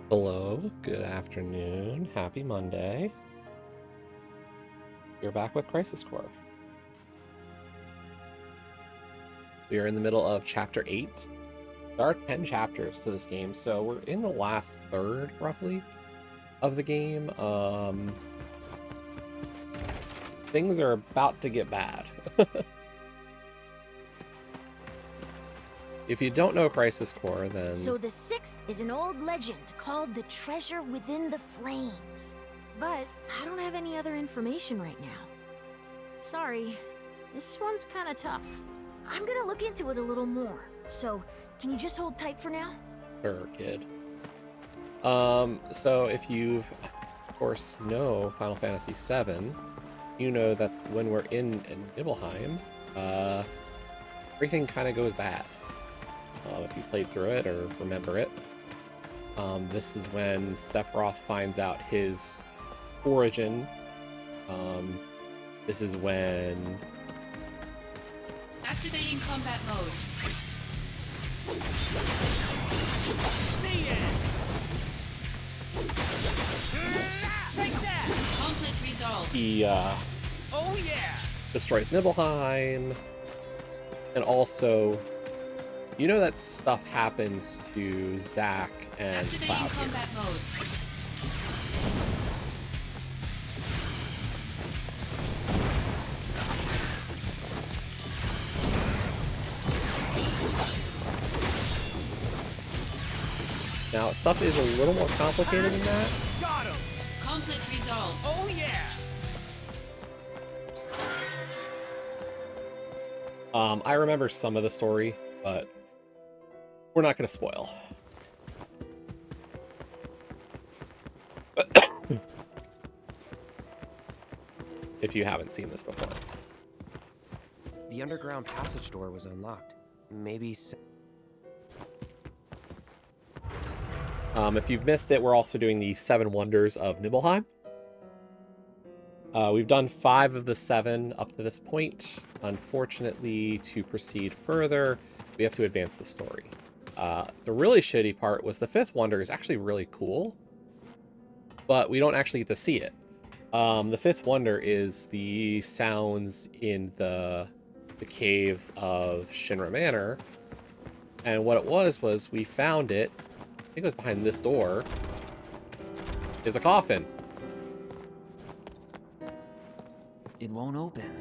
Hello, good afternoon, happy Monday. You're back with Crisis Core. We are in the middle of Chapter 8. There are 10 chapters to this game, so we're in the last third, roughly, of the game. Things are about to get bad. If you don't know Crisis Core, then... So the sixth is an old legend called the Treasure Within the Flames. But I don't have any other information right now. Sorry, this one's kind of tough. I'm gonna look into it a little more. So, can you just hold tight for now? Sure, kid. So if you've, of course, know Final Fantasy VII, you know that when we're in Nibelheim, everything kind of goes bad. If you played through it or remember it. This is when Sephiroth finds out his origin. This is when... Activating combat mode. Take that! Conflict resolved. He destroys Nibelheim. And also... You know that stuff happens to Zack and Cloud here. Combat mode. Now, stuff is a little more complicated than that. Got him. Conflict resolved. Oh yeah. I remember some of the story, but we're not going to spoil. If you haven't seen this before. The underground passage door was unlocked. Maybe... If you've missed it, we're also doing the 7 Wonders of Nibelheim. We've done 5 of the 7 up to this point. Unfortunately, to proceed further, we have to advance the story. The really shitty part was the 5th Wonder is actually really cool, but we don't actually get to see it. The 5th Wonder is the sounds in the caves of Shinra Manor, and what it was we found it, I think it was behind this door, is a coffin. It won't open.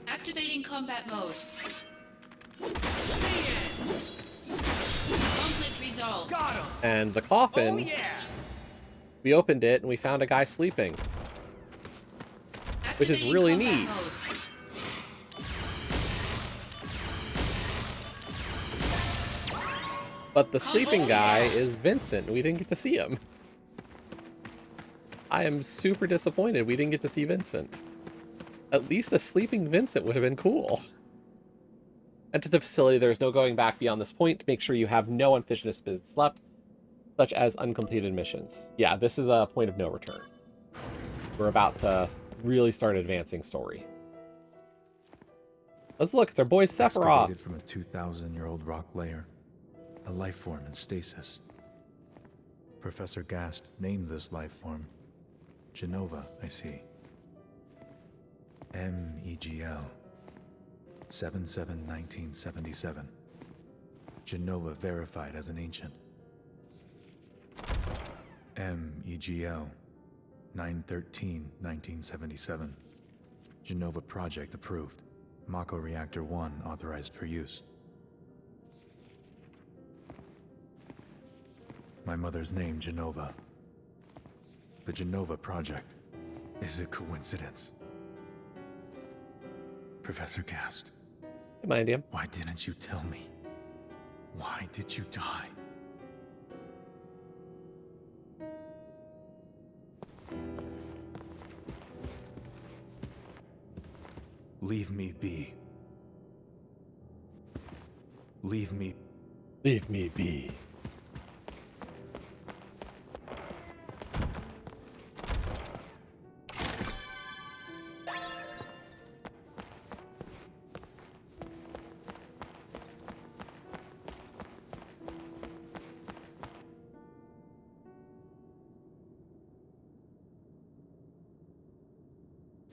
Activating combat mode. Conflict resolved. Got him. And the coffin, Oh yeah. we opened it and we found a guy sleeping, which is really neat. Mode. But the sleeping guy is Vincent. We didn't get to see him. I am super disappointed we didn't get to see Vincent. At least a sleeping Vincent would have been cool. Enter the facility. There's no going back beyond this point. Make sure you have no unfinished business left, such as uncompleted missions. Yeah, this is a point of no return. We're about to really start advancing story. Let's look. It's our boy Sephiroth. Excavated from a 2,000-year-old rock layer, a life form in stasis. Professor Gast named this life form Genova, I see. MEGL 77-1977. Genova verified as an ancient. MEGL 913-1977. Genova project approved. Mako Reactor 1 authorized for use. My mother's name, Genova. The Genova project. Is it coincidence? Professor Gast, Mind him. why didn't you tell me? Why did you die? Leave me be. Leave me. Leave me be.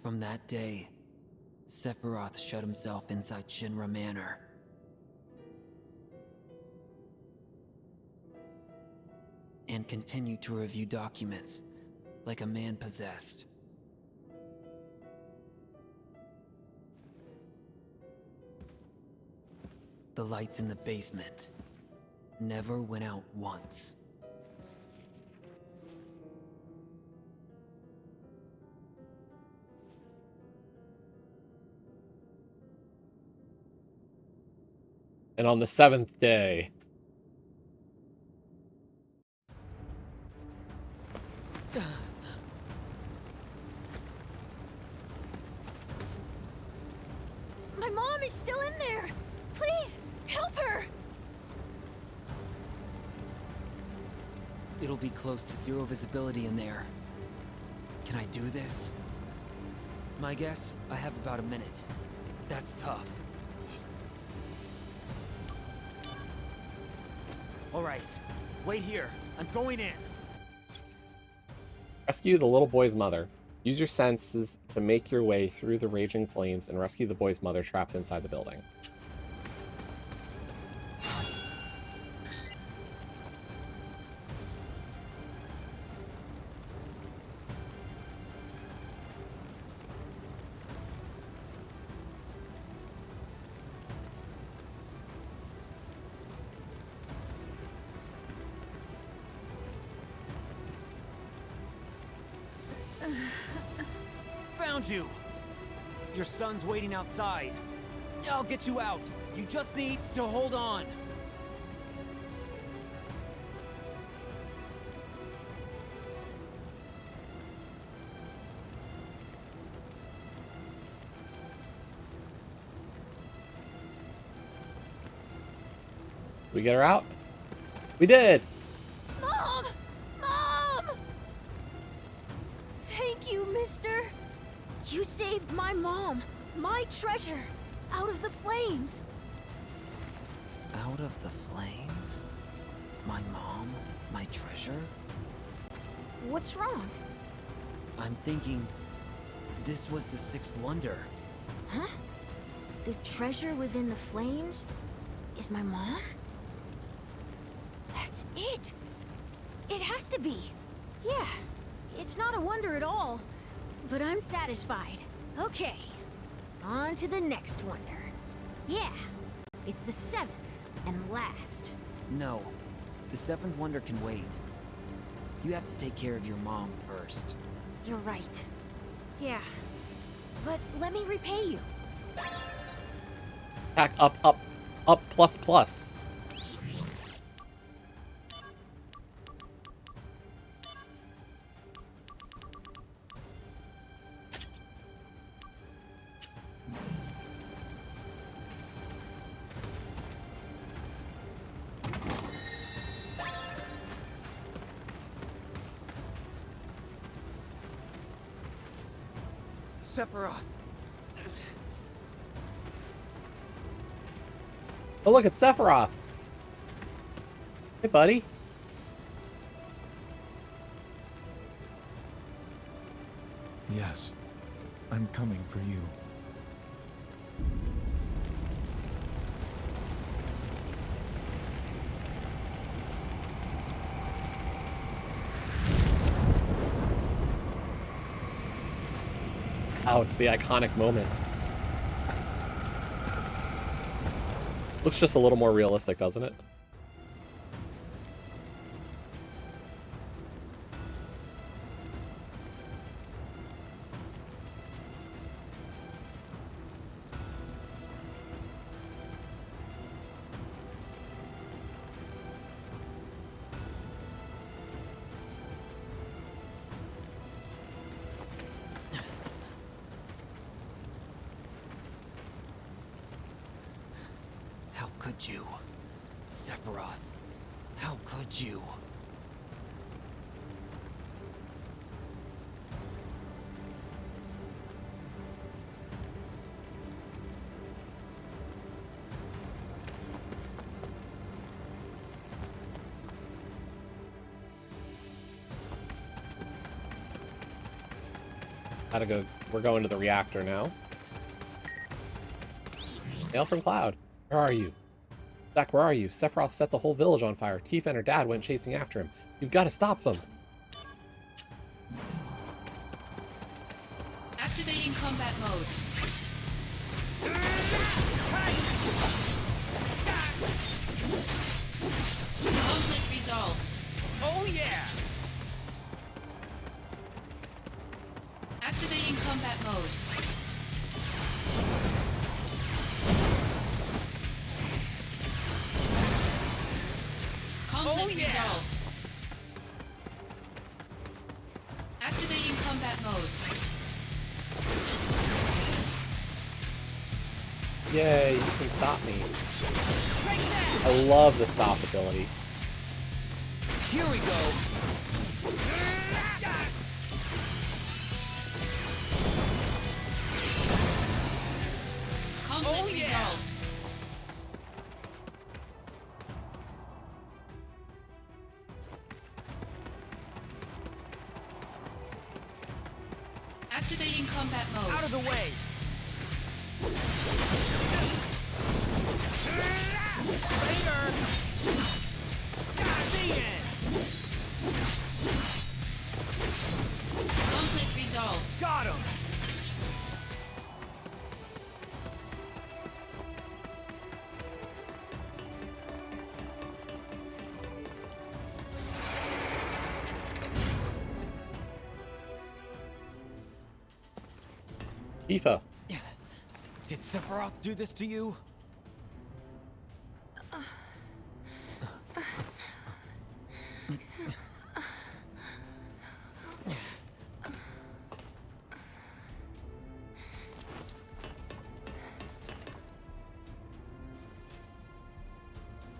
From that day, Sephiroth shut himself inside Shinra Manor. And continued to review documents like a man possessed. The lights in the basement never went out once. And on the 7th day, My mom is still in there! Please, help her! It'll be close to zero visibility in there. Can I do this? My guess, I have about a minute. That's tough. Alright, wait here. I'm going in. rescue the little boy's mother. Use your senses to make your way through the raging flames and rescue the boy's mother trapped inside the building. Found you! Your son's waiting outside. I'll get you out. You just need to hold on. We get her out? We did! Mom! Mom! Thank you, mister. You saved my mom, my treasure, out of the flames. Out of the flames? My mom? My treasure? What's wrong? I'm thinking this was the sixth wonder. Huh? The treasure within the flames is my mom? That's it! It has to be! Yeah, it's not a wonder at all, but I'm satisfied. Okay, on to the next wonder. Yeah, it's the 7th and last. No, the seventh wonder can wait. You have to take care of your mom first. You're right. Yeah, but let me repay you. Back up, up, up, plus, plus. Sephiroth. Oh, look, it's Sephiroth. Hey, buddy. Yes, I'm coming for you. Oh, it's the iconic moment. Looks just a little more realistic, doesn't it? How could you? Sephiroth, how could you? Gotta go. We're going to the reactor now. Hail from Cloud. Where are you? Zach, where are you? Sephiroth set the whole village on fire. Tifa and her dad went chasing after him. You've got to stop them. Activating combat mode. Conflict resolved. Oh yeah! Activating combat mode. Conflict resolved. Activating combat mode. Yay, you can stop me. I love the stop ability. Here we go. Conflict resolved. Activating combat mode. Out of the way. Later. See ya. Conflict resolved. Got him. Tifa. Did Sephiroth do this to you?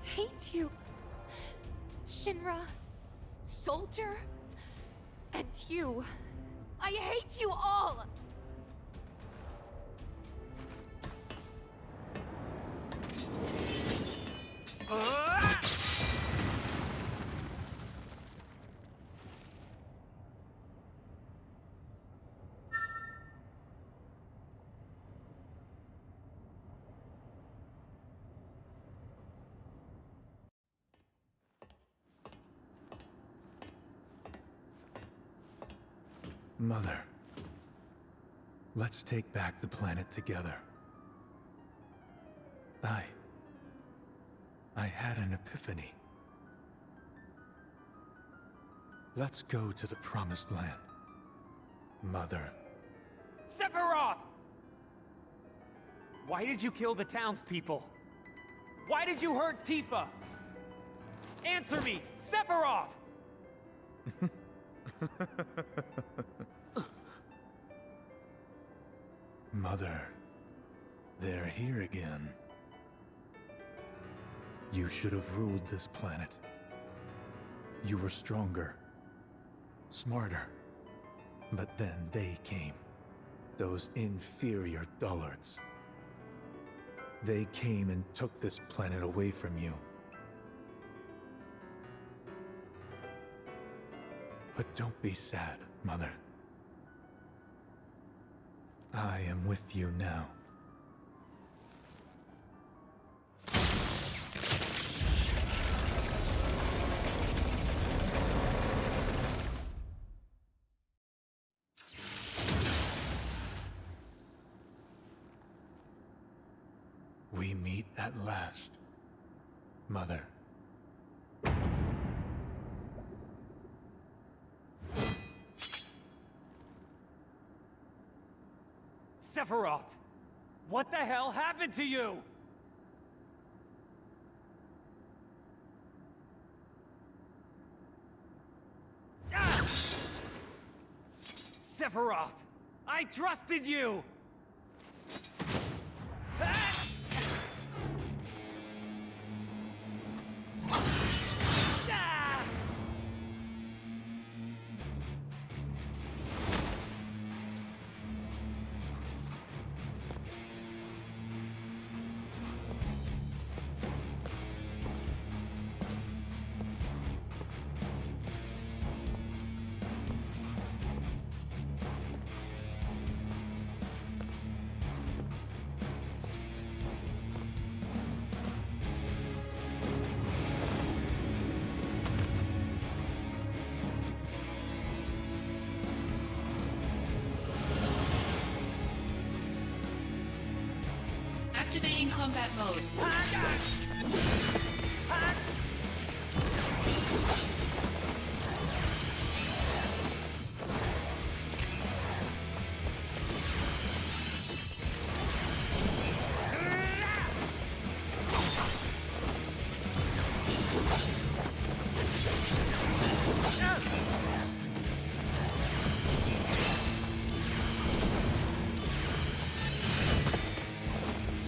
Hate you, Shinra, Soldier, and you. I hate you all! Mother, let's take back the planet together. I had an epiphany. Let's go to the Promised Land. Mother. Sephiroth! Why did you kill the townspeople? Why did you hurt Tifa? Answer me, Sephiroth! Mother, they're here again. You should have ruled this planet. You were stronger, smarter. But then they came. Those inferior dullards. They came and took this planet away from you. But don't be sad, Mother. I am with you now. We meet at last, Mother. Sephiroth! What the hell happened to you? Ah! Sephiroth! I trusted you! Ah! Ah! Activating combat mode.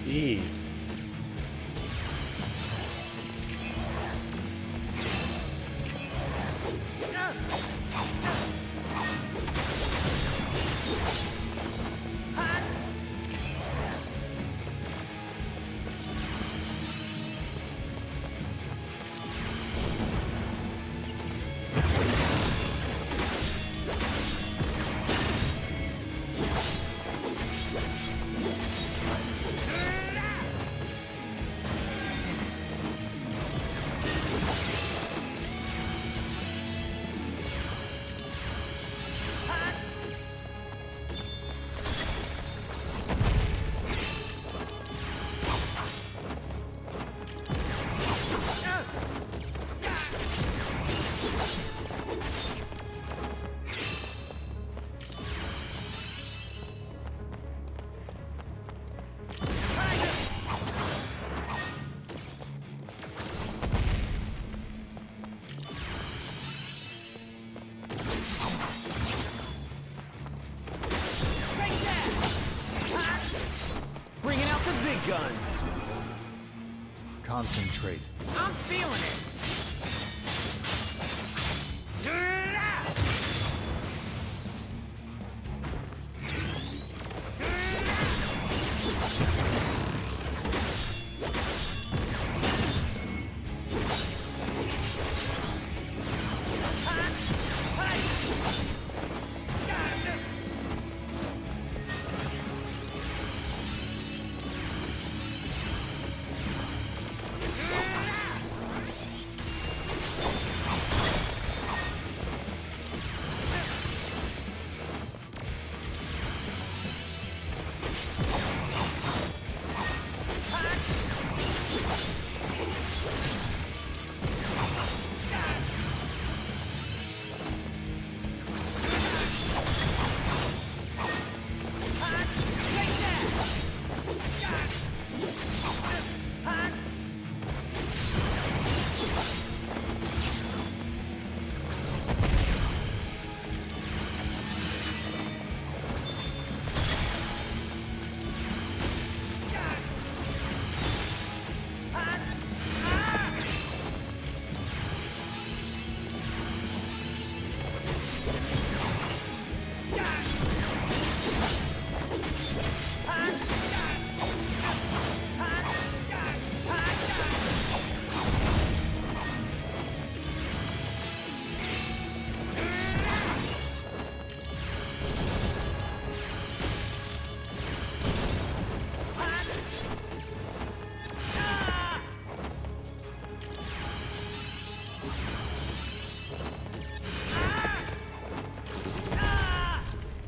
Jeez. Bringing out the big guns. Concentrate. I'm feeling it.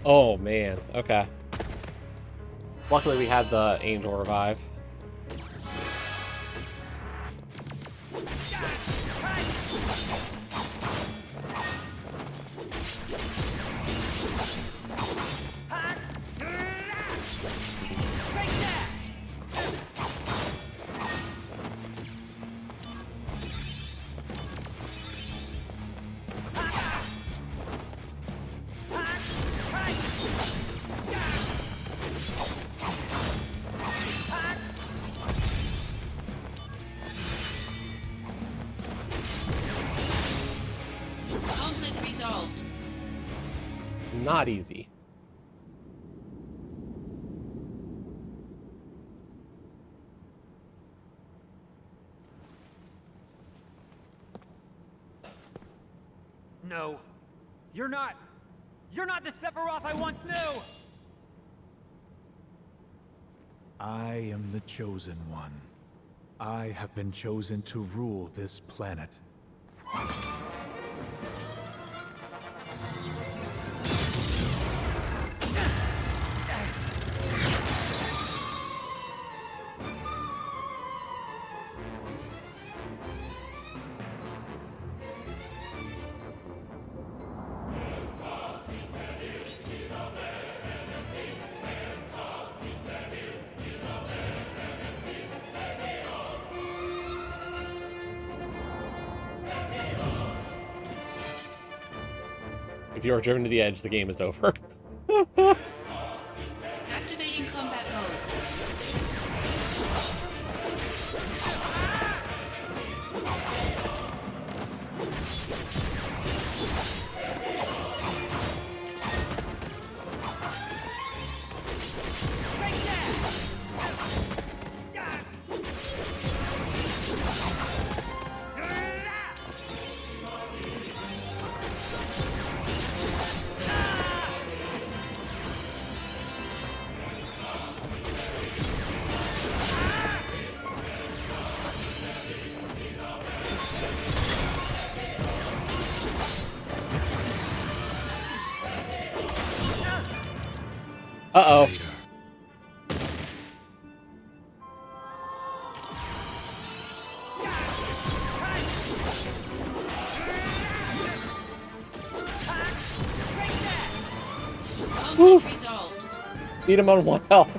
Oh man, okay. Luckily we had the angel revive. Conflict resolved. Not easy. No. You're not the Sephiroth I once knew! I am the Chosen One. I have been chosen to rule this planet. If you are driven to the edge, the game is over. Activating combat mode. Uh-oh. Conflict resolved. Beat him on 1 health.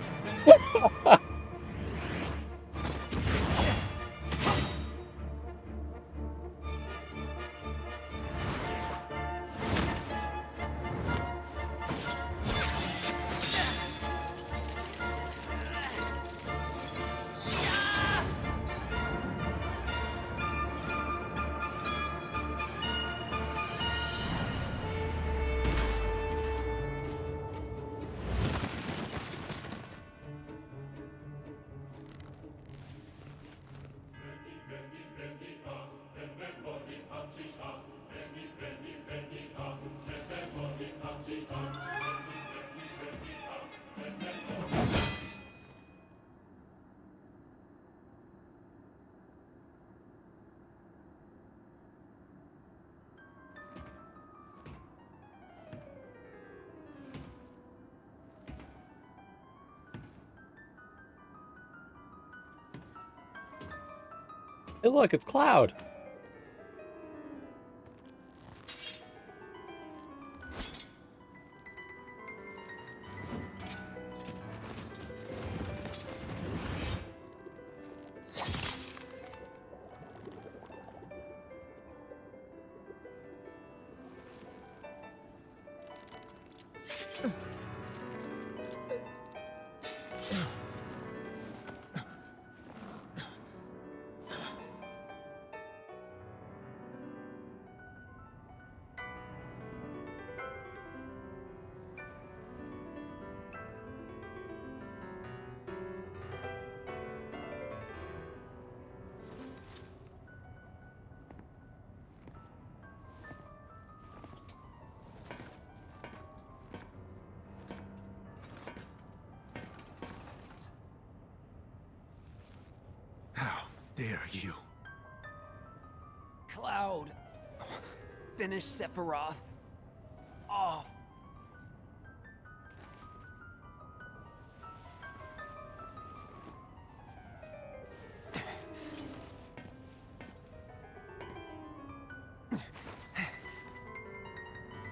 Hey, look, it's Cloud. How dare you? Cloud. Finish Sephiroth off.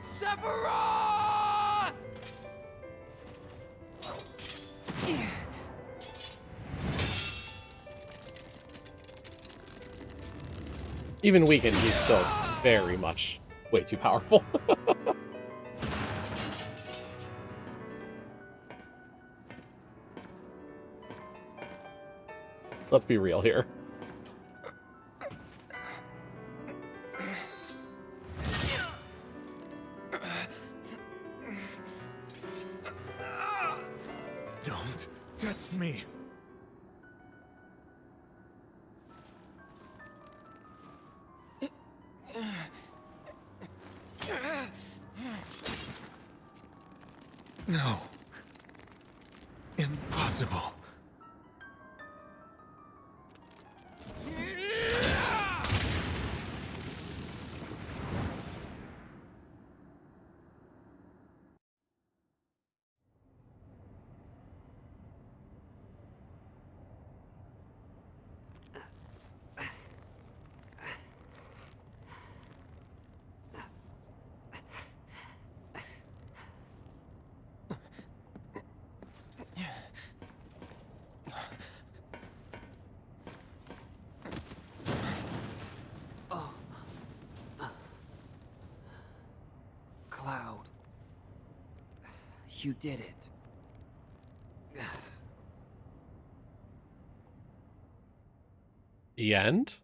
Sephiroth! Even weakened, he's still very much way too powerful. Let's be real here. Don't test me. No. Impossible. You did it. The end?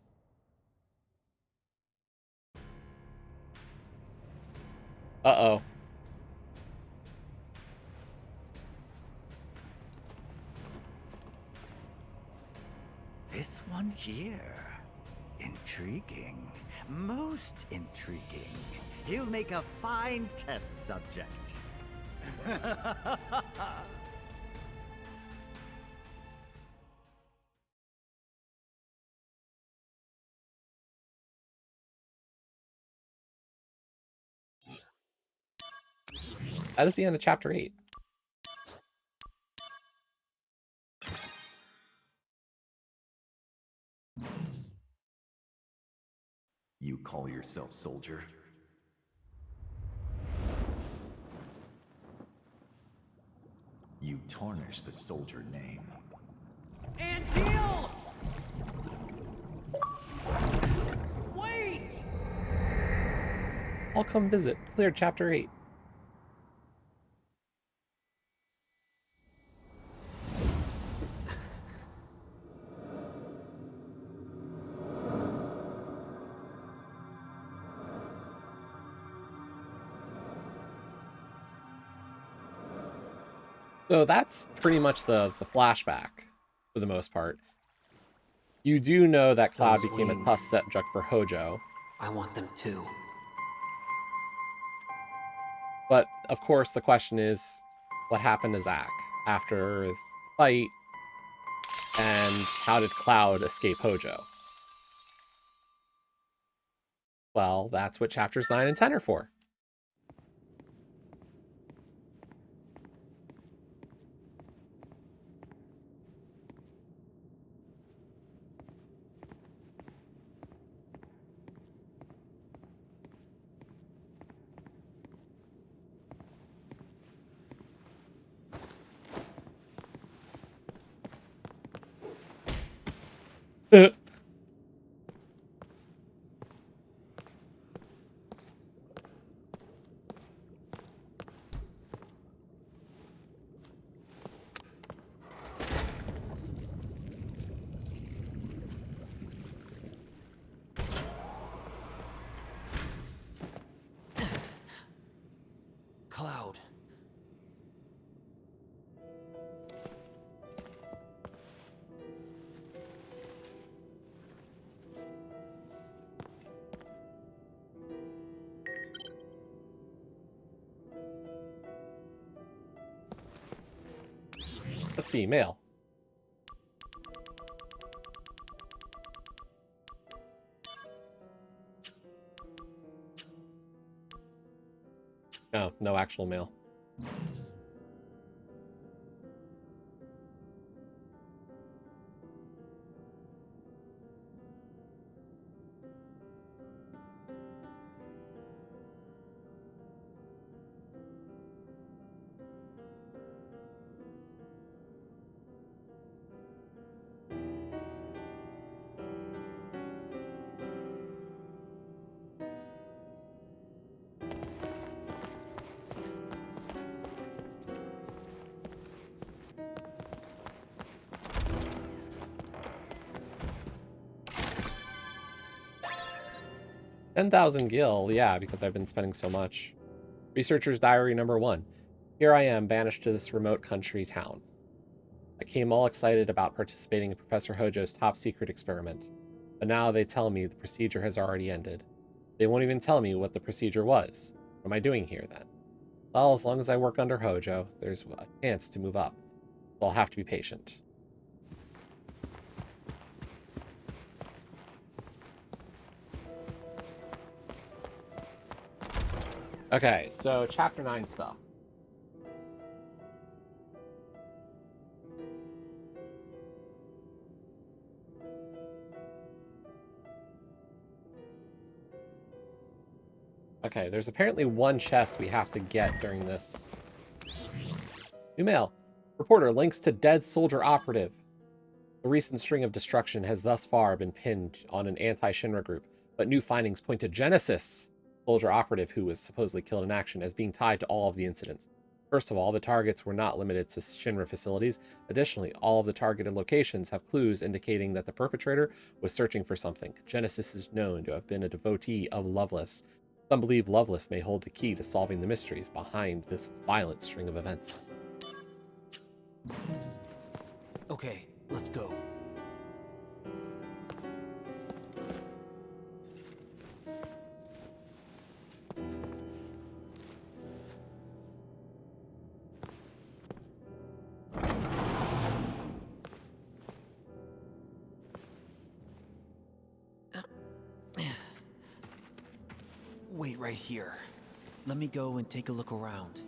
Uh-oh. This one here. Intriguing. Most intriguing. He'll make a fine test subject. That is the end of chapter 8. You call yourself soldier? You tarnish the soldier name. And deal! Wait! I'll come visit. Cleared chapter 8. So that's pretty much the flashback, for the most part. You do know that Cloud Those became a wings. test subject for Hojo. I want them too. But, of course, the question is, what happened to Zack after the fight, and how did Cloud escape Hojo? Well, that's what chapters 9 and 10 are for. Cloud. Let's see, mail. No, no actual mail. $10,000 gil, yeah, because I've been spending so much. Researcher's Diary number 1. Here I am, banished to this remote country town. I came all excited about participating in Professor Hojo's top-secret experiment. But now they tell me the procedure has already ended. They won't even tell me what the procedure was. What am I doing here, then? Well, as long as I work under Hojo, there's a chance to move up. So I'll have to be patient. Okay, so chapter 9 stuff. Okay, there's apparently one chest we have to get during this. New mail. Reporter, links to dead soldier operative. The recent string of destruction has thus far been pinned on an anti-Shinra group, but new findings point to Genesis, soldier operative who was supposedly killed in action, as being tied to all of the incidents. First of all, the targets were not limited to Shinra facilities. Additionally, all of the targeted locations have clues indicating that the perpetrator was searching for something. Genesis is known to have been a devotee of Lovelace. Some believe Lovelace may hold the key to solving the mysteries behind this violent string of events. Okay, let's go. Wait right here. Let me go and take a look around.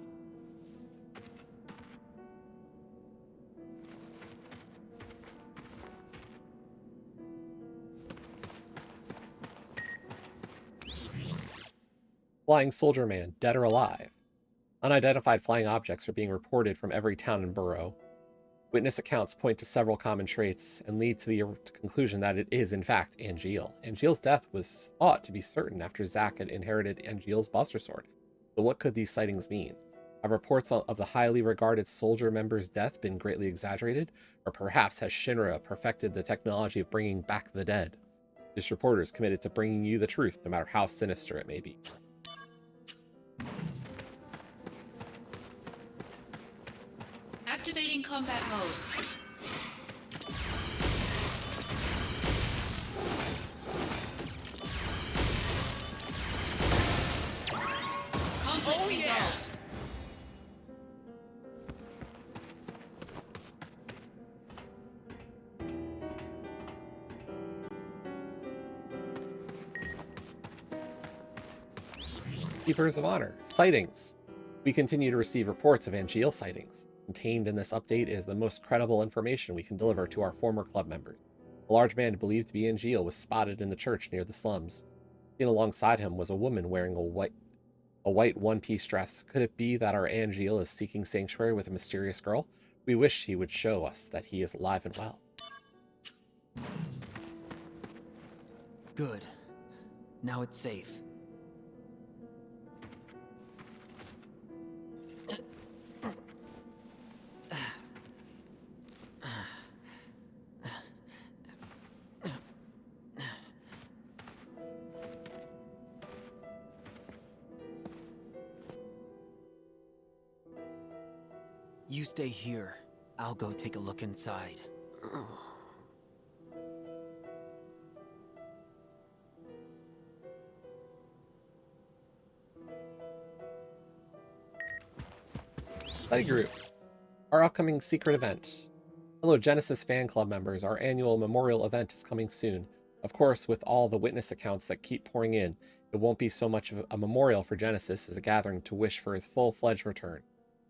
Flying Soldier Man, dead or alive. Unidentified flying objects are being reported from every town and borough. Witness accounts point to several common traits and lead to the conclusion that it is, in fact, Angeal. Angeal's death was thought to be certain after Zack had inherited Angeal's Buster Sword. So what could these sightings mean? Have reports of the highly regarded soldier member's death been greatly exaggerated? Or perhaps has Shinra perfected the technology of bringing back the dead? This reporter is committed to bringing you the truth, no matter how sinister it may be. Activating combat mode. Conflict resolved. Keepers of Honor. Sightings. We continue to receive reports of Angeal sightings. Contained in this update is the most credible information we can deliver to our former club members. A large man believed to be Angeal was spotted in the church near the slums. Seen alongside him was a woman wearing a white one-piece dress. Could it be that our Angeal is seeking sanctuary with a mysterious girl? We wish he would show us that he is alive and well. Good. Now it's safe. You stay here. I'll go take a look inside. Study group. Our upcoming secret event. Hello, Genesis fan club members. Our annual memorial event is coming soon. Of course, with all the witness accounts that keep pouring in, it won't be so much of a memorial for Genesis as a gathering to wish for his full-fledged return.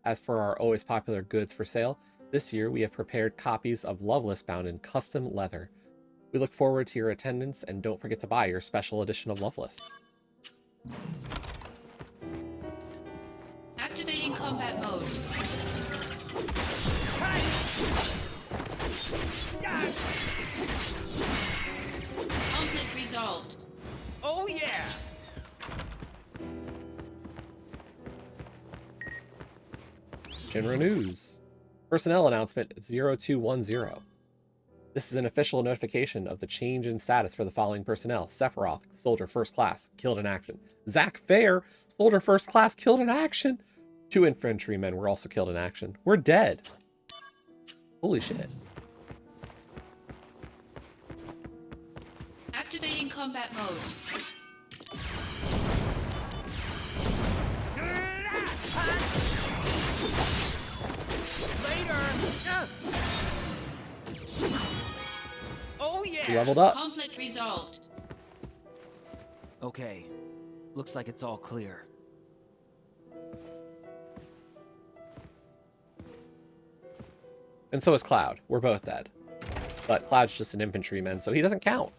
As for our always popular goods for sale, this year we have prepared copies of Loveless bound in custom leather. We look forward to your attendance, and don't forget to buy your special edition of Loveless. Activating combat mode. Conflict resolved. Oh yeah! Shinra News. Personnel announcement 0210. This is an official notification of the change in status for the following personnel. Sephiroth, Soldier First Class, killed in action. Zack Fair, Soldier First Class, killed in action. 2 infantrymen were also killed in action. We're dead. Holy shit. Activating combat mode. Oh We yeah! leveled up. Conflict resolved. Okay. Looks like it's all clear. And so is Cloud. We're both dead. But Cloud's just an infantryman, so he doesn't count.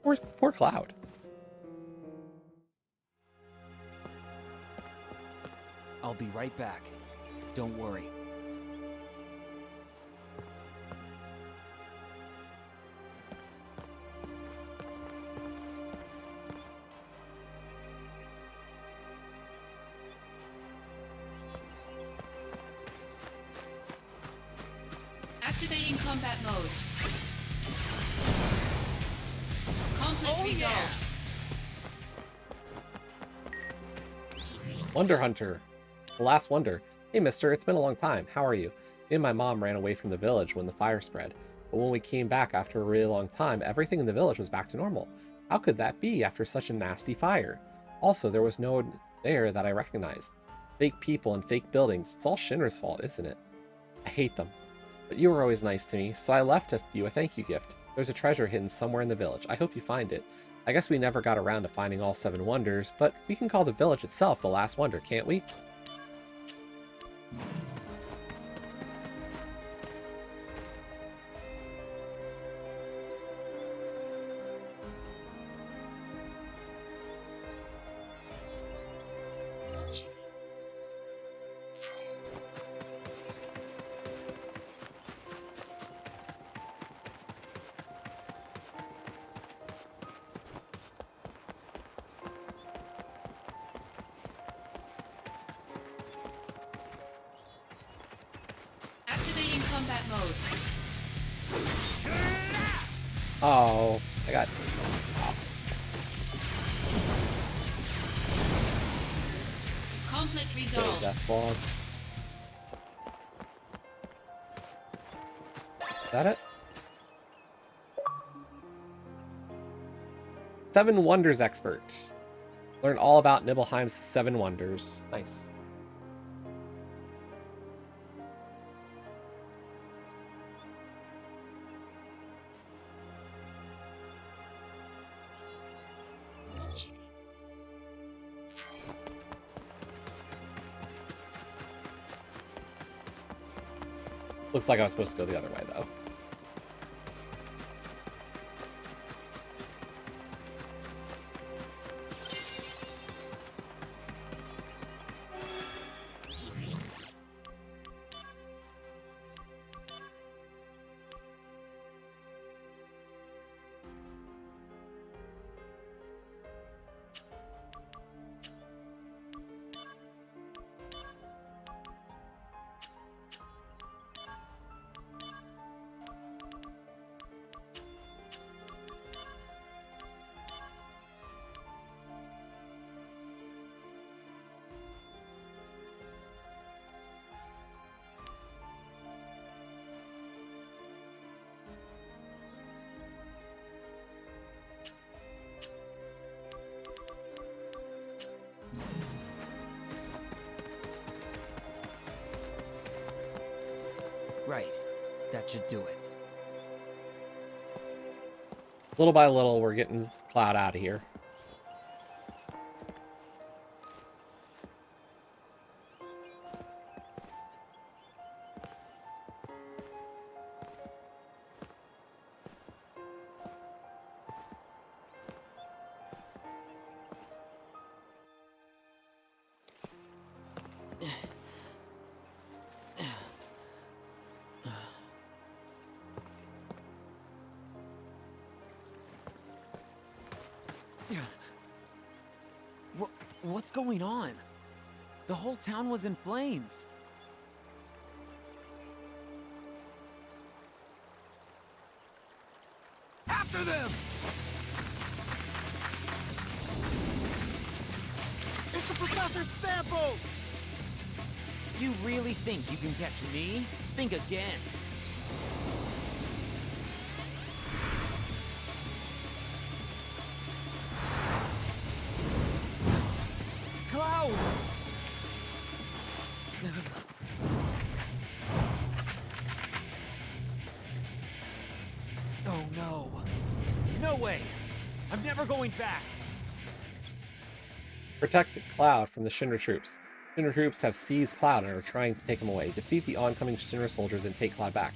Poor Cloud. I'll be right back. Don't worry. Activating combat mode. Conflict resolved. Wonder Hunter. The last wonder. Hey, mister, it's been a long time. How are you? Me and my mom ran away from the village when the fire spread. But when we came back after a really long time, everything in the village was back to normal. How could that be after such a nasty fire? Also, there was no one there that I recognized. Fake people and fake buildings. It's all Shinra's fault, isn't it? I hate them. But you were always nice to me, so I left you a thank you gift. There's a treasure hidden somewhere in the village. I hope you find it. I guess we never got around to finding all 7 wonders, but we can call the village itself the last wonder, can't we? Activating combat mode. Oh, I got... Conflict resolved. Death balls. Is that it? 7 Wonders expert. Learn all about Nibelheim's 7 Wonders. Nice. Looks like I was supposed to go the other way, though. Right. That should do it. Little by little, we're getting Cloud out of here. What's going on? The whole town was in flames. After them! It's the professor's samples! You really think you can catch me? Think again. Cloud! Oh no. No way! I'm never going back! Protect Cloud from the Shinra troops. Shinra troops have seized Cloud and are trying to take him away. Defeat the oncoming Shinra soldiers and take Cloud back.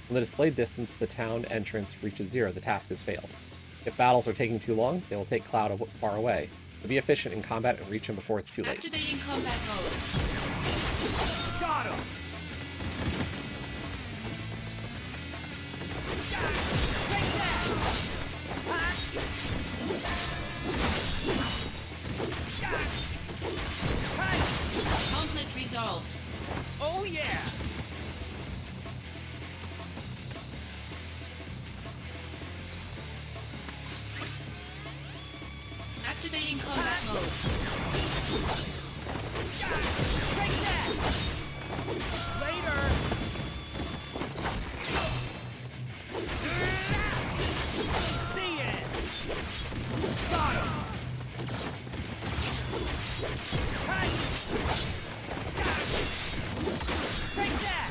When the displayed distance to the town entrance reaches 0, the task has failed. If battles are taking too long, they will take Cloud far away. So be efficient in combat and reach him before it's too late. Activating combat mode. Got him! Take that! Conflict resolved. Oh yeah! Activating combat mode. Take that! Later! The end! Got him! Hey! Take that!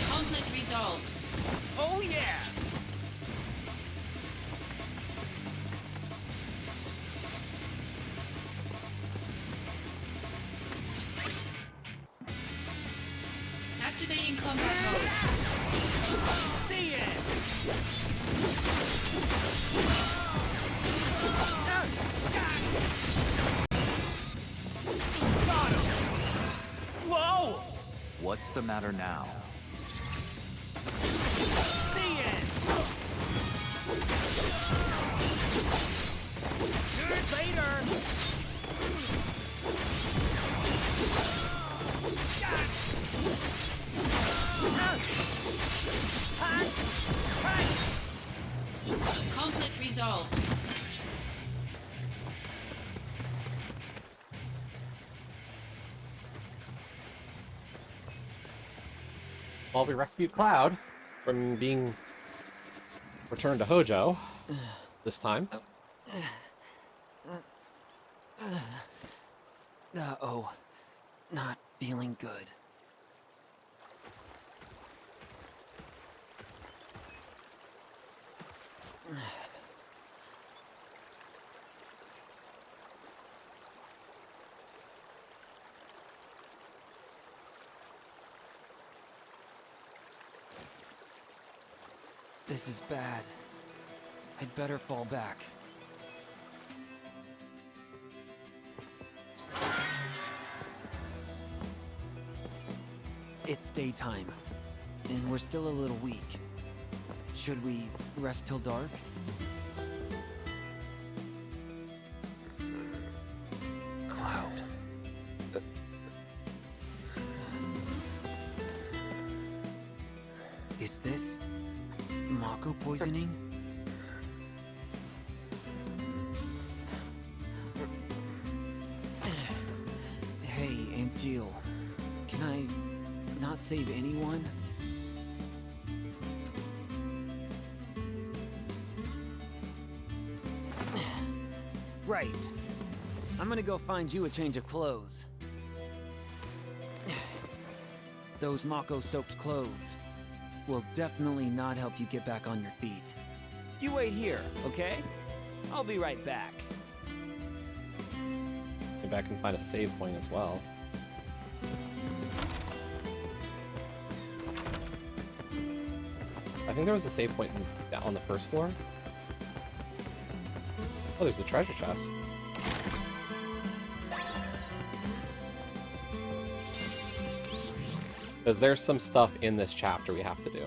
Conflict resolved. Oh yeah! Activating combat mode. The end! Got him! Whoa! What's the matter now? The end! Later! Conflict resolved. Well, we rescued Cloud from being returned to Hojo this time. Uh-oh. Not feeling good. This is bad. I'd better fall back. It's daytime, and we're still a little weak. Should we rest till dark? Cloud. Is this Mako poisoning? Hey, Aunt Jill. Can I not save anyone? Right. I'm gonna go find you a change of clothes. Those Mako-soaked clothes will definitely not help you get back on your feet. You wait here, okay? I'll be right back. Go back and find a save point as well. I think there was a save point on the first floor. Oh, there's a treasure chest. Because there's some stuff in this chapter we have to do.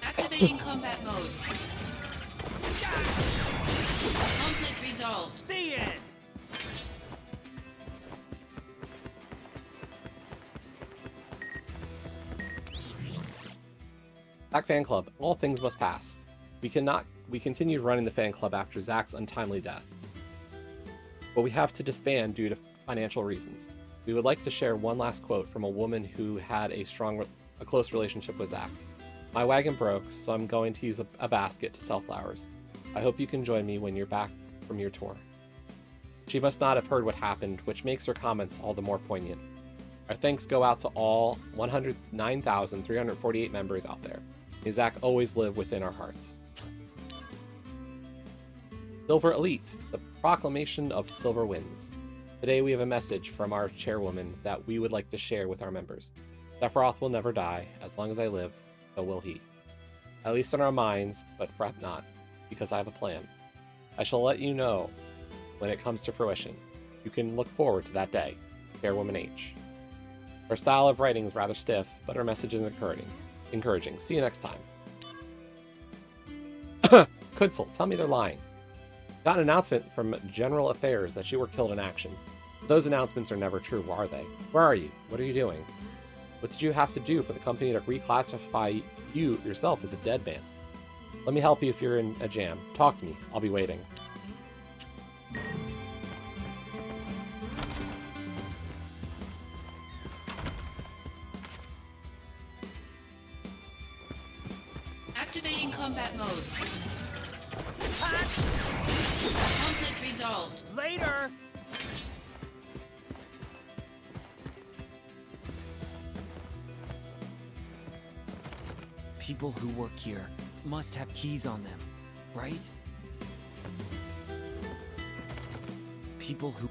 Activating combat mode. Conflict resolved. The end! Zack Fan Club. All things must pass. We continued running the fan club after Zack's untimely death. But we have to disband due to financial reasons. We would like to share one last quote from a woman who had a close relationship with Zack. My wagon broke, so I'm going to use a basket to sell flowers. I hope you can join me when you're back from your tour. She must not have heard what happened, which makes her comments all the more poignant. Our thanks go out to all 109,348 members out there. May Zack always live within our hearts. Silver Elite, the proclamation of Silver Wins. Today we have a message from our chairwoman that we would like to share with our members. Sephiroth will never die. As long as I live, so will he. At least in our minds, but fret not, because I have a plan. I shall let you know when it comes to fruition. You can look forward to that day. Chairwoman H. Her style of writing is rather stiff, but her message is encouraging. See you next time. Kudsel, tell me they're lying. Got an announcement from General Affairs that you were killed in action. Those announcements are never true, are they? Where are you? What are you doing? What did you have to do for the company to reclassify you yourself as a dead man? Let me help you if you're in a jam. Talk to me. I'll be waiting. Activating combat mode. Conflict resolved. Later! People who work here must have keys on them, right? People who...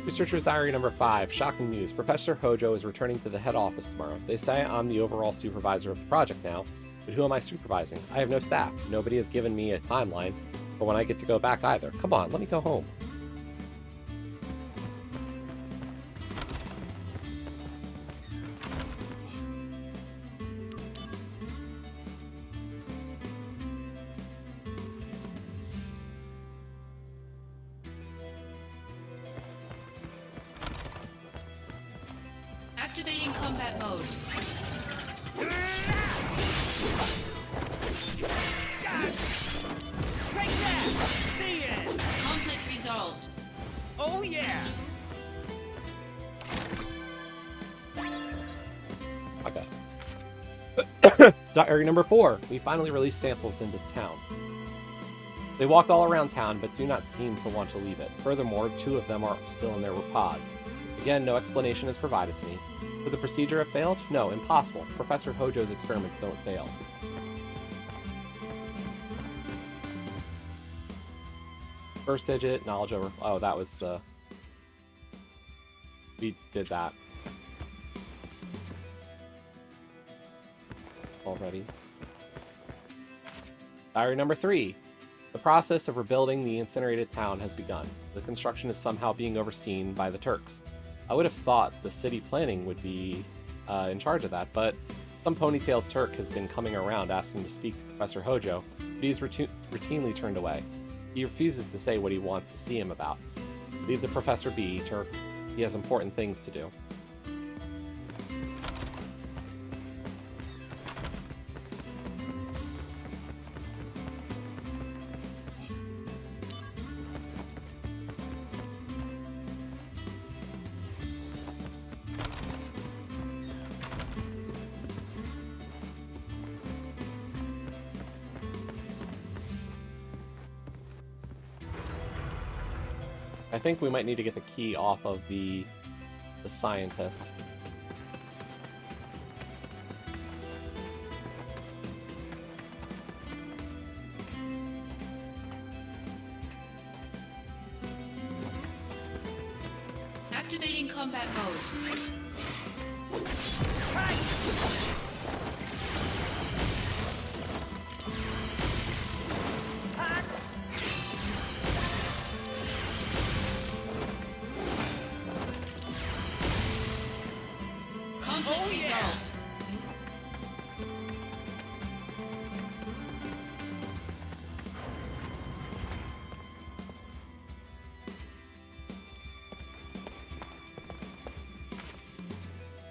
Researcher's Diary number 5. Shocking news. Professor Hojo is returning to the head office tomorrow. They say I'm the overall supervisor of the project now, but who am I supervising? I have no staff. Nobody has given me a timeline for when I get to go back either. Come on, let me go home. Activating combat mode. Take that! The end! Conflict resolved. Oh yeah! Okay. Diary number 4. We finally released samples into town. They walked all around town, but do not seem to want to leave it. Furthermore, 2 of them are still in their pods. Again, no explanation is provided to me. Would the procedure have failed? No, impossible. Professor Hojo's experiments don't fail. First digit, knowledge over... Oh, that was the... We did that. Already. Diary number 3. The process of rebuilding the incinerated town has begun. The construction is somehow being overseen by the Turks. I would have thought the city planning would be in charge of that, but some ponytailed Turk has been coming around asking to speak to Professor Hojo, but he's routinely turned away. He refuses to say what he wants to see him about. Leave the professor be, Turk. He has important things to do. I think we might need to get the key off of the scientist. Activating combat mode. Conflict resolved.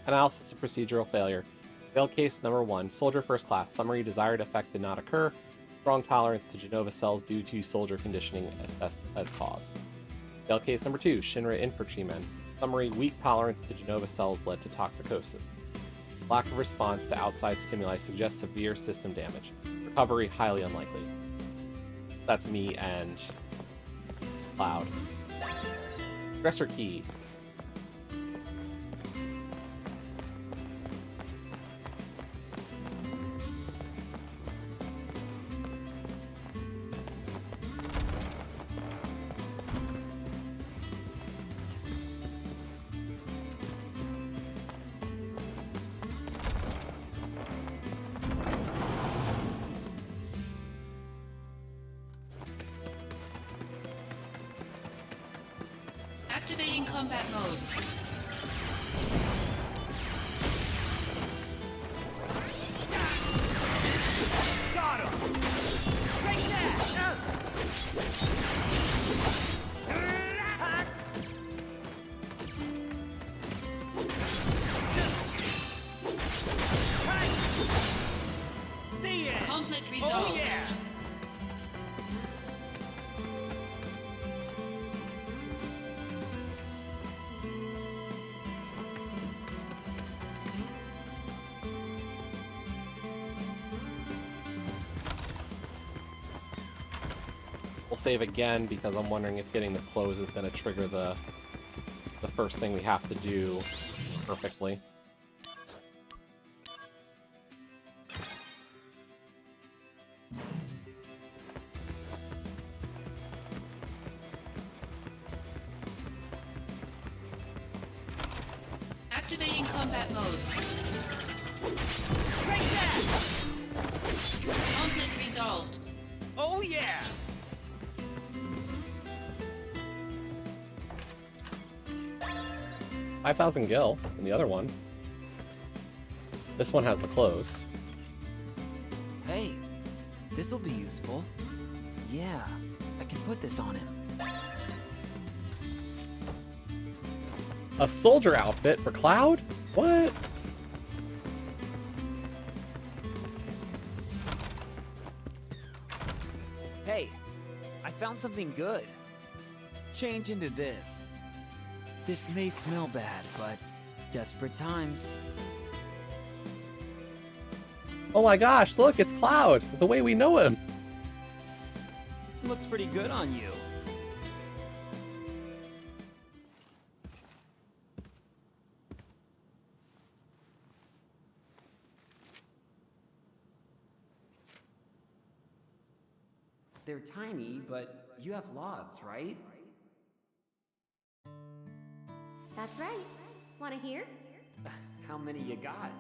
Analysis of procedural failure. Failed case number 1. Soldier first class. Summary: desired effect did not occur. Strong tolerance to Genova cells due to soldier conditioning assessed as cause. Failed case number 2. Shinra infantrymen. Summary: weak tolerance to Genova cells led to toxicosis. Lack of response to outside stimuli suggests severe system damage. Recovery highly unlikely. That's me and Cloud. Dresser key. Activating combat mode. Got him! Take that! Conflict resolved. Oh yeah! We'll save again because I'm wondering if getting the close is going to trigger the first thing we have to do perfectly. Activating combat mode. Take that! Conflict resolved. Oh yeah! 5,000 gil in the other one. This one has the close. Hey, this'll be useful. Yeah, I can put this on him. A soldier outfit for Cloud? What? Hey, I found something good. Change into this. This may smell bad, but desperate times. Oh my gosh, look, it's Cloud, the way we know him. Looks pretty good on you. They're tiny, but you have lots, right? That's right. Want to hear? How many you got?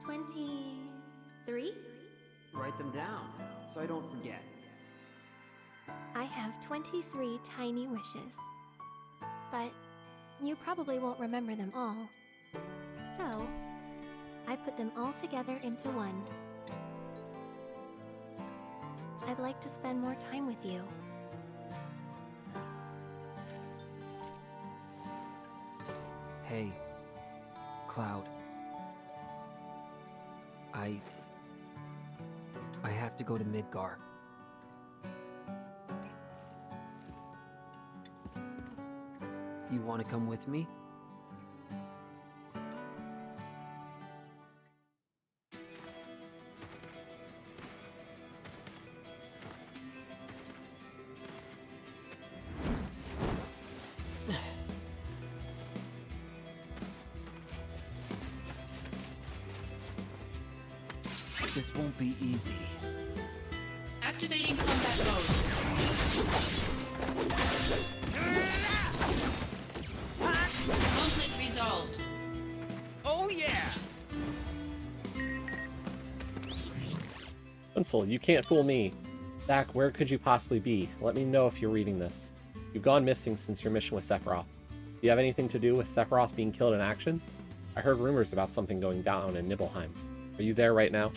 23? Write them down, so I don't forget. I have 23 tiny wishes. But you probably won't remember them all. So, I put them all together into one. I'd like to spend more time with you. Hey, Cloud. I have to go to Midgar. You want to come with me? This won't be easy. Activating combat mode. Conflict resolved. Oh yeah! Pencil, you can't fool me. Zach, where could you possibly be? Let me know if you're reading this. You've gone missing since your mission with Sephiroth. Do you have anything to do with Sephiroth being killed in action? I heard rumors about something going down in Nibelheim. Are you there right now?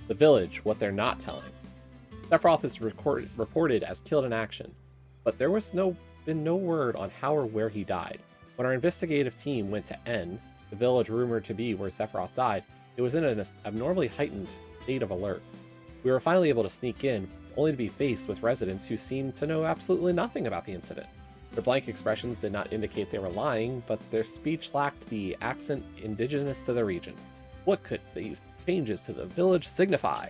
The village, what they're not telling. Sephiroth is reported as killed in action, but there was been no word on how or where he died. When our investigative team went to N, the village rumored to be where Sephiroth died, it was in an abnormally heightened state of alert. We were finally able to sneak in, only to be faced with residents who seemed to know absolutely nothing about the incident. Their blank expressions did not indicate they were lying, but their speech lacked the accent indigenous to the region. What could these changes to the village signify?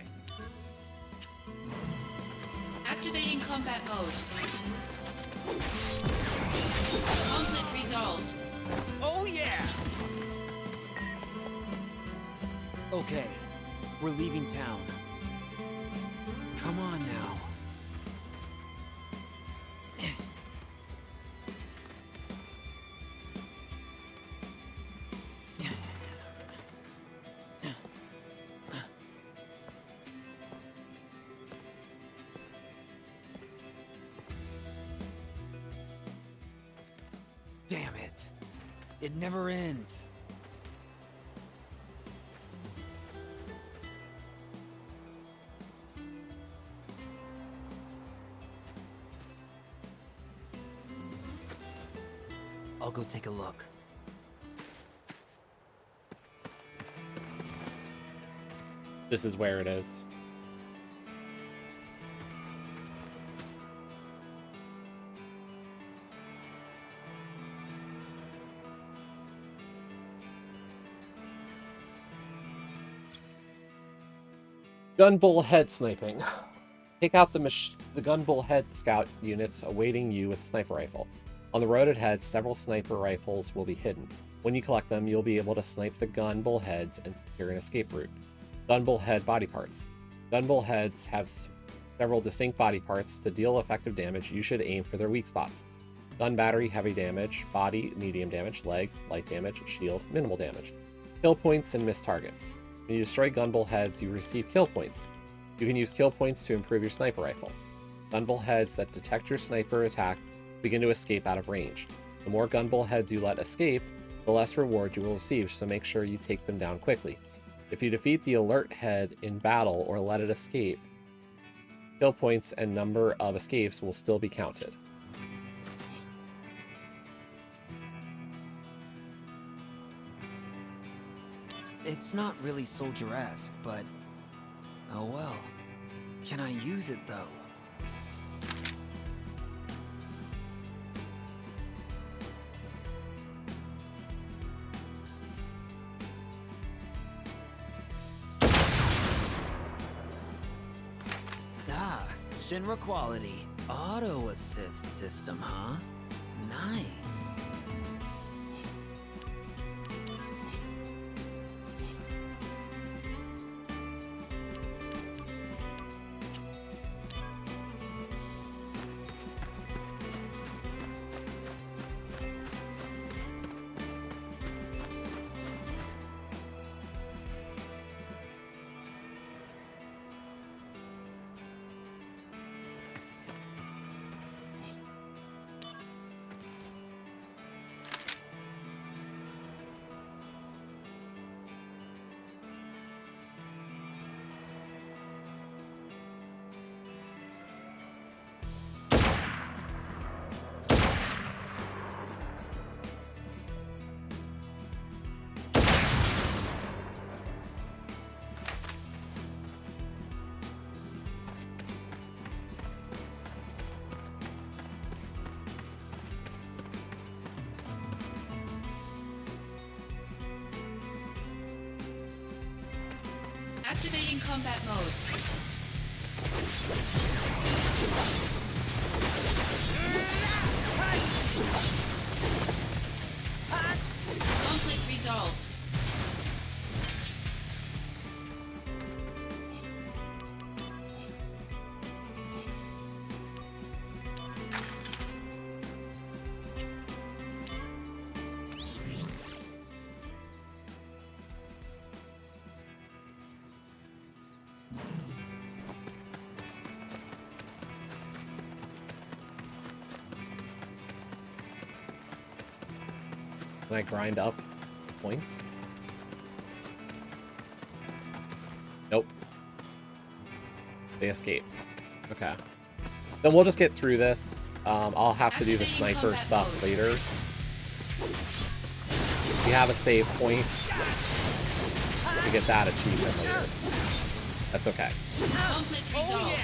Activating combat mode. Conflict resolved. Oh yeah! Okay, we're leaving town. Come on now. Damn it. It never ends. I'll go take a look. This is where it is. Gunbull head sniping. Take out the Gunbull head scout units awaiting you with a sniper rifle. On the road ahead, several sniper rifles will be hidden. When you collect them, you'll be able to snipe the Gunbull heads and secure an escape route. Gunbull head body parts. Gunbull heads have several distinct body parts. To deal effective damage, you should aim for their weak spots. Gun battery, heavy damage. Body, medium damage. Legs, light damage. Shield, minimal damage. Kill points and miss targets. When you destroy Gunbull heads, you receive kill points. You can use kill points to improve your sniper rifle. Gunbull heads that detect your sniper attack begin to escape out of range. The more Gunbull heads you let escape, the less reward you will receive, so make sure you take them down quickly. If you defeat the alert head in battle or let it escape, kill points and number of escapes will still be counted. It's not really soldier-esque, but... oh well. Can I use it, though? Ah, Shinra quality. Auto assist system, huh? Nice. Activating combat mode. Conflict resolved. Can I grind up points? Nope. They escaped. Okay. Then we'll just get through this. I'll have to do the sniper stuff later. We have a save point to get that achievement later. That's okay. Conflict resolved.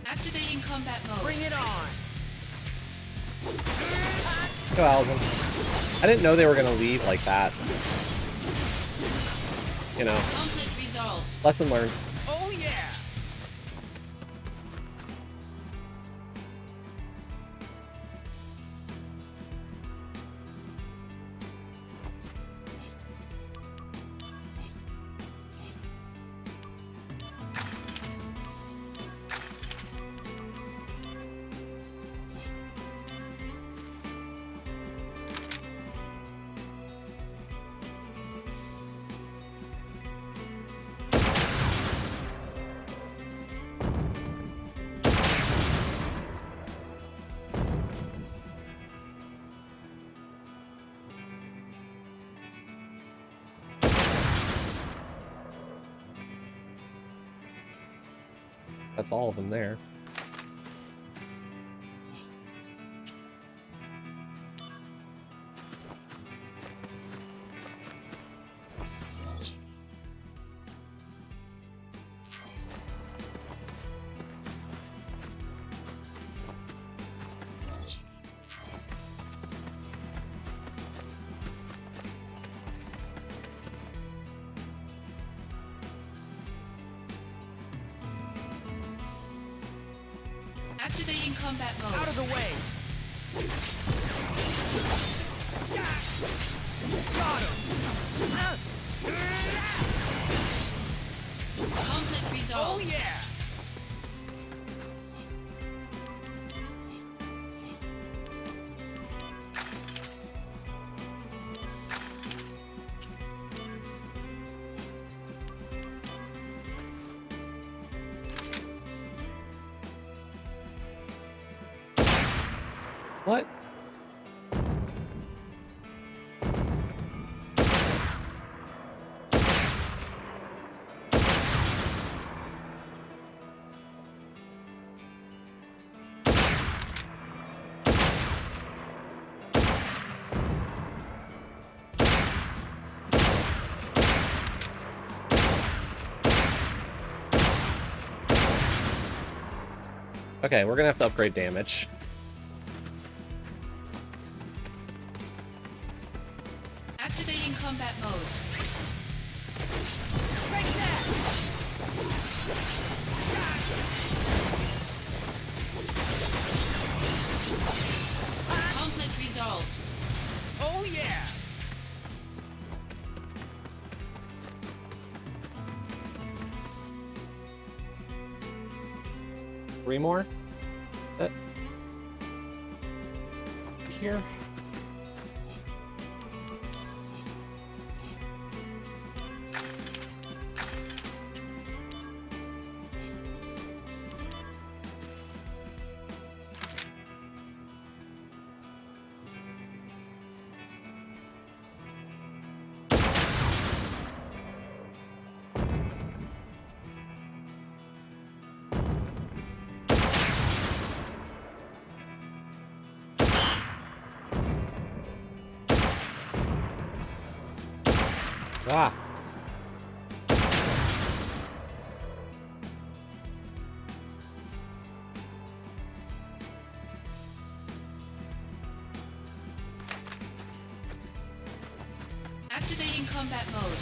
Activating combat mode. Bring it on! Go, Alvin. I didn't know they were going to leave like that. you know, Conflict resolved. lesson learned. Oh yeah! That's all of them there. Activating combat mode. Out of the way! Got him! Conflict resolved. Oh yeah! What? Okay, we're gonna have to upgrade damage. Activating combat mode. Take that! Conflict resolved. Oh yeah! 3 more? Here? Ah. Activating combat mode.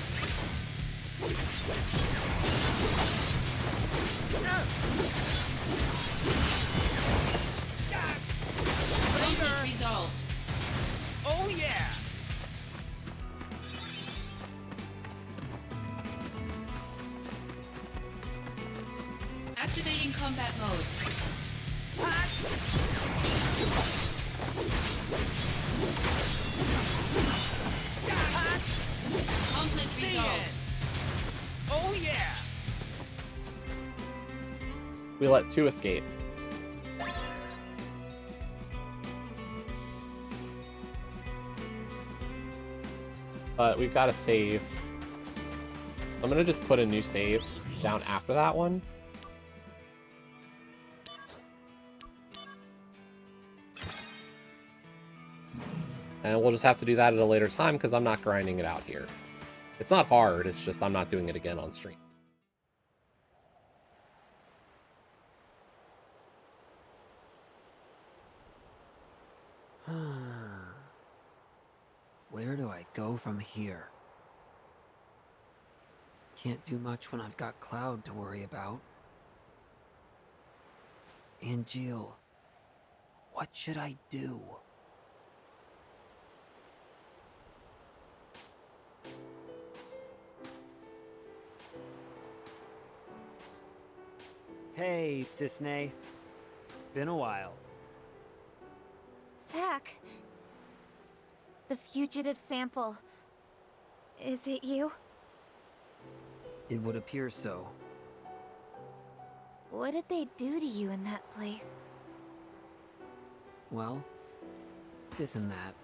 Conflict resolved. Oh yeah! Activating combat mode. Conflict resolved. Oh yeah! We let 2 escape. But we've got to save. I'm gonna just put a new save down after that one. And we'll just have to do that at a later time because I'm not grinding it out here. It's not hard, it's just I'm not doing it again on stream. Where do I go from here? Can't do much when I've got Cloud to worry about. And Jill, what should I do? Hey, Sisney. Been a while. Zack. The fugitive sample. Is it you? It would appear so. What did they do to you in that place? Well, this and that.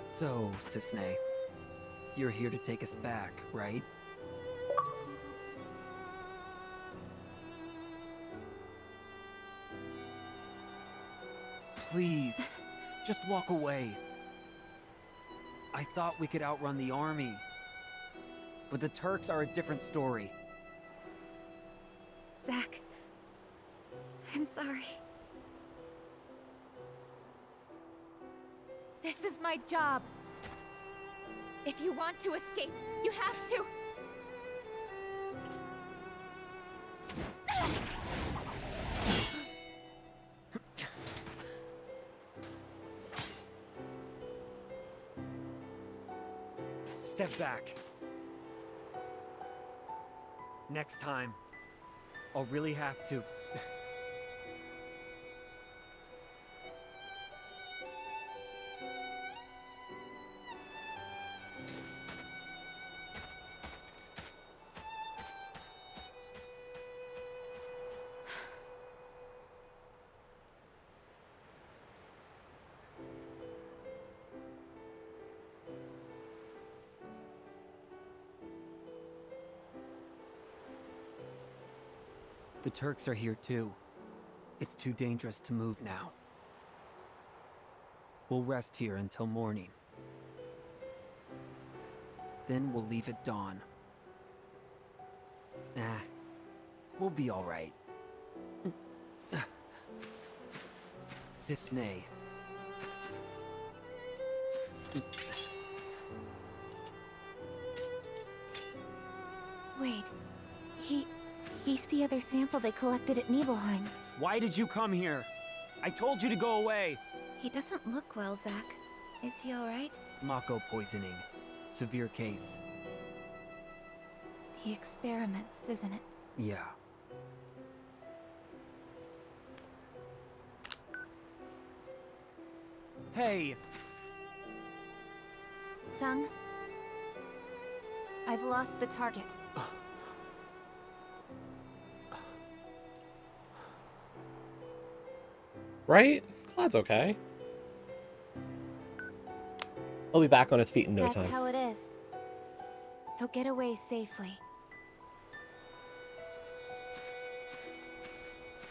So, Sisney, you're here to take us back, right? Please, just walk away. I thought we could outrun the army. But the Turks are a different story. Zack. I'm sorry. This is my job. If you want to escape, you have to. Step back. Next time, I'll really have to. The Turks are here too. It's too dangerous to move now. We'll rest here until morning. Then we'll leave at dawn. We'll be all right. Sisney. Wait. He's the other sample they collected at Nibelheim. Why did you come here? I told you to go away. He doesn't look well, Zack. Is he alright? Mako poisoning. Severe case. The experiments, isn't it? Yeah. Hey! Sung? I've lost the target. Right? Cloud's okay. He'll be back on his feet in no time. That's how it is. So get away safely.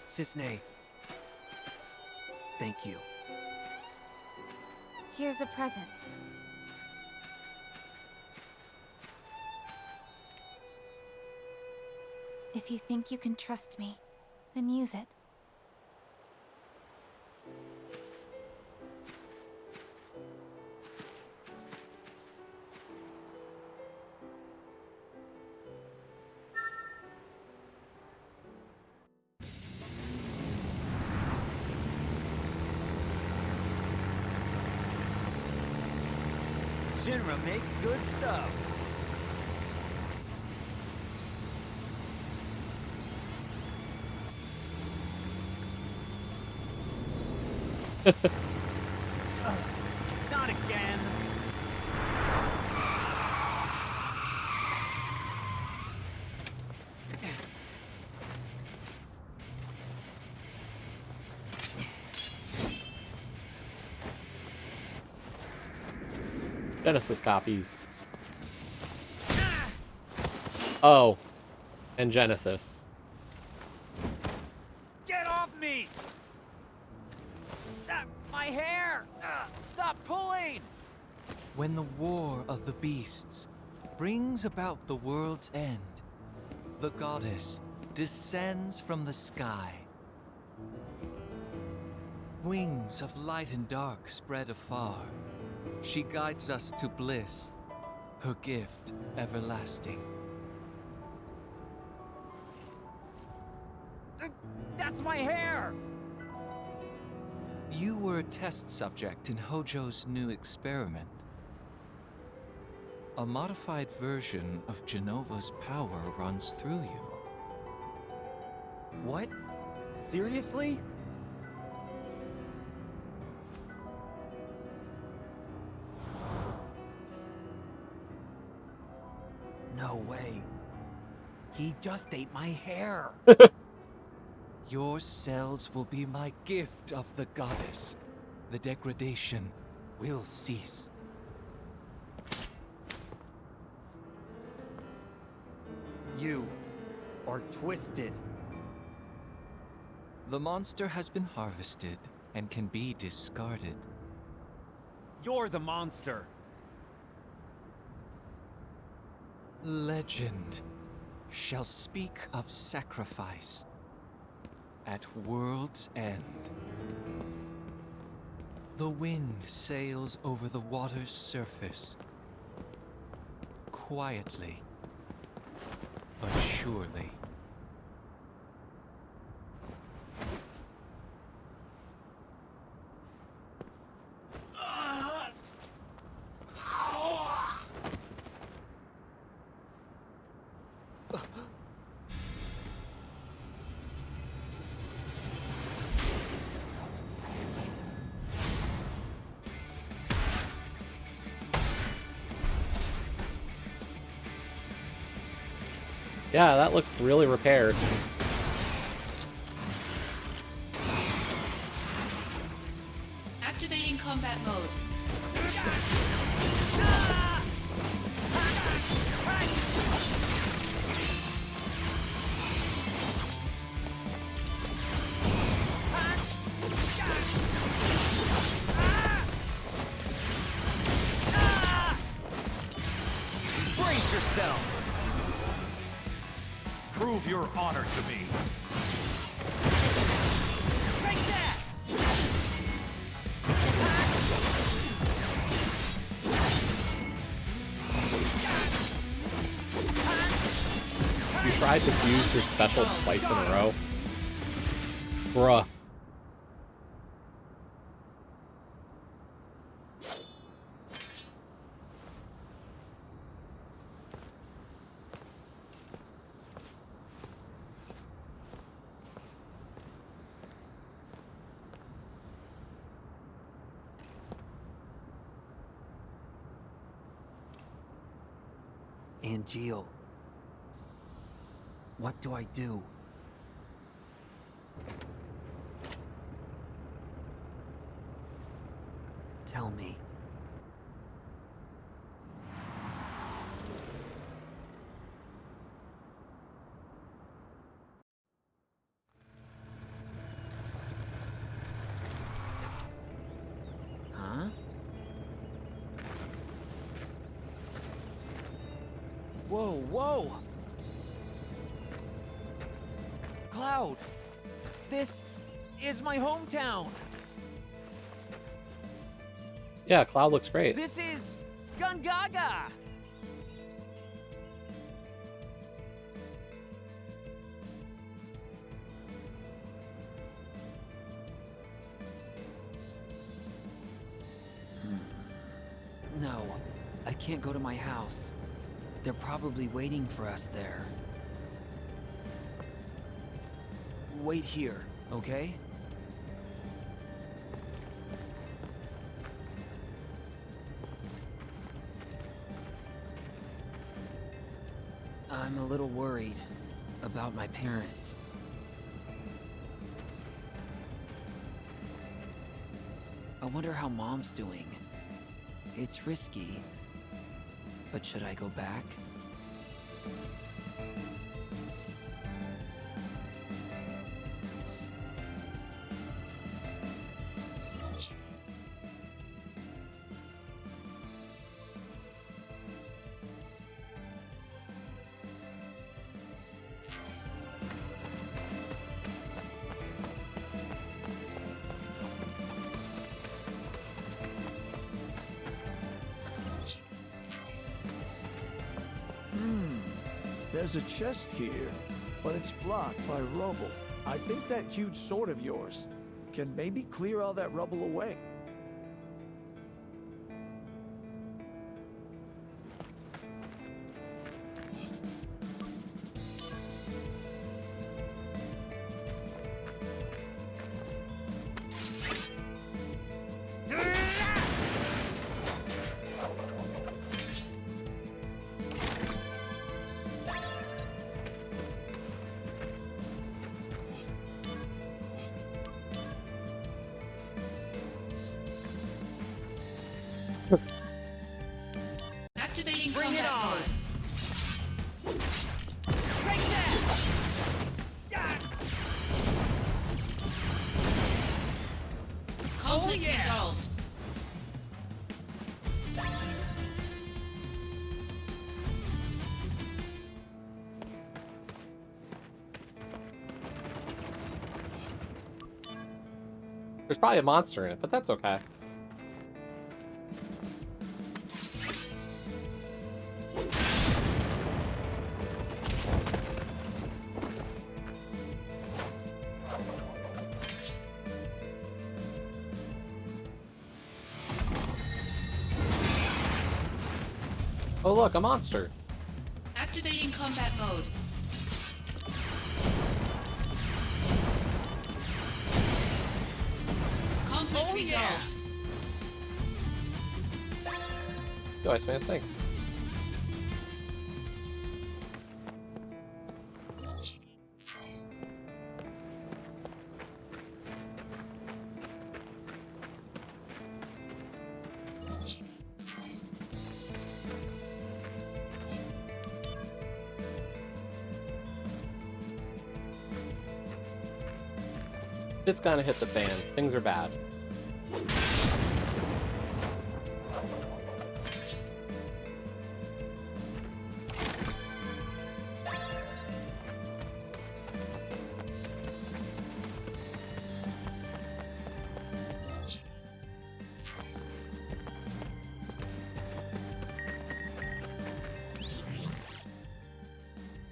Sisney. Thank you. Here's a present. If you think you can trust me, then use it. Shinra makes good stuff. Not again. Genesis copies. Oh. And Genesis. Get off me! My hair! Stop pulling! When the war of the beasts brings about the world's end, the goddess descends from the sky. Wings of light and dark spread afar. She guides us to bliss, her gift everlasting. That's my hair! You were a test subject in Hojo's new experiment. A modified version of Genova's power runs through you. What? Seriously? No way. He just ate my hair. Your cells will be my gift of the goddess. The degradation will cease. You are twisted. The monster has been harvested and can be discarded. You're the monster. Legend shall speak of sacrifice at world's end. The wind sails over the water's surface, quietly but surely. Yeah, that looks really repaired. Activating combat mode. Brace yourself! Prove your honor to me. Take that! You tried to use your special twice in a row. Bruh. Angeal. What do I do? Tell me. Huh? Whoa, whoa! Cloud! This is my hometown! Yeah, Cloud looks great. This is Gungaga! No, I can't go to my house. They're probably waiting for us there. Wait here, okay? I'm a little worried about my parents. I wonder how Mom's doing. It's risky, but should I go back? There's a chest here, but it's blocked by rubble. I think that huge sword of yours can maybe clear all that rubble away. Activating Bring it combat on! mode. Break that! Conflict yeah! resolved. There's probably a monster in it, but that's okay. Oh look, a monster. Activating combat mode. Conflict resolved. Yo, Iceman, thanks. It's gonna hit the fan. Things are bad.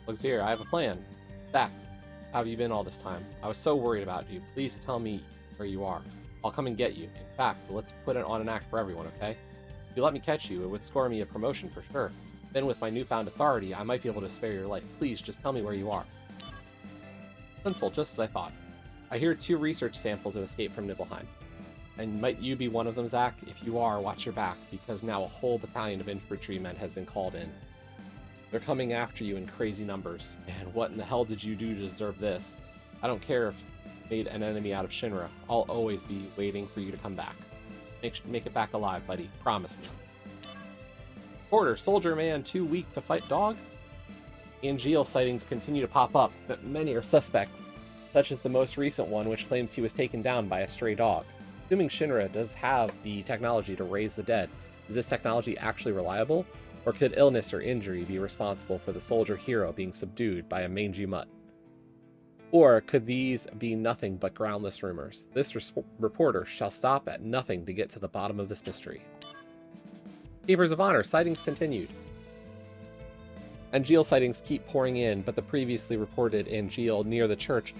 Luxier, I have a plan. Back. How have you been all this time? I was so worried about you. Please tell me where you are. I'll come and get you. In fact, let's put it on an act for everyone, okay? If you let me catch you, it would score me a promotion for sure. Then with my newfound authority, I might be able to spare your life. Please, just tell me where you are. Pencil, just as I thought. I hear 2 research samples have escaped from Nibelheim. And might you be one of them, Zack? If you are, watch your back, because now a whole battalion of infantrymen has been called in. They're coming after you in crazy numbers. And what in the hell did you do to deserve this? I don't care if you made an enemy out of Shinra. I'll always be waiting for you to come back. Make it back alive, buddy. Promise me. Porter, soldier man too weak to fight dog? Angeal sightings continue to pop up, but many are suspect, such as the most recent one, which claims he was taken down by a stray dog. Assuming Shinra does have the technology to raise the dead, is this technology actually reliable? Or could illness or injury be responsible for the soldier hero being subdued by a mangy mutt? Or could these be nothing but groundless rumors? This reporter shall stop at nothing to get to the bottom of this mystery. Keepers of Honor, sightings continued. Angeal sightings keep pouring in, but the previously reported Angeal near the church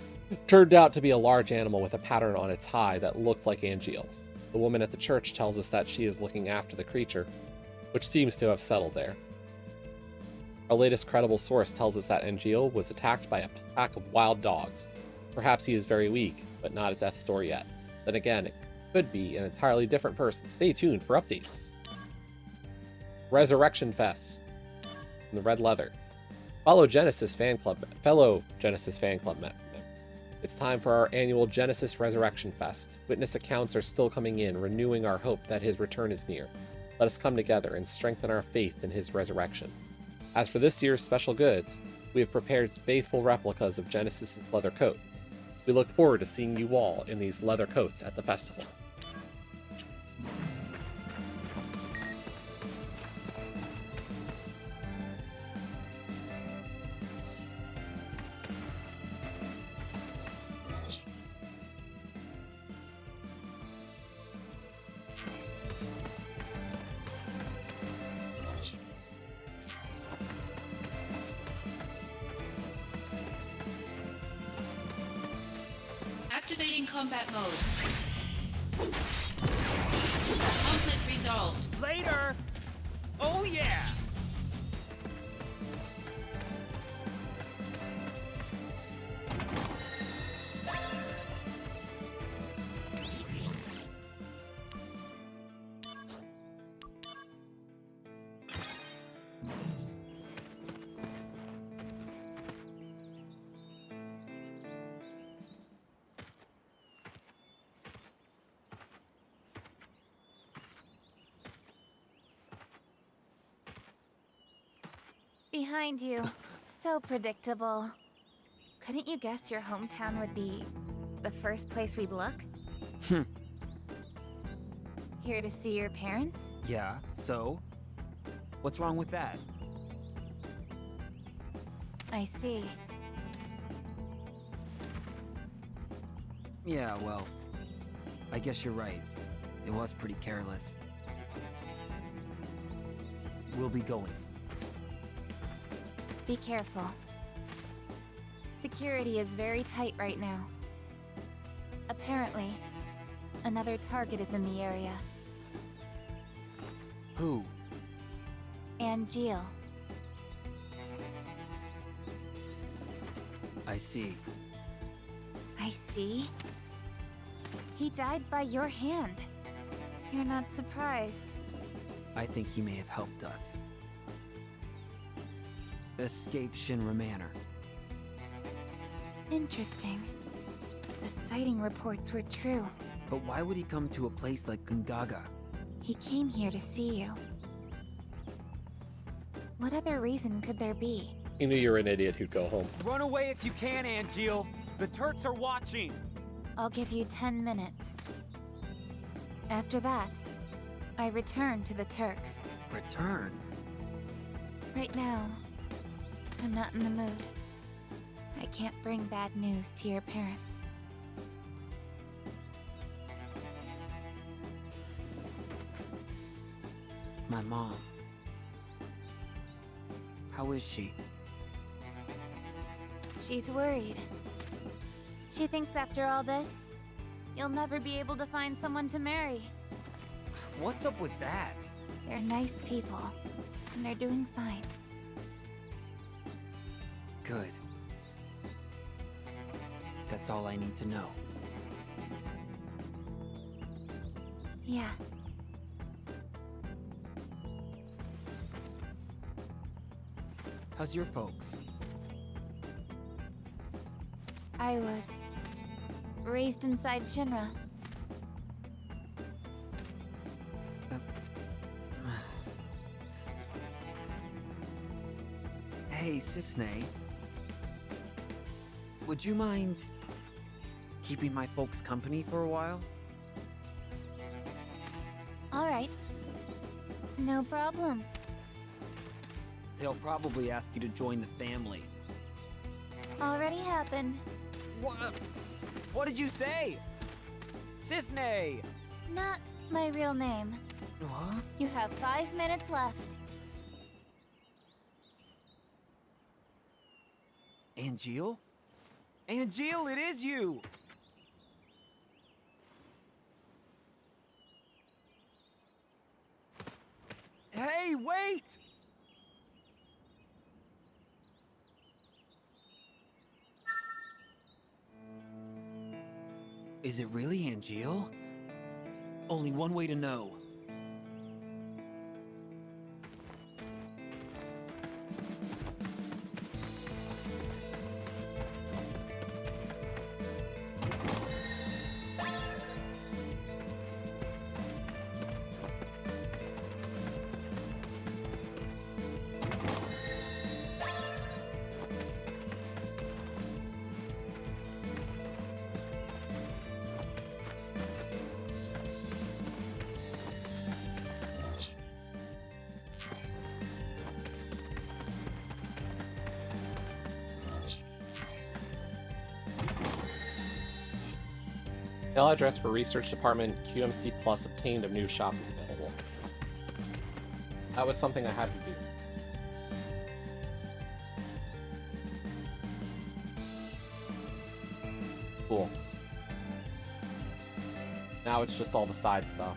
turned out to be a large animal with a pattern on its hide that looked like Angeal. The woman at the church tells us that she is looking after the creature, which seems to have settled there. Our latest credible source tells us that Angeal was attacked by a pack of wild dogs. Perhaps he is very weak, but not at death's door yet. Then again, it could be an entirely different person. Stay tuned for updates. Resurrection Fest in the red leather. Fellow Genesis fan club members. It's time for our annual Genesis Resurrection Fest. Witness accounts are still coming in, renewing our hope that his return is near. Let us come together and strengthen our faith in his resurrection. As for this year's special goods, we have prepared faithful replicas of Genesis' leather coat. We look forward to seeing you all in these leather coats at the festival. Activating combat mode. Conflict resolved. Later! Oh yeah! Behind you. So predictable. Couldn't you guess your hometown would be the first place we'd look? Here to see your parents? Yeah, so? What's wrong with that? I see. Yeah, well, I guess you're right. It was pretty careless. We'll be going. Be careful. Security is very tight right now. Apparently, another target is in the area. Who? Angeal. I see. I see. He died by your hand. You're not surprised. I think he may have helped us. Escape Shinra Manor. Interesting. The sighting reports were true. But why would he come to a place like Gungaga? He came here to see you. What other reason could there be? He knew you were an idiot who'd go home. Run away if you can, Angeal. The Turks are watching. I'll give you 10 minutes. After that, I return to the Turks. Return? Right now, I'm not in the mood. I can't bring bad news to your parents. My mom. How is she? She's worried. She thinks after all this, you'll never be able to find someone to marry. What's up with that? They're nice people, and they're doing fine. Good. That's all I need to know. Yeah. How's your folks? I was raised inside Shinra. Hey, Cisne. Would you mind keeping my folks company for a while? All right. No problem. They'll probably ask you to join the family. Already happened. What did you say? Cisne! Not my real name. What? You have 5 minutes left. Angeal? Angeal, it is you! Hey, wait! Is it really Angeal? Only one way to know. Email address for research department QMC Plus obtained. A new shop is available. That was something I had to do. Cool. Now it's just all the side stuff.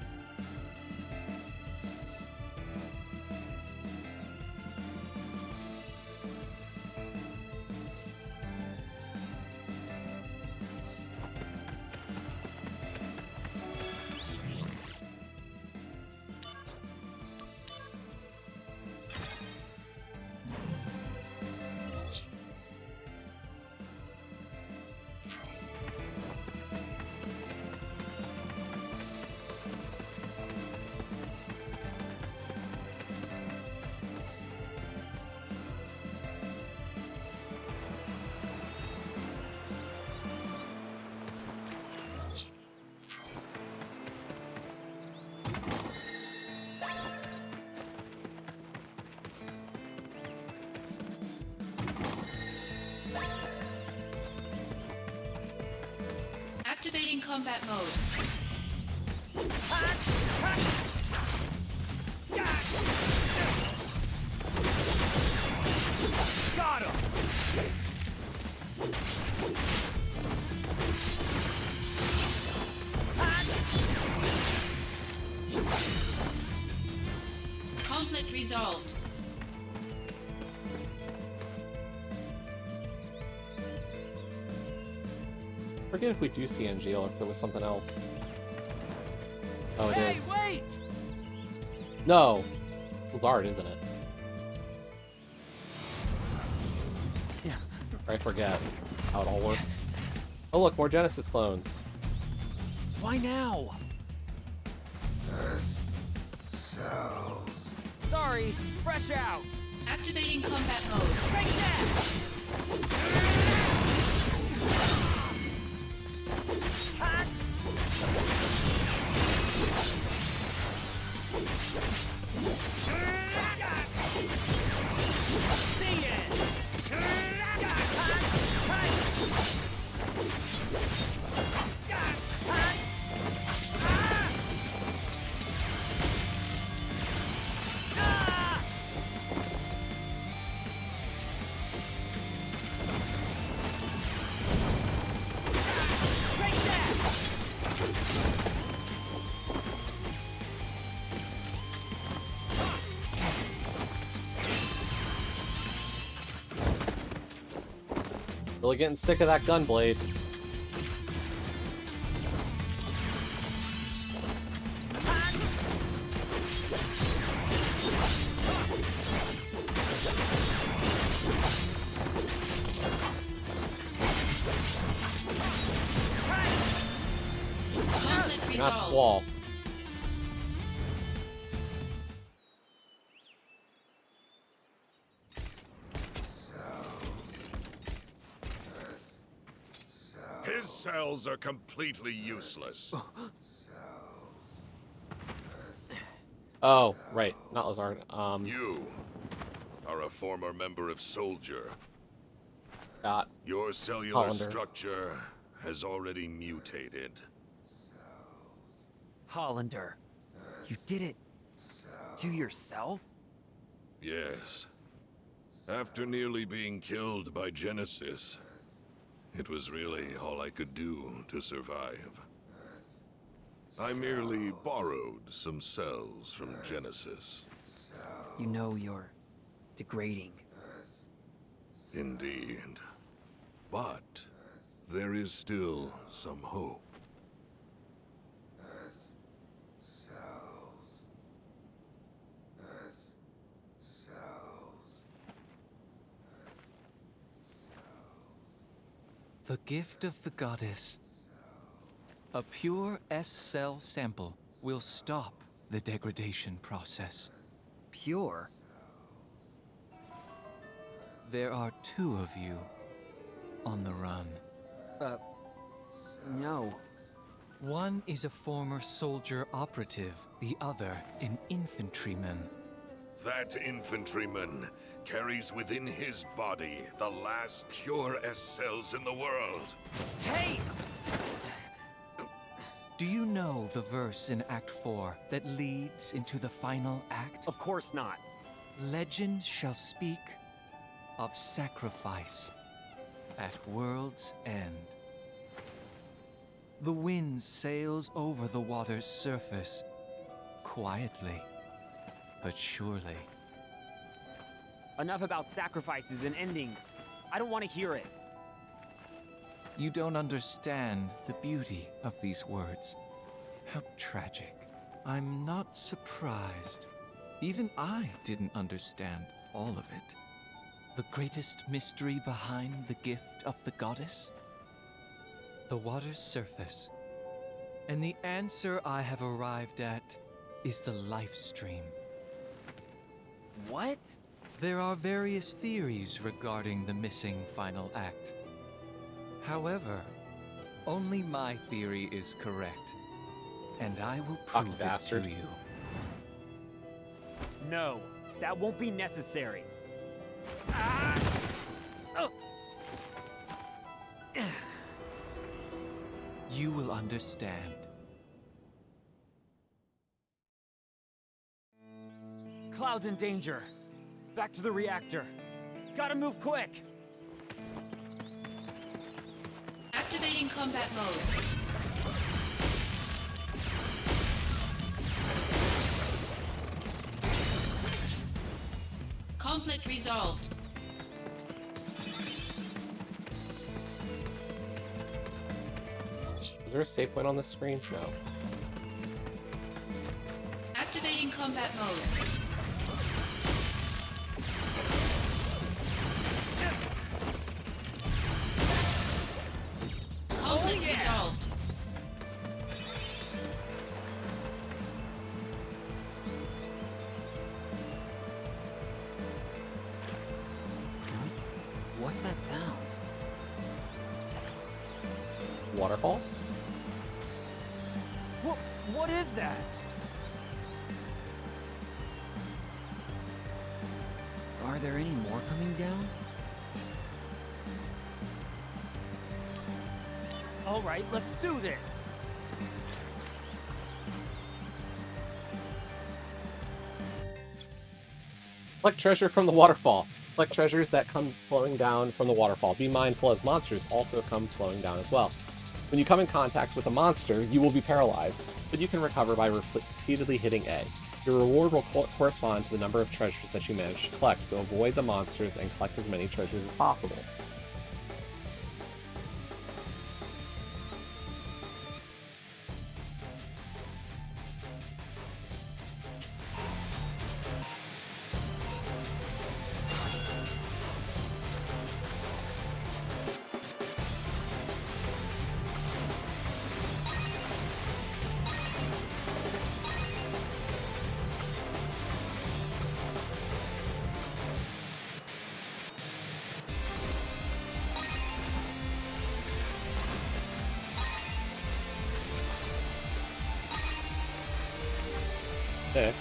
Activating combat mode. Got him! Conflict resolved. Forget if we do see NG or if there was something else. Oh, it Hey, is. wait! No! Lazard, isn't it? Yeah. I forget how it all works. Oh look, more Genesis clones. Why now? Cells. Sorry, fresh out. Activating combat mode. Take that! Really getting sick of that gun blade. Conflict Not resolved. Squall. His cells are completely useless. Oh, right. Not Lazard. You are a former member of Soldier. Got Your cellular Hollander. structure has already mutated. Hollander, you did it to yourself? Yes. After nearly being killed by Genesis, it was really all I could do to survive. I merely borrowed some cells from Genesis. You know you're degrading. Indeed. But there is still some hope. The gift of the goddess. A pure S-cell sample will stop the degradation process. Pure? There are two of you on the run. No. One is a former soldier operative, the other an infantryman. That infantryman carries within his body the last pure S-cells in the world. Hey! Do you know the verse in Act 4 that leads into the final act? Of course not. Legend shall speak of sacrifice at world's end. The wind sails over the water's surface, quietly, but surely. Enough about sacrifices and endings. I don't want to hear it. You don't understand the beauty of these words. How tragic. I'm not surprised. Even I didn't understand all of it. The greatest mystery behind the gift of the goddess? The water's surface. And the answer I have arrived at is the life stream. What? There are various theories regarding the missing final act. However, only my theory is correct. And I will prove it to you. No, that won't be necessary. You will understand. Cloud's in danger. Back to the reactor. Gotta move quick. Activating combat mode. Conflict resolved. Is there a save point on this screen? No. Activating combat mode. Conflict resolved. What's that sound? Waterfall? What is that? Are there any more coming down? All right, let's do this. Collect treasure from the waterfall. Collect treasures that come flowing down from the waterfall. Be mindful as monsters also come flowing down as well. When you come in contact with a monster, you will be paralyzed, but you can recover by repeatedly hitting A. Your reward will correspond to the number of treasures that you manage to collect, so avoid the monsters and collect as many treasures as possible. Six.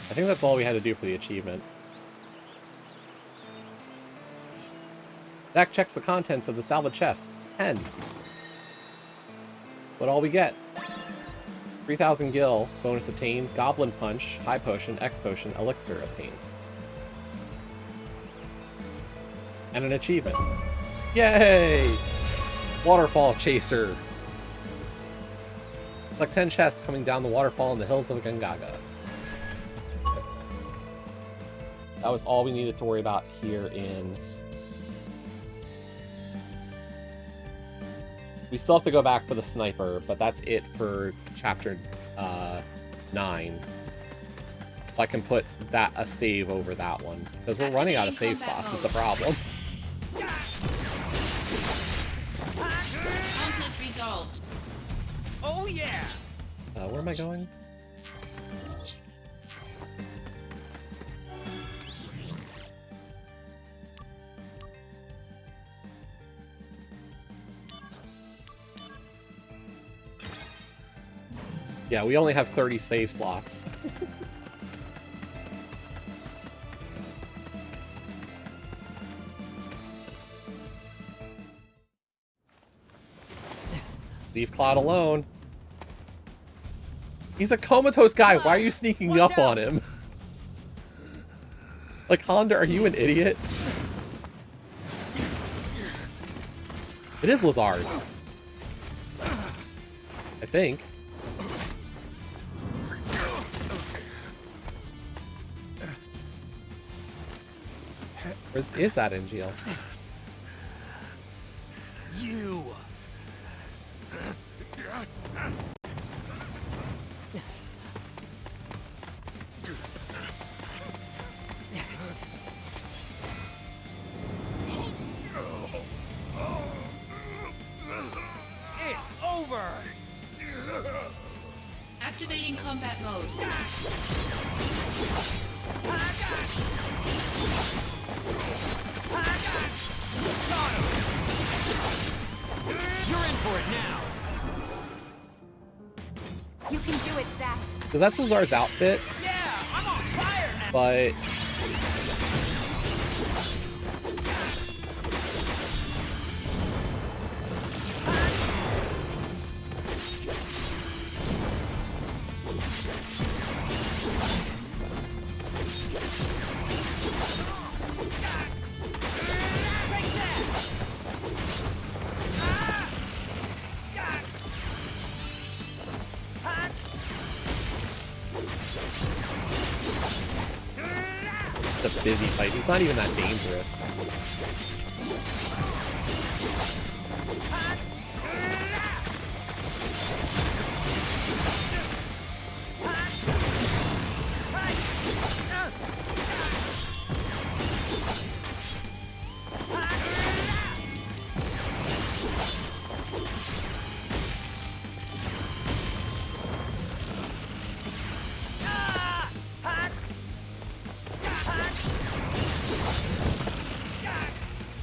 I think that's all we had to do for the achievement. Zach checks the contents of the salvage chest. 10. What all we get? 3,000 gil, bonus obtained, goblin punch, high potion, X potion, elixir obtained. And an achievement. Yay! Waterfall chaser. Collect 10 chests coming down the waterfall in the hills of Gangaga. That was all we needed to worry about here in... We still have to go back for the sniper, but that's it for chapter 9. If I can put that a save over that one. Because we're running out of save spots is the problem. Conflict resolved. Oh yeah! Where am I going? Yeah, we only have 30 save slots. Leave Cloud alone. He's a comatose guy. Why are you sneaking up on him? Like, Honda, are you an idiot? It is Lazard. I think. Or is that NGL? You. It's over! Activating combat mode. You're in for it now. You can do it, Zack. So that's Lazard's outfit. Yeah, I'm on fire now. But it's a busy fight. He's not even that dangerous.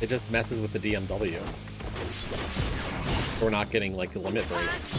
It just messes with the DMW. We're not getting, like, limit breaks.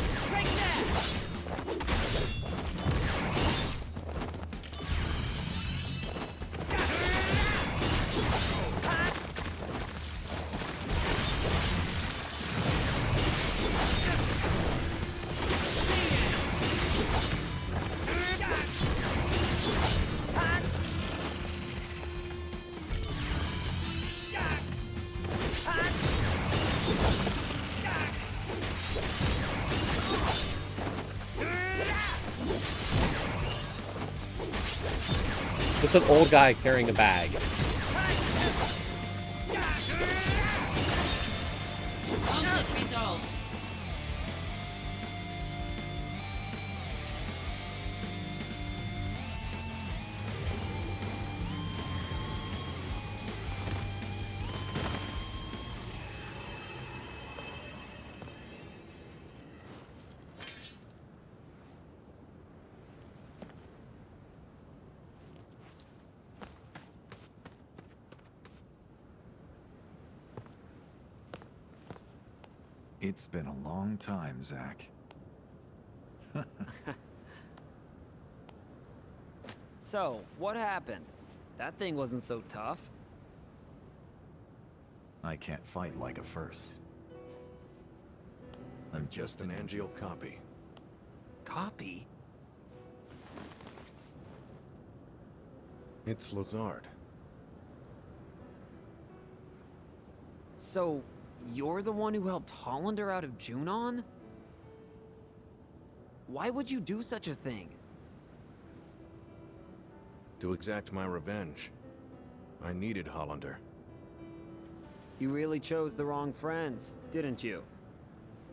It's an old guy carrying a bag. Conflict resolved. It's been a long time, Zack. So, what happened? That thing wasn't so tough. I can't fight like a first. I'm just an Angeal copy. Copy? It's Lazard. So, you're the one who helped Hollander out of Junon? Why would you do such a thing? To exact my revenge. I needed Hollander. You really chose the wrong friends, didn't you?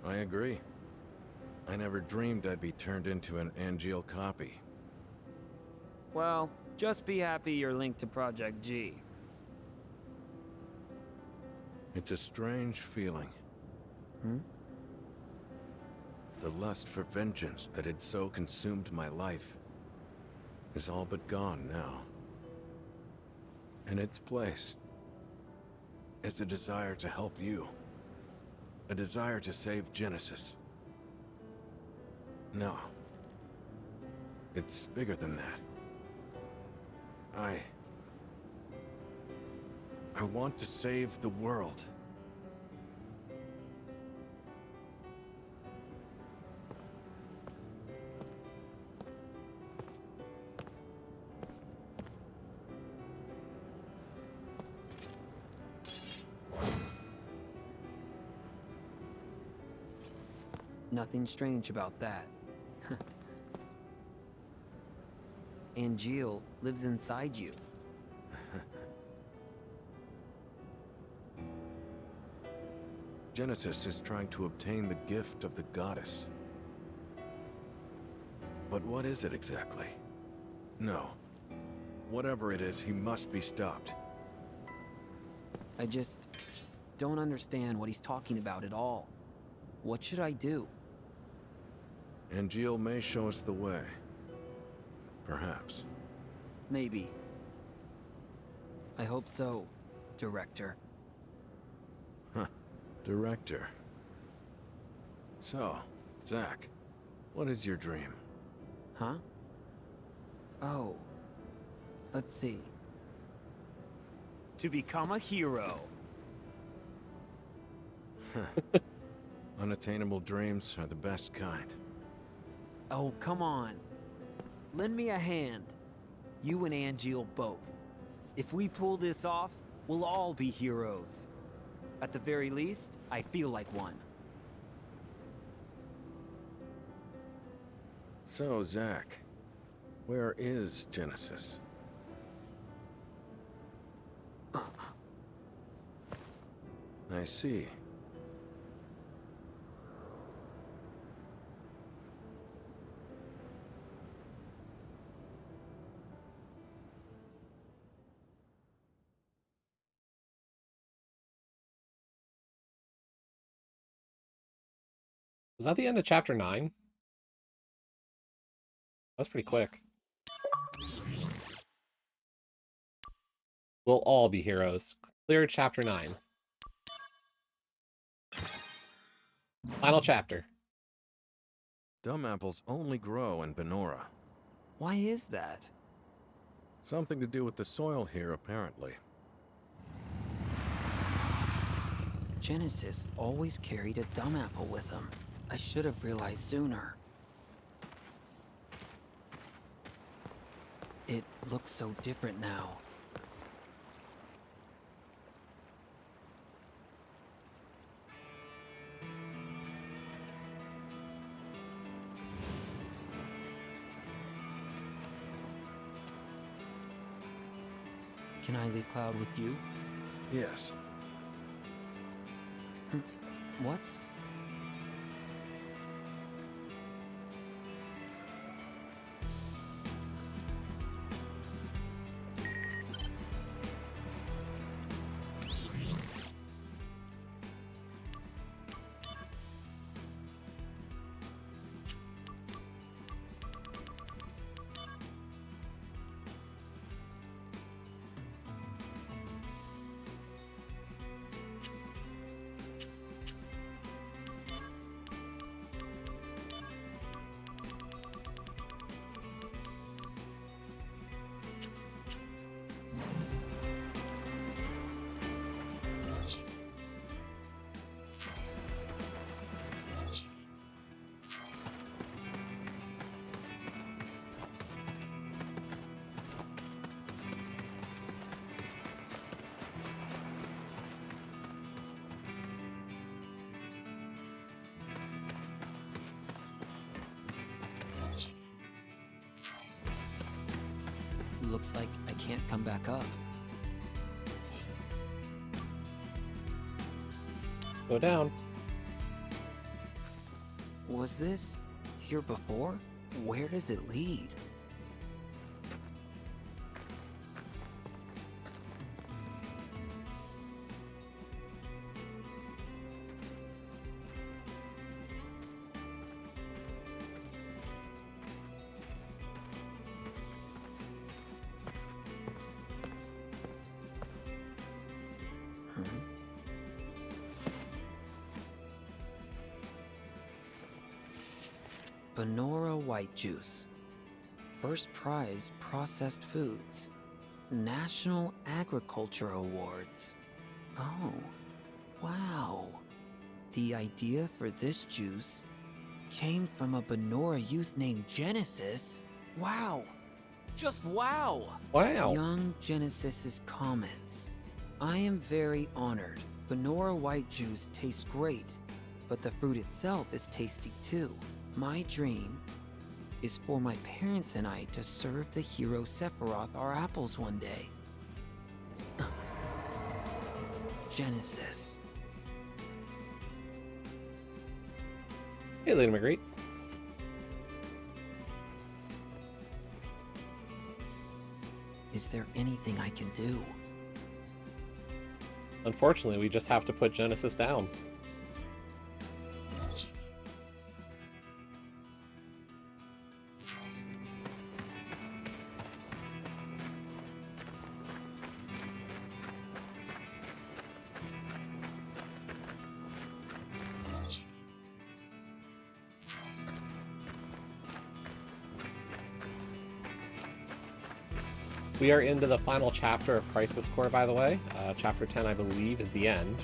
I agree. I never dreamed I'd be turned into an Angeal copy. Well, just be happy you're linked to Project G. It's a strange feeling. The lust for vengeance that had so consumed my life is all but gone now. In its place is a desire to help you. A desire to save Genesis. No. It's bigger than that. I want to save the world. Nothing strange about that. Angeal lives inside you. Genesis is trying to obtain the gift of the goddess. But what is it exactly? No. Whatever it is, he must be stopped. I just don't understand what he's talking about at all. What should I do? Angeal may show us the way. Perhaps. Maybe. I hope so, Director. Huh. Director. So, Zack, what is your dream? Huh? Oh. Let's see. To become a hero. Unattainable dreams are the best kind. Oh, come on. Lend me a hand. You and Angeal both. If we pull this off, we'll all be heroes. At the very least, I feel like one. So, Zack, where is Genesis? I see. Was that the end of chapter 9? That's pretty quick. We'll all be heroes. Clear chapter 9. Final chapter. Dumb apples only grow in Benora. Why is that? Something to do with the soil here, apparently. Genesis always carried a dumb apple with him. I should have realized sooner. It looks so different now. Can I leave Cloud with you? Yes. What? Looks like I can't come back up. Go down. Was this here before? Where does it lead? Benora White Juice. First prize processed foods. National Agriculture Awards. Oh, wow. The idea for this juice came from a Benora youth named Genesis. Wow. Just wow. Wow. Young Genesis's comments. I am very honored. Benora White Juice tastes great. but the fruit itself is tasty too. My dream is for my parents and I to serve the hero Sephiroth our apples one day. Genesis. Hey, Lady Marguerite. Is there anything I can do? Unfortunately, we just have to put Genesis down. We are into the final chapter of Crisis Core, by the way. Chapter 10, I believe, is the end.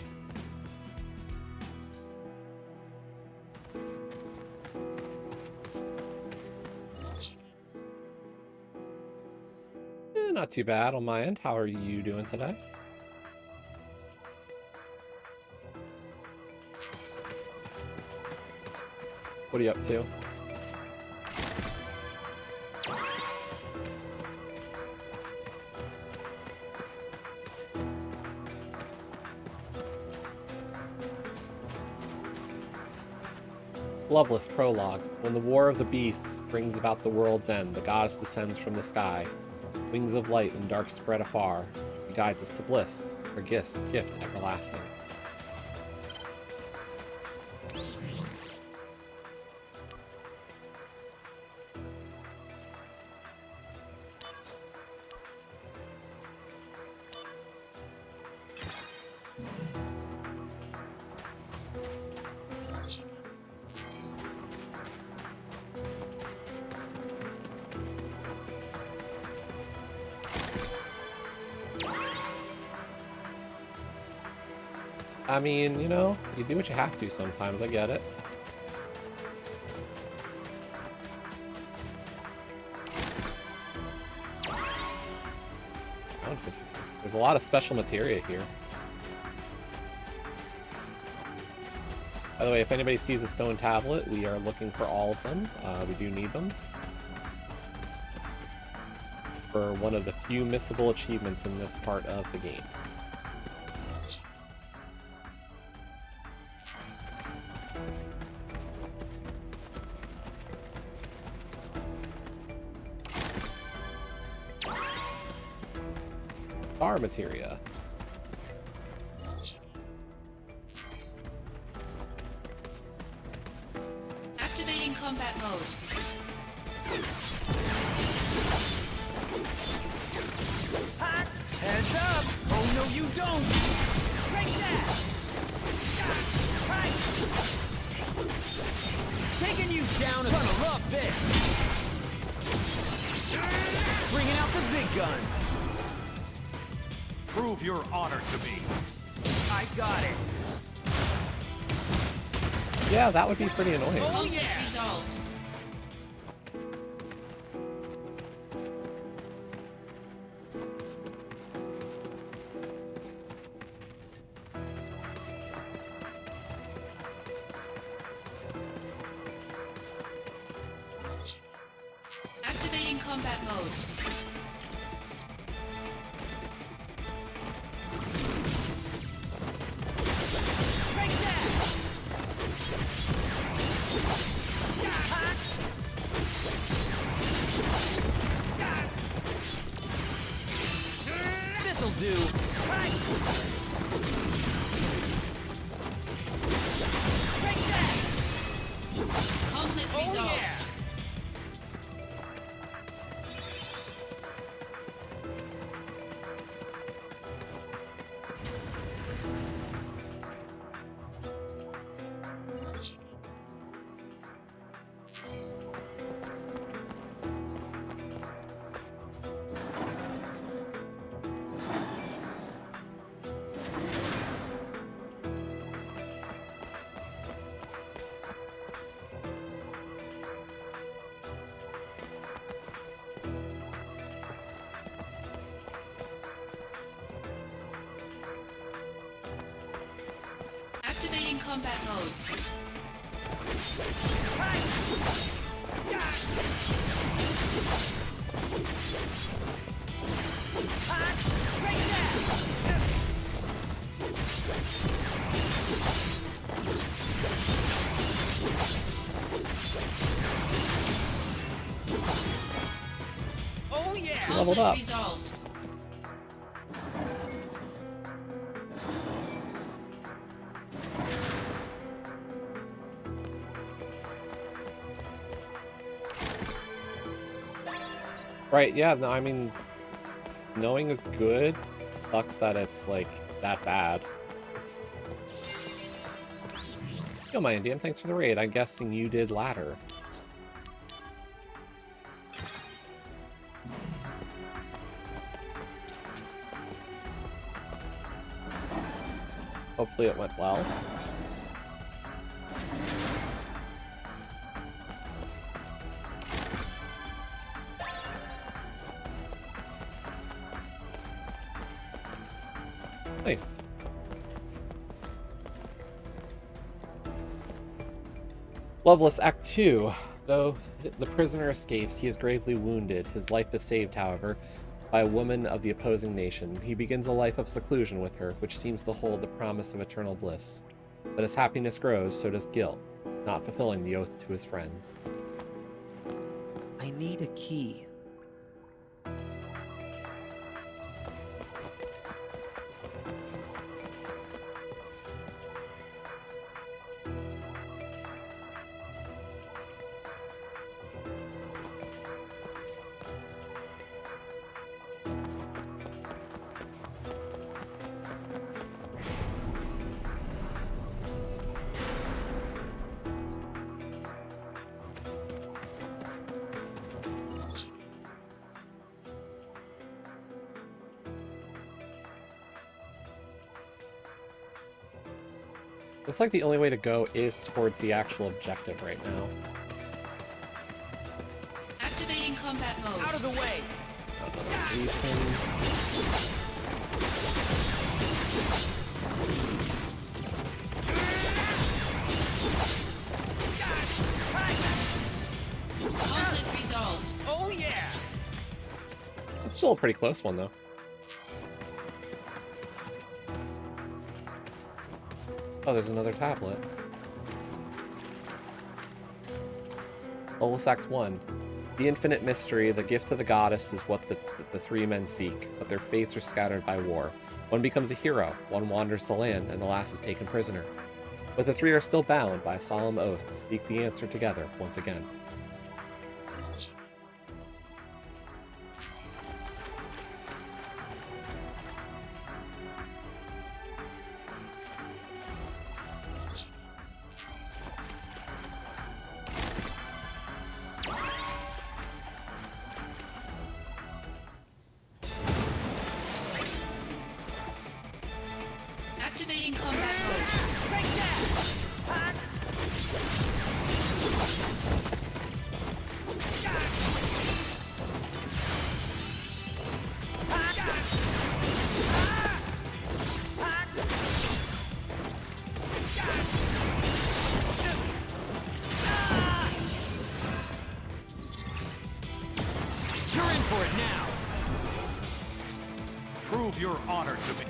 Not too bad on my end. How are you doing today? What are you up to? Loveless prologue. When the war of the beasts brings about the world's end, the goddess descends from the sky. Wings of light and dark spread afar. She guides us to bliss, her gift everlasting. I mean, you know, you do what you have to sometimes, I get it. There's a lot of special materia here. By the way, if anybody sees a stone tablet, we are looking for all of them. We do need them for one of the few missable achievements in this part of the game. Star materia. Activating combat mode. Hot! Heads up! Oh no, you don't! Break that! Right! Taking you down is gonna love this! Bringing out the big guns! Prove your honor to me. I got it. Yeah, that would be pretty annoying. Oh, yeah. Resolved. Activating combat mode. This'll do. Right. Break that. Conflict Oh, resolved. yeah. combat mode. Oh yeah! Leveled up. Resolved. Right, yeah, no, I mean, knowing is good. Sucks that it's, like, that bad. Yo, my Indian, thanks for the raid. I'm guessing you did ladder. Hopefully it went well. Nice. Loveless Act 2. Though the prisoner escapes, he is gravely wounded. His life is saved, however, by a woman of the opposing nation. He begins a life of seclusion with her, which seems to hold the promise of eternal bliss. But as happiness grows, so does guilt, not fulfilling the oath to his friends. I need a key. Looks like the only way to go is towards the actual objective right now. Activating combat mode. Out of the way! These things. Conflict resolved. Oh yeah! It's still a pretty close one, though. Oh, there's another tablet. Olus Act 1. The infinite mystery, the gift of the goddess, is what the three men seek, but their fates are scattered by war. One becomes a hero, one wanders the land, and the last is taken prisoner. But the three are still bound by a solemn oath to seek the answer together once again. Activating combat mode. You're in for it now! Prove your honor to me.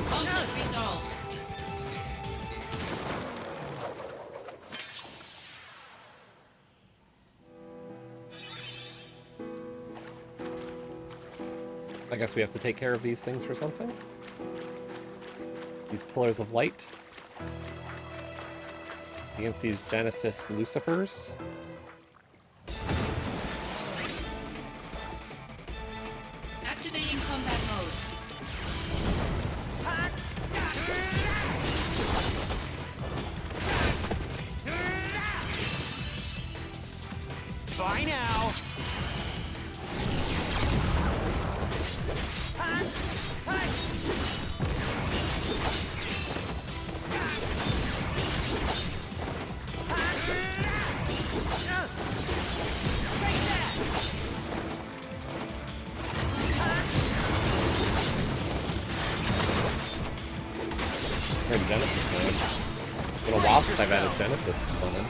Conflict resolved. I guess we have to take care of these things for something. These pillars of light. Against these Genesis Lucifers. Activating combat mode. Bye now! Genesis, man. It's been a while since I've added Genesis summon.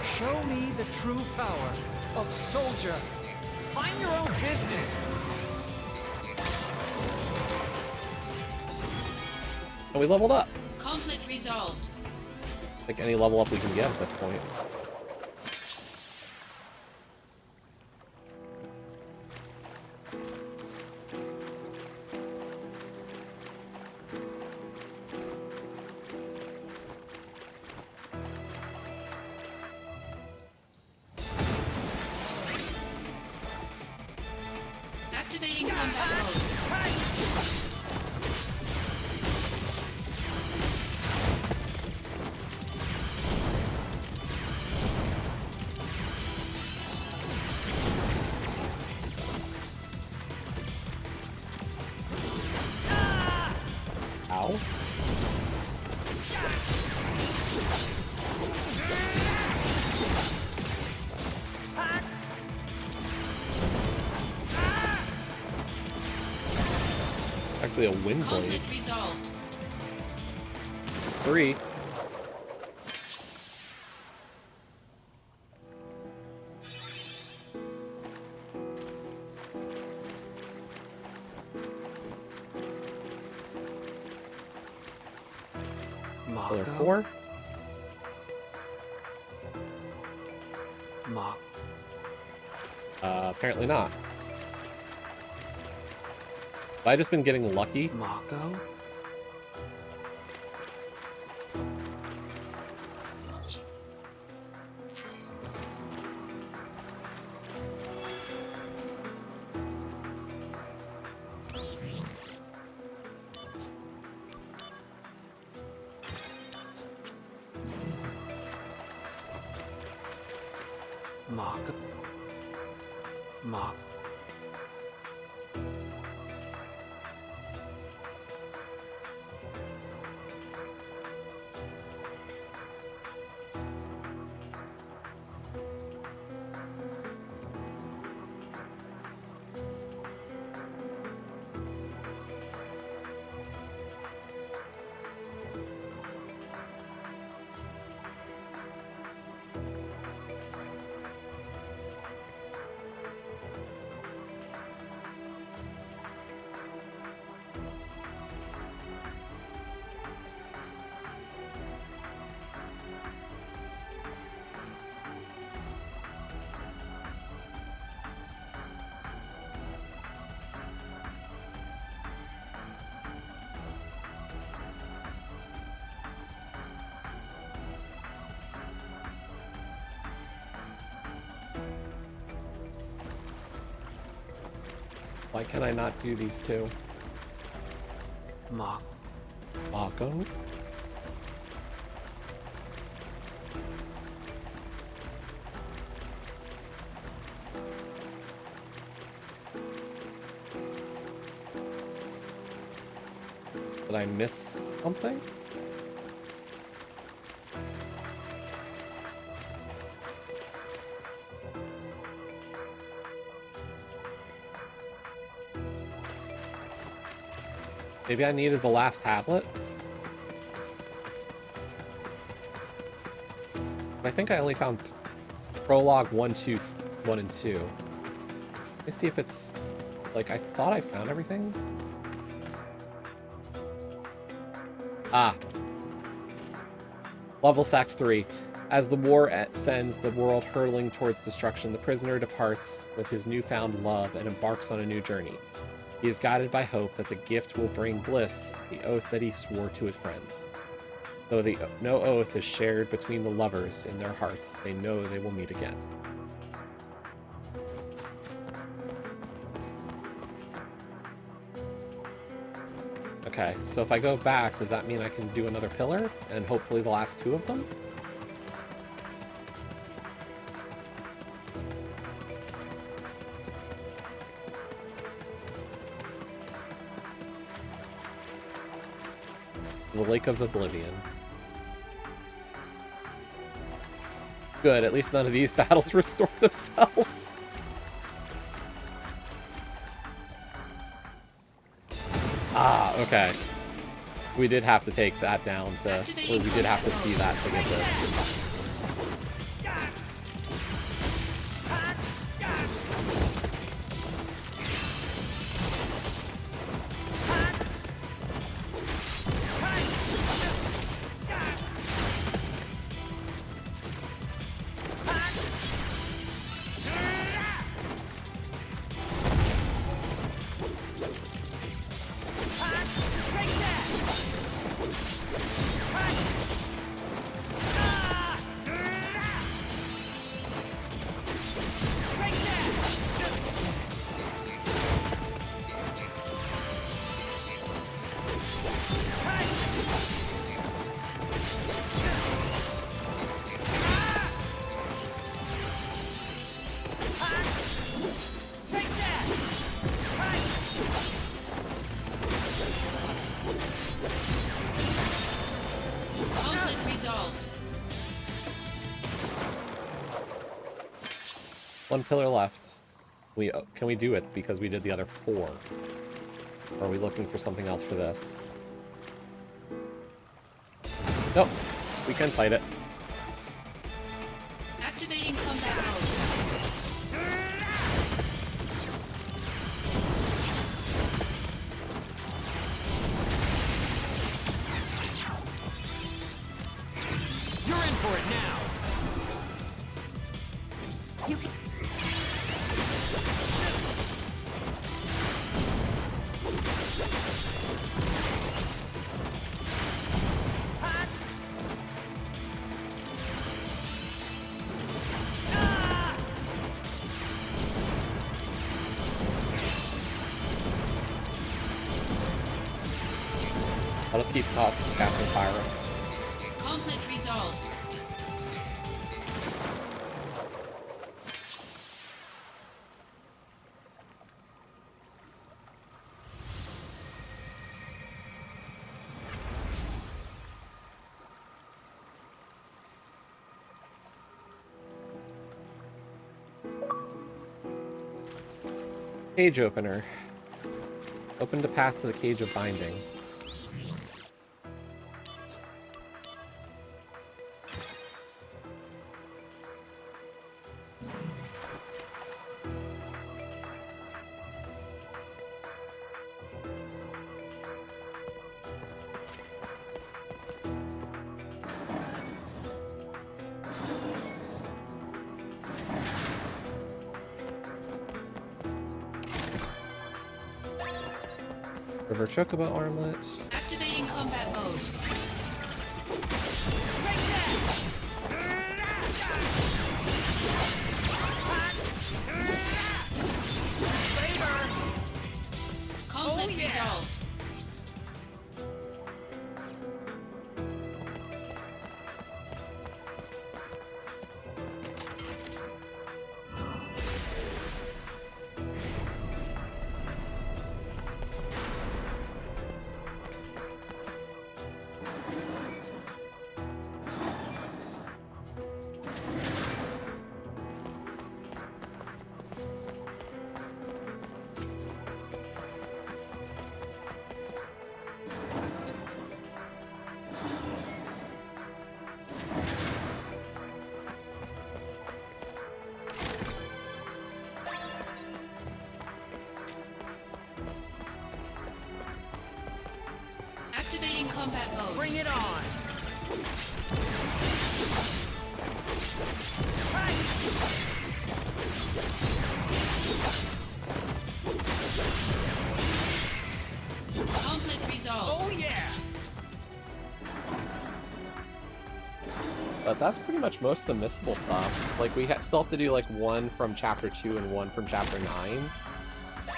Show me the true power of soldier. Mind your own business. And we leveled up. Conflict resolved. Like any level up we can get at this point. Activating combat mode. Ow. Actually a wind blade. Conflict resolved. It's 3. Color 4. Mako. Apparently not. Have I just been getting lucky? Mako? Mako. Mako. Why can I not do these two? Mako. Mako? Did I miss something? Maybe I needed the last tablet? I think I only found prologue 1, 2, 1, and 2. Let me see if it's... Like, I thought I found everything? Ah. Level Sack 3. As the war sends the world hurtling towards destruction, the prisoner departs with his newfound love and embarks on a new journey. He is guided by hope that the gift will bring bliss, the oath that he swore to his friends. Though no oath is shared between the lovers in their hearts, they know they will meet again. Okay, so if I go back, does that mean I can do another pillar? And hopefully the last 2 of them? The Lake of Oblivion. Good, at least none of these battles restore themselves. Ah, okay. We did have to take that down to, or we did have to see that to get this. One pillar left. Can we do it because we did the other 4? Or are we looking for something else for this? Nope. We can fight it. Activating combat mode. You're in for it now. You can... I'll just keep casting fire. Conflict resolved. Cage opener. Open the path to the Cage of Binding. River Chocobo Armlet. Activating combat mode. Conflict resolved. Activating combat mode. Bring it on. Conflict resolved. Oh yeah. But that's pretty much most of the missable stuff. Like, we still have to do, like, 1 from Chapter 2 and 1 from Chapter 9.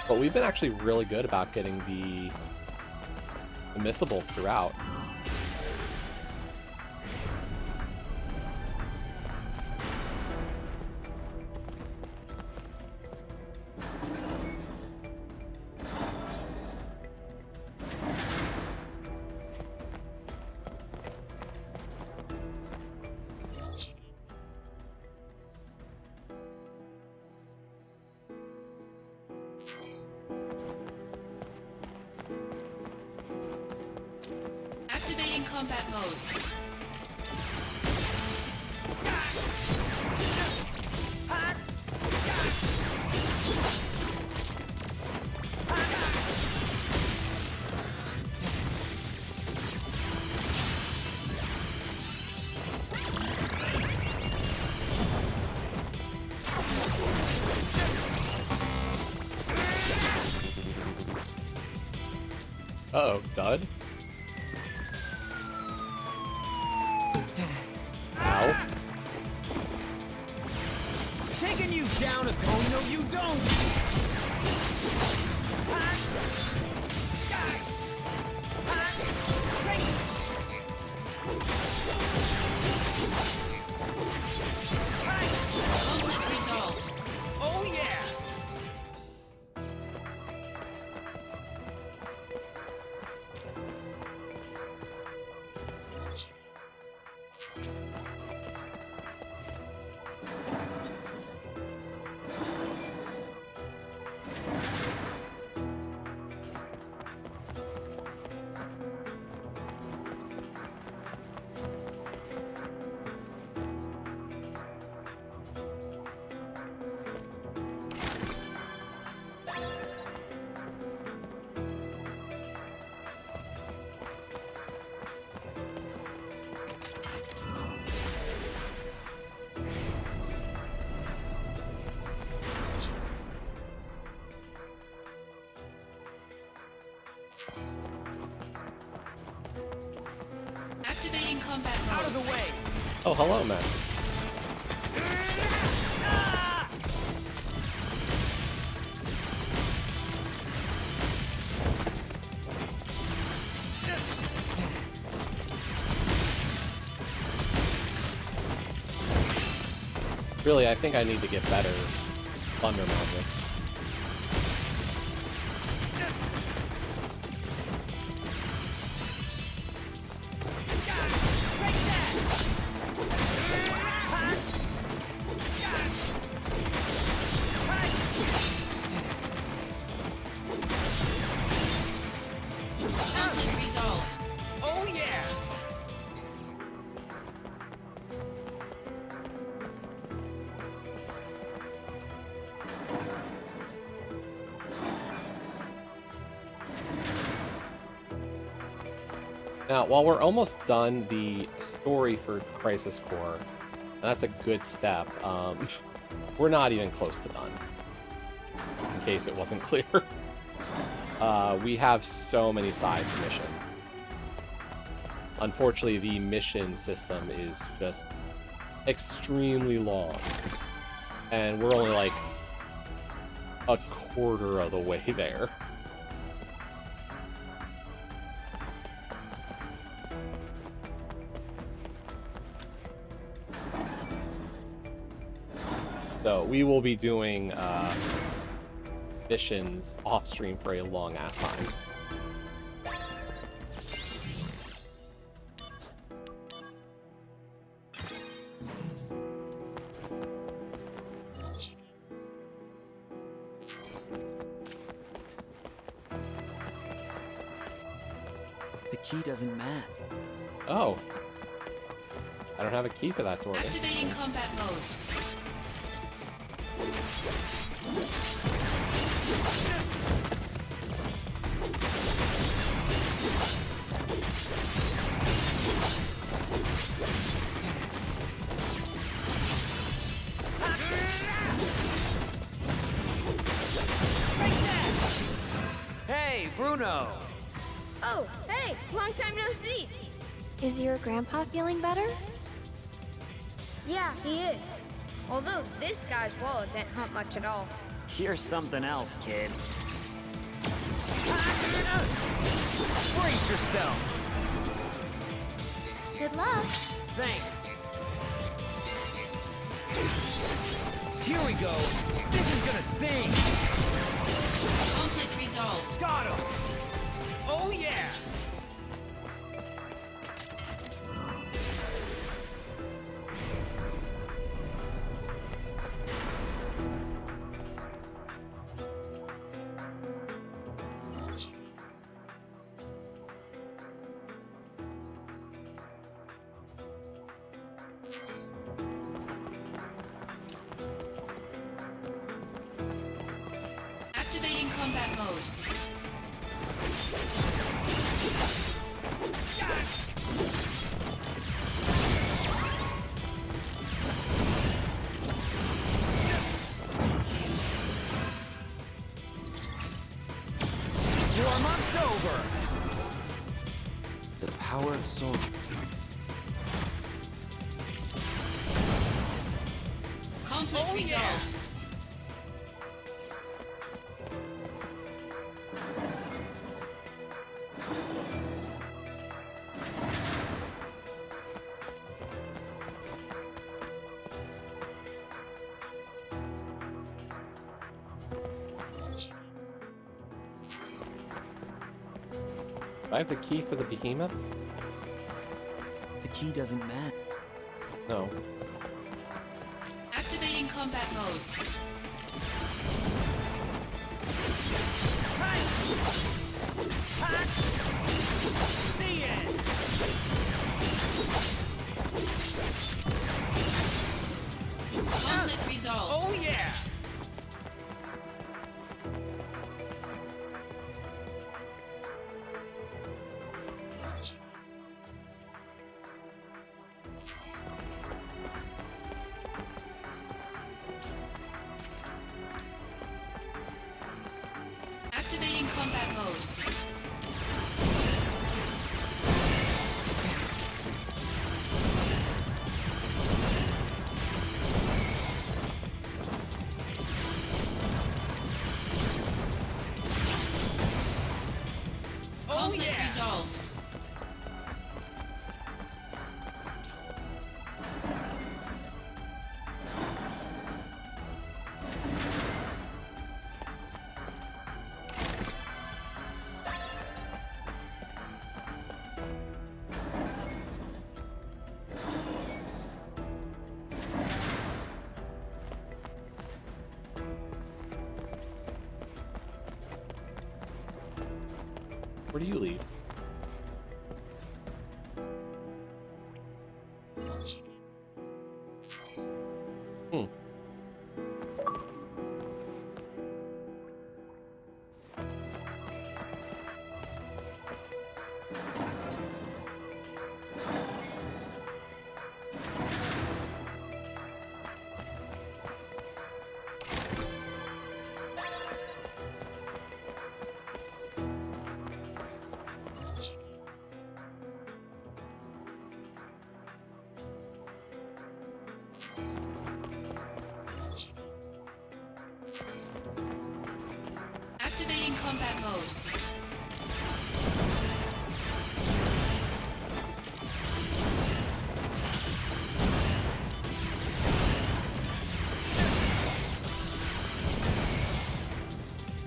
But we've been actually really good about getting the missables throughout. Activating combat mode. Uh-oh, dud. Ow. Taking you down a bit. Oh, no, you don't! Conflict resolved. Oh, yeah! Activating combat mode. Out of the way! Oh, hello, man. Really, I think I need to get better Thunder Madness. Conflict resolved. Oh, yeah! Now, while we're almost done the story for Crisis Core, and that's a good step, we're not even close to done, in case it wasn't clear. We have so many side missions. Unfortunately, the mission system is just extremely long, and we're only like a quarter of the way there. So we will be doing missions off stream for a long ass time. The key doesn't match. Oh. I don't have a key for that door. Activating combat mode. Hey, Bruno! Oh, hey! Long time no see! Is your grandpa feeling better? Yeah, he is. Although this guy's wallet didn't hump much at all. You're something else, kid. Brace yourself! Good luck. Thanks. Here we go. This is gonna sting. Conflict resolved. Got him. Oh yeah. combat mode. Warm-up's over! The power of soldier. Conflict resolved. Do I have the key for the behemoth? The key doesn't matter. No. Activating combat mode. The end! Conflict resolved. Oh yeah! Activating combat mode. Conflict resolved. Where do you lead? Hmm. Activating combat mode.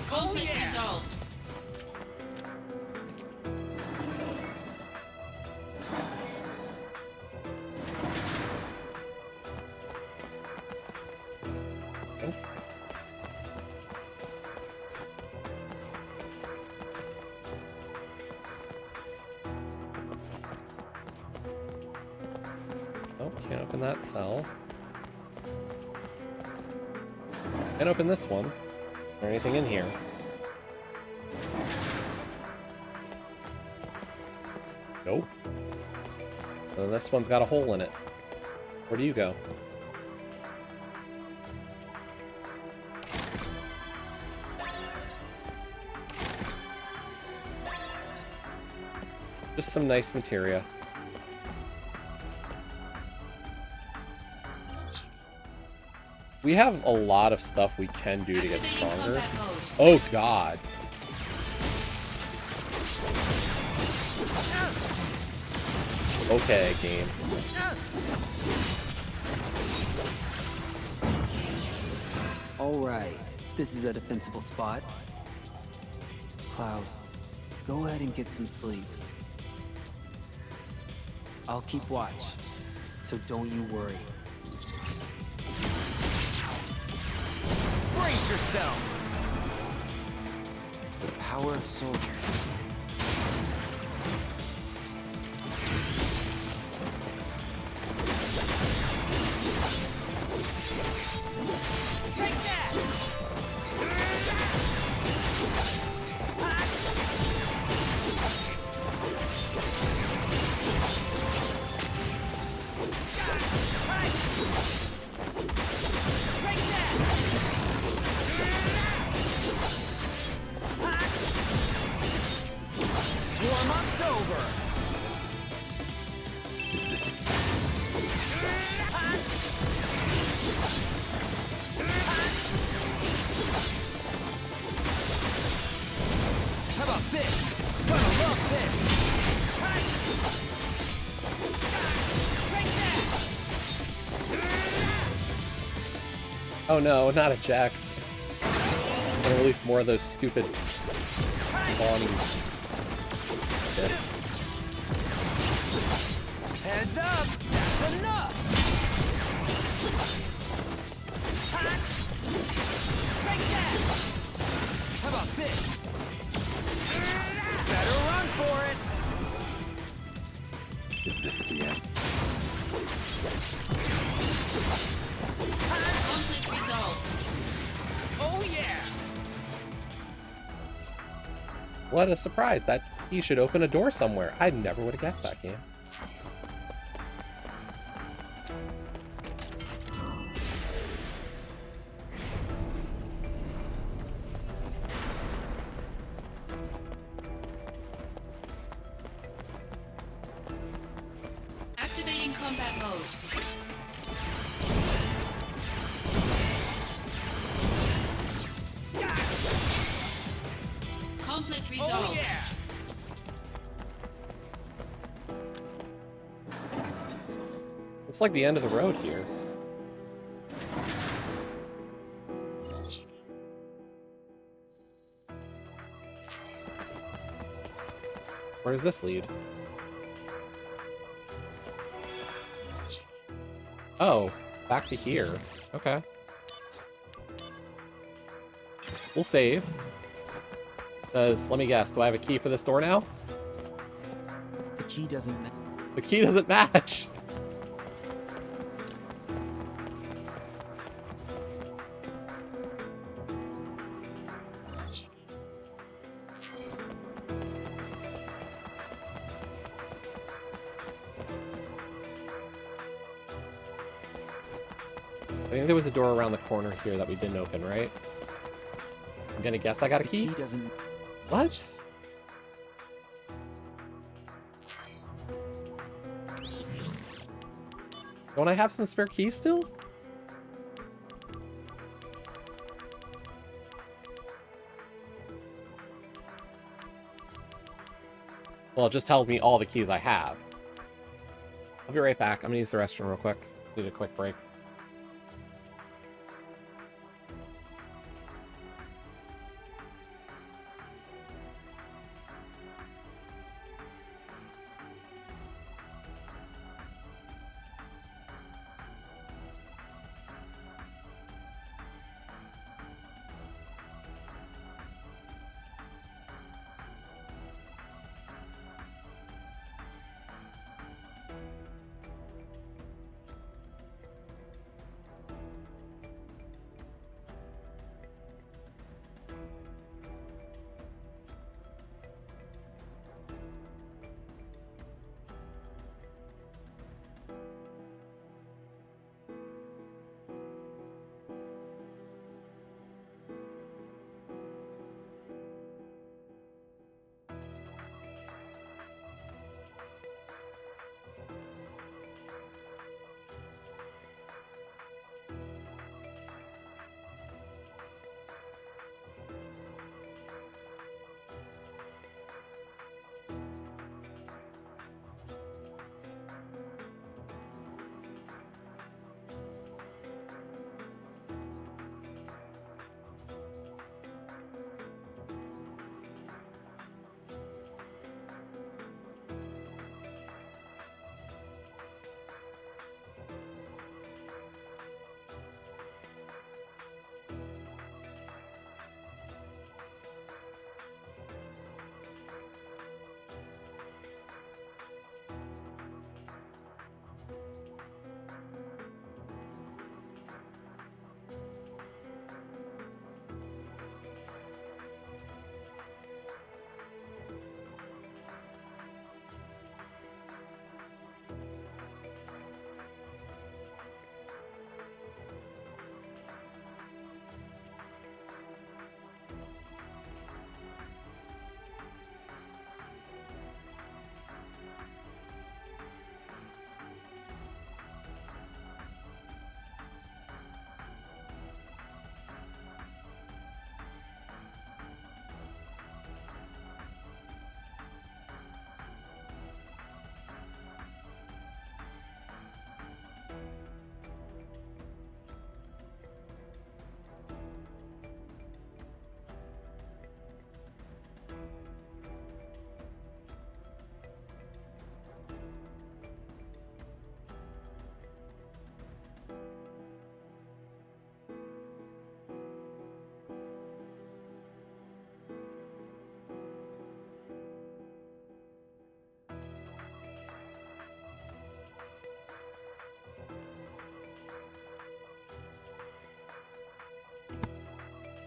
Conflict resolved. Oh, can't open that cell. Can't open this one. Is there anything in here? Nope. So this one's got a hole in it. Where do you go? Just some nice materia. We have a lot of stuff we can do to get stronger. Oh god. Okay, game. Alright, this is a defensible spot. Cloud, go ahead and get some sleep. I'll keep watch, so don't you worry. Brace yourself! The power of soldier. Take that! Oh no, not eject. I'm gonna release more of those stupid spawning bits. Heads up! That's enough! Take that! How about this? Better run for it! Is this the end? Conflict resolved. Oh yeah! What a surprise! That he should open a door somewhere. I never would have guessed that game. Activating combat mode. Conflict resolved. Oh yeah! Looks like the end of the road here. Where does this lead? Oh, back to here. Okay. We'll save. Let me guess, do I have a key for this door now? The key doesn't match. The key doesn't match. I think there was a door around the corner here that we didn't open, right? I'm gonna guess I got a key. The key doesn't. What? Don't I have some spare keys still? Well, it just tells me all the keys I have. I'll be right back. I'm gonna use the restroom real quick. Need a quick break.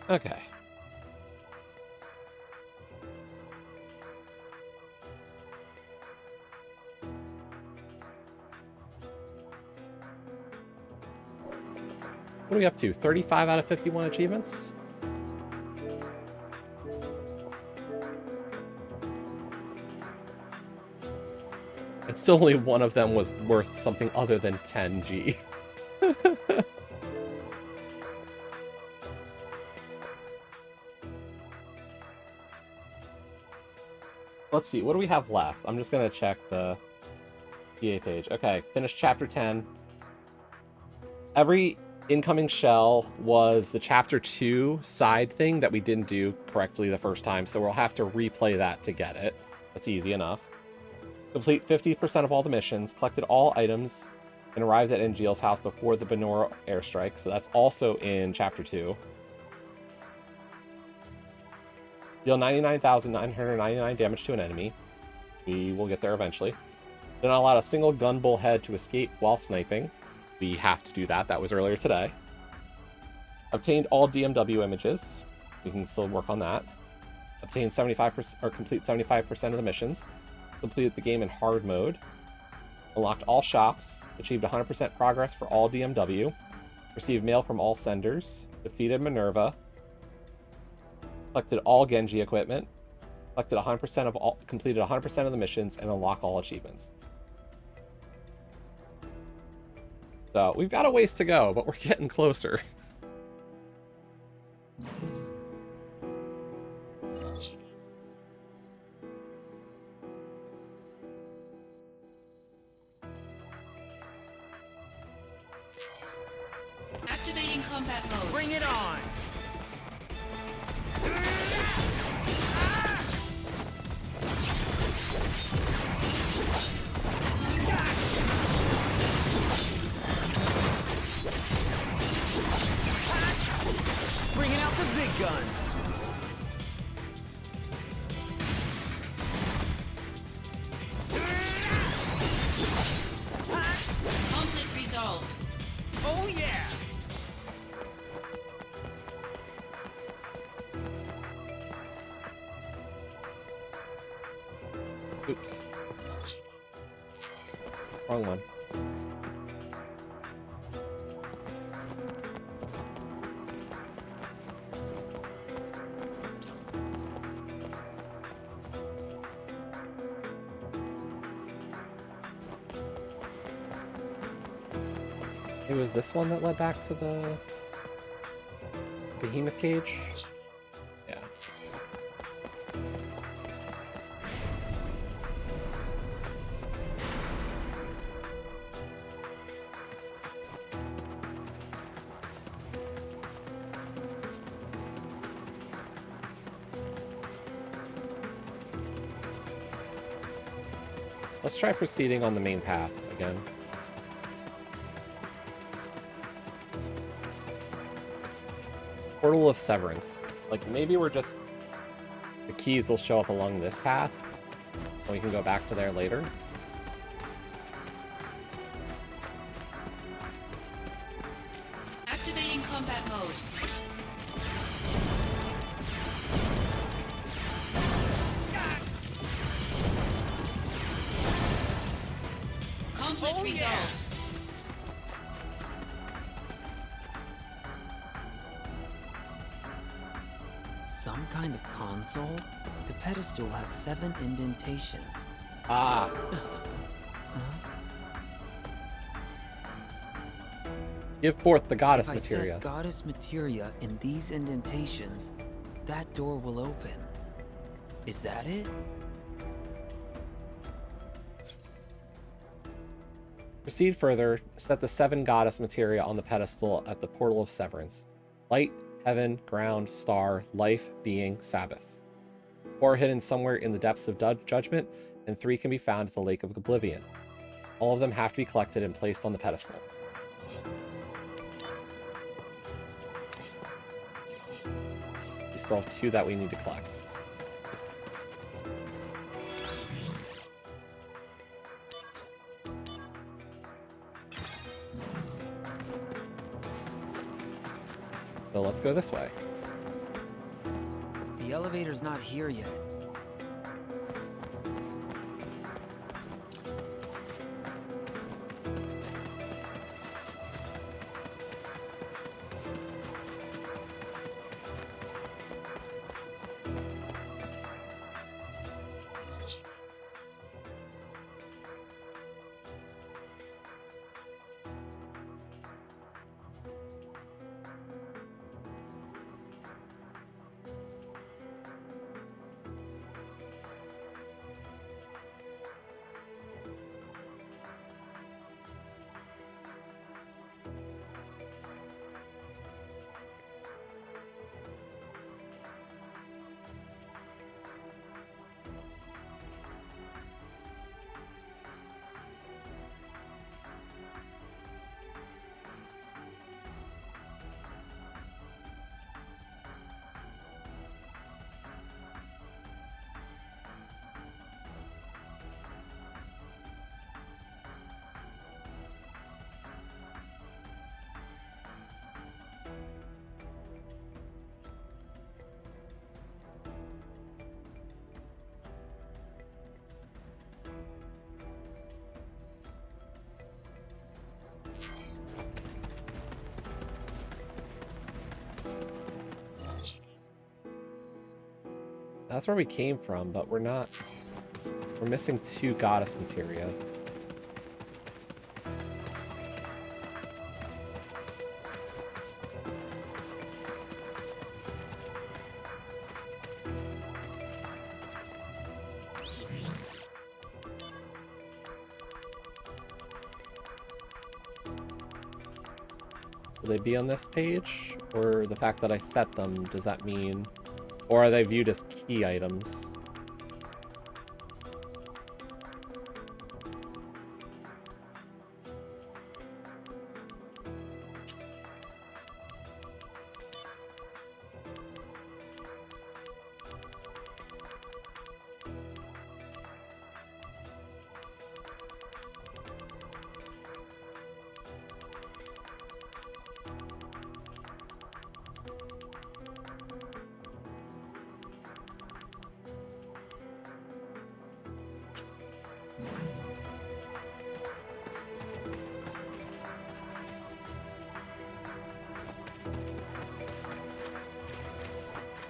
Okay. What are we up to? 35 out of 51 achievements? And still only one of them was worth something other than 10G. Let's see, what do we have left? I'm just going to check the PA page. Okay, finished chapter 10. Every incoming shell was the chapter 2 side thing that we didn't do correctly the first time, so we'll have to replay that to get it. That's easy enough. Complete 50% of all the missions, collected all items, and arrived at Angeal's house before the Benora airstrike, so that's also in chapter 2. Deal 99,999 damage to an enemy. We will get there eventually. Did not allow a single gun bull head to escape while sniping. We have to do that. That was earlier today. Obtained all DMW images. We can still work on that. Obtained 75% or complete 75% of the missions. Completed the game in hard mode. Unlocked all shops. Achieved 100% progress for all DMW. Received mail from all senders. Defeated Minerva. Collected all Genji equipment. Collected 100% of all. Completed 100% of the missions and unlocked all achievements. So we've got a ways to go, but we're getting closer. Activating combat mode. Bring it on! Bringing out the big guns! Conflict resolved. Oh yeah! Oops. Wrong one. It was this one that led back to the behemoth cage? Yeah. Let's try proceeding on the main path again. Portal of Severance. Like, maybe we're just... The keys will show up along this path, and we can go back to there later. Activating combat mode. Conflict resolved. Some kind of console? The pedestal has 7 indentations. Ah. Give forth the goddess materia. If I set goddess materia in these indentations, that door will open. Is that it? Proceed further. Set the 7 goddess materia on the pedestal at the Portal of Severance. Light, heaven, ground, star, life, being, Sabbath. 4 are hidden somewhere in the depths of judgment, and 3 can be found at the Lake of Oblivion. All of them have to be collected and placed on the pedestal. We still have 2 that we need to collect. So let's go this way. The elevator's not here yet. That's where we came from, but we're not... We're missing 2 goddess materia. Will they be on this page? Or the fact that I set them, does that mean... Or are they viewed as key items?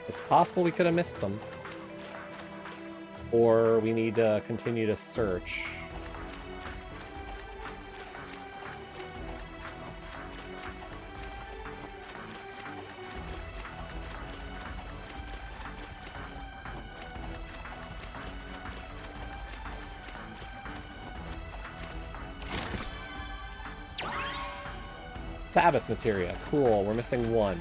It's possible we could have missed them. Or we need to continue to search. Sabbath materia. Cool, we're missing 1.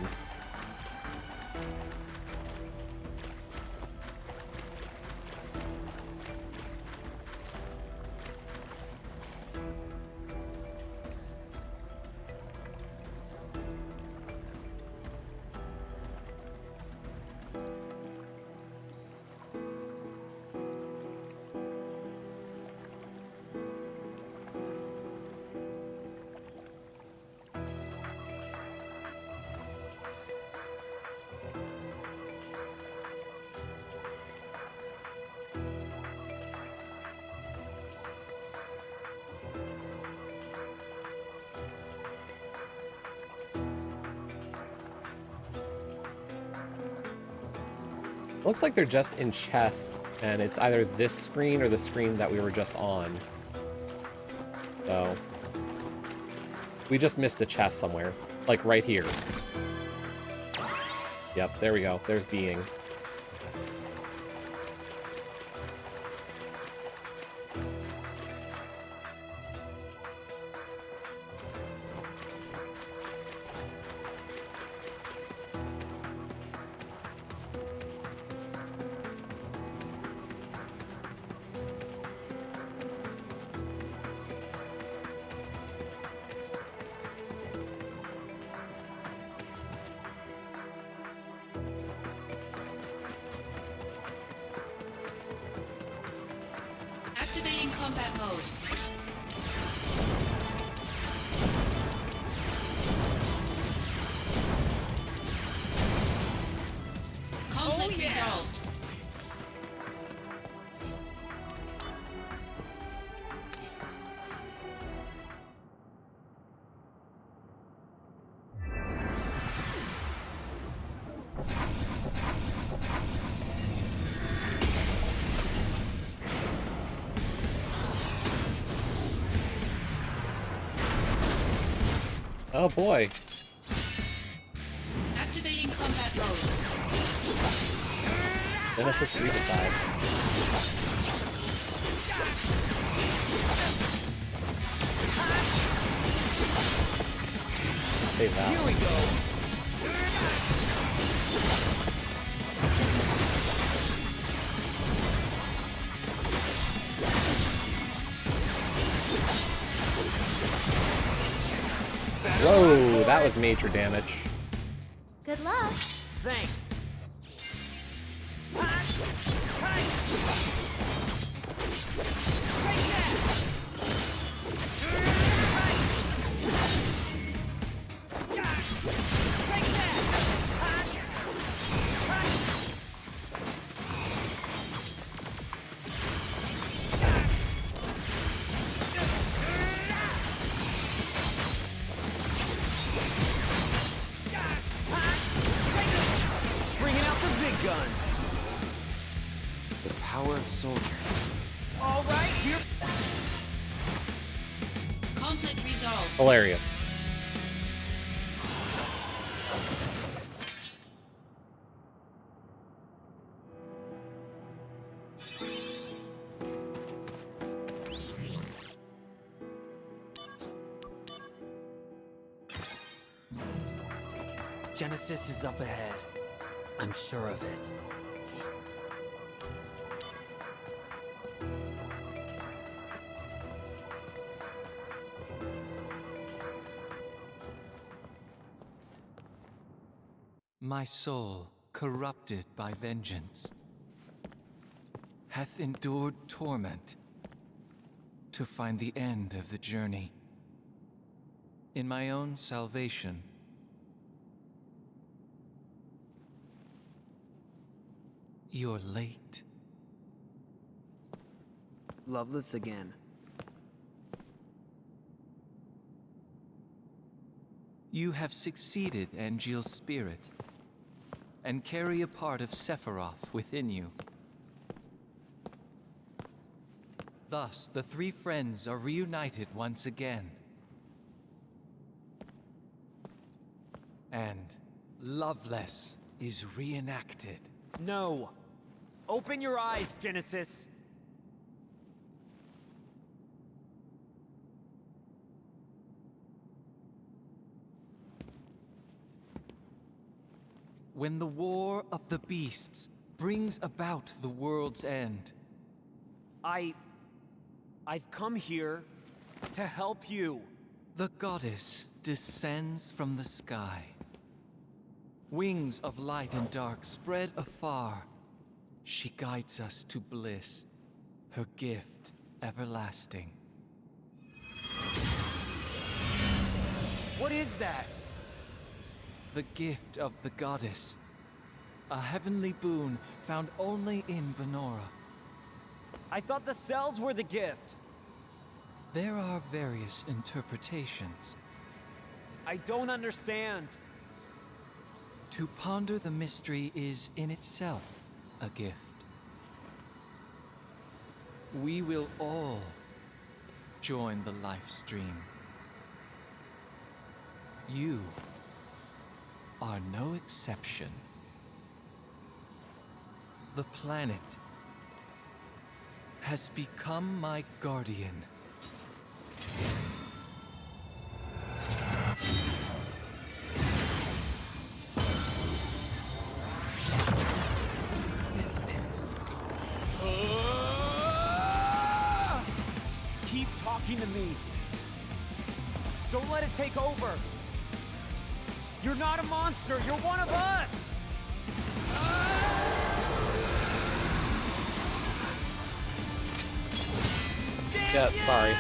Looks like they're just in chest, and it's either this screen or the screen that we were just on. So, we just missed a chest somewhere. Like right here. Yep, there we go. There's being. Activating combat mode. Conflict resolved. resolved. Oh boy. Activating combat mode. Genesis Revicide. Save that. Here we go. Whoa, that was major damage. Good luck. Thanks. Bringing out the big guns. The power of soldier. All right, here. Conflict resolved. Hilarious. Genesis is up ahead. I'm sure of it. My soul, corrupted by vengeance, hath endured torment to find the end of the journey. In my own salvation, you're late. Loveless again. You have succeeded Angeal's spirit, and carry a part of Sephiroth within you. Thus, the three friends are reunited once again. And Loveless is reenacted. No. Open your eyes, Genesis. When the War of the Beasts brings about the world's end. I've come here to help you. The goddess descends from the sky. Wings of light and dark spread afar. She guides us to bliss, her gift everlasting. What is that? The gift of the goddess. A heavenly boon found only in Benora. I thought the cells were the gift. There are various interpretations. I don't understand. To ponder the mystery is in itself a gift. We will all join the life stream. You are no exception. The planet has become my guardian. Keep talking to me. Don't let it take over. You're not a monster. You're one of us. Yeah, sorry.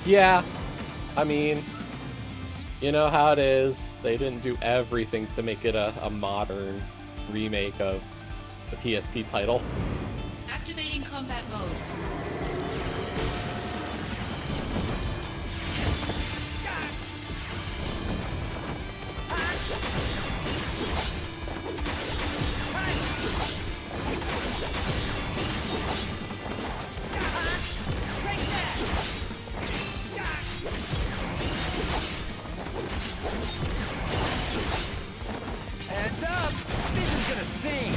Yeah, I mean, you know how it is. They didn't do everything to make it a modern remake of the PSP title. Activating combat mode. Heads up! This is gonna sting!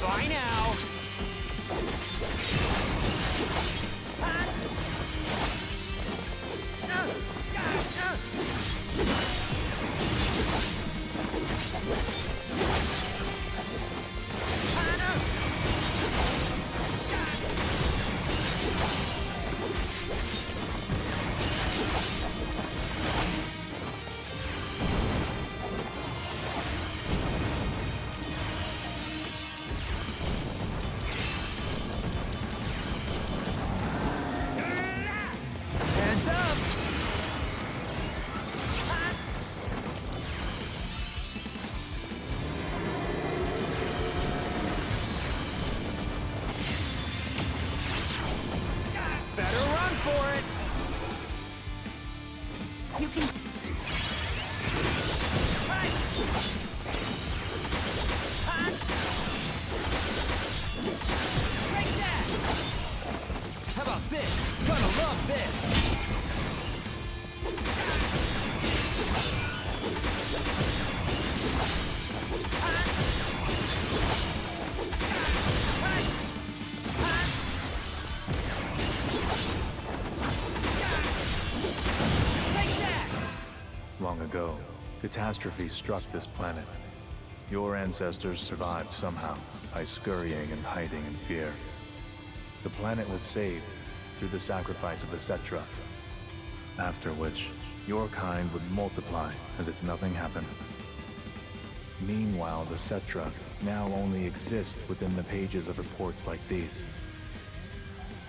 Bye now! Heads up! Better run for it! You can. Take that! How about this? Gonna love this! Long ago, catastrophe struck this planet. Your ancestors survived somehow by scurrying and hiding in fear. The planet was saved through the sacrifice of the Cetra, after which your kind would multiply as if nothing happened. Meanwhile, the Cetra now only exist within the pages of reports like these.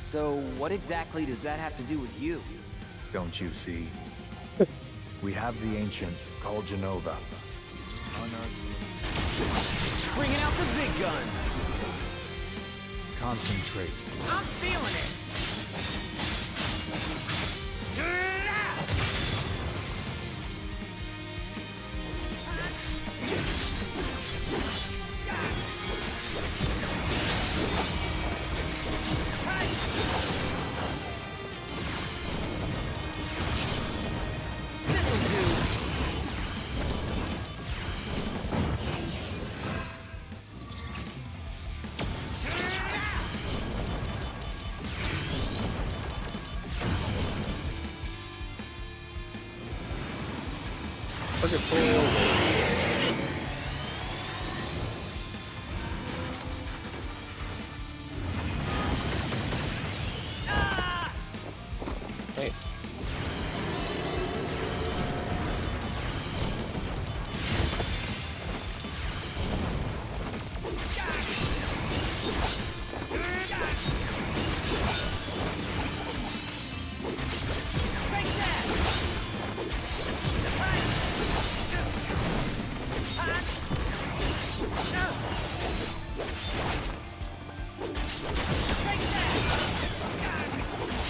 So, what exactly does that have to do with you? Don't you see? We have the ancient called Genova. Bringing out the big guns! Concentrate. I'm feeling it! This'll do! Look at Paul. Nice.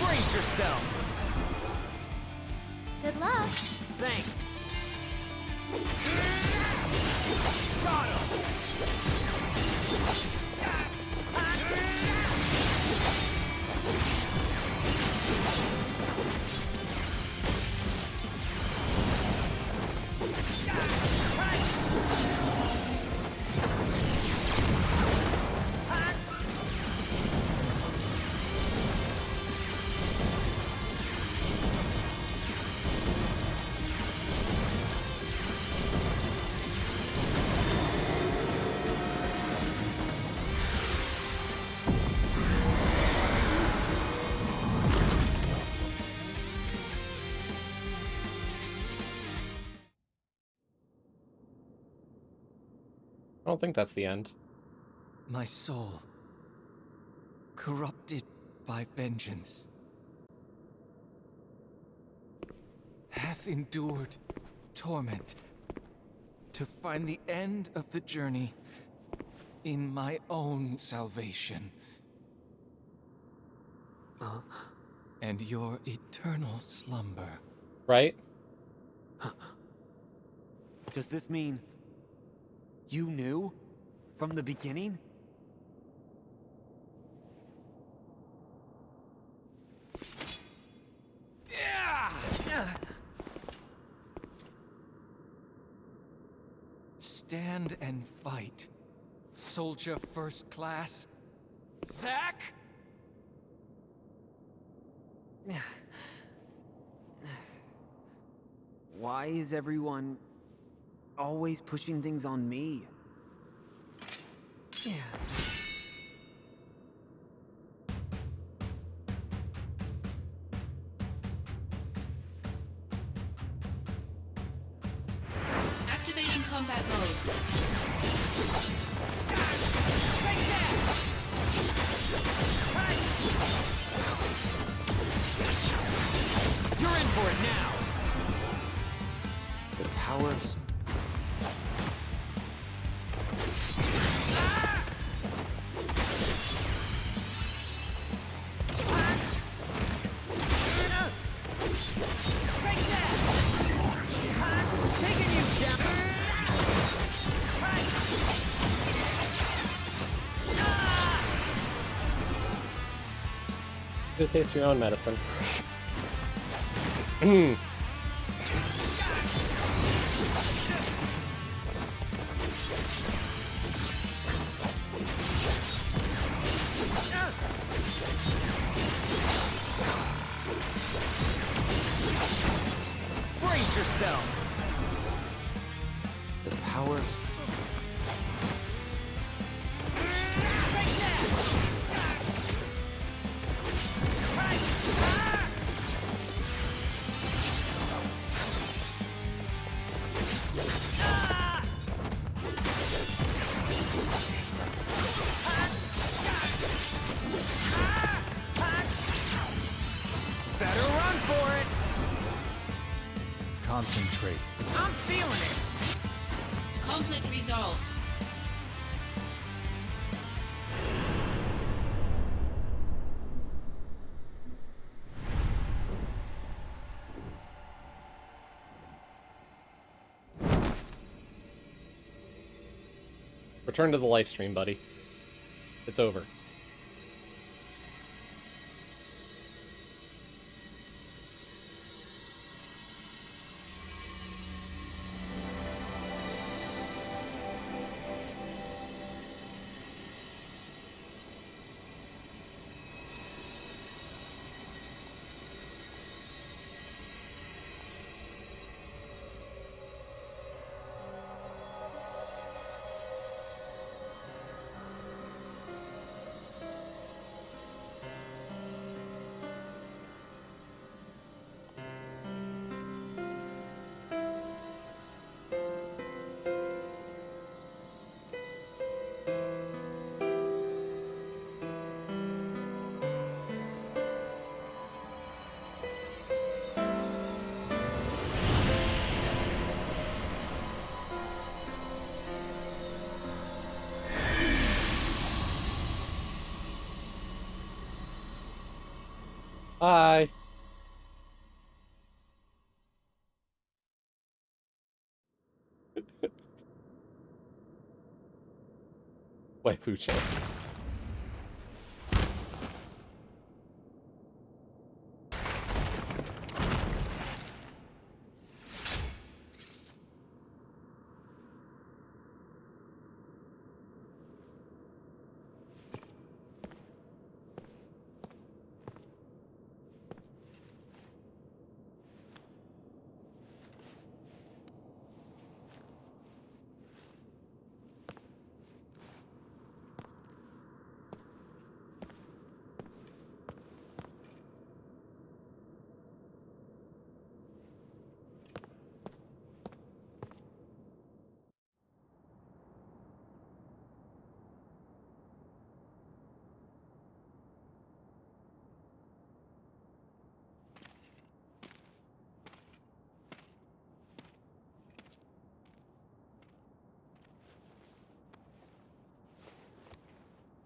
Brace yourself! Good luck. Thanks. Got him! I don't think that's the end. My soul, corrupted by vengeance. have endured torment to find the end of the journey in my own salvation. And your eternal slumber. Right? Does this mean you knew from the beginning? Stand and fight, soldier first class. Zack? Why is everyone always pushing things on me? Activating combat mode. You're in for it now! The power of... Taking you down! You could taste your own medicine. Brace yourself! The power of... Better run for it! Concentrate. I'm feeling it! Conflict resolved. Return to the live stream, buddy. It's over. Bye. Waifucho.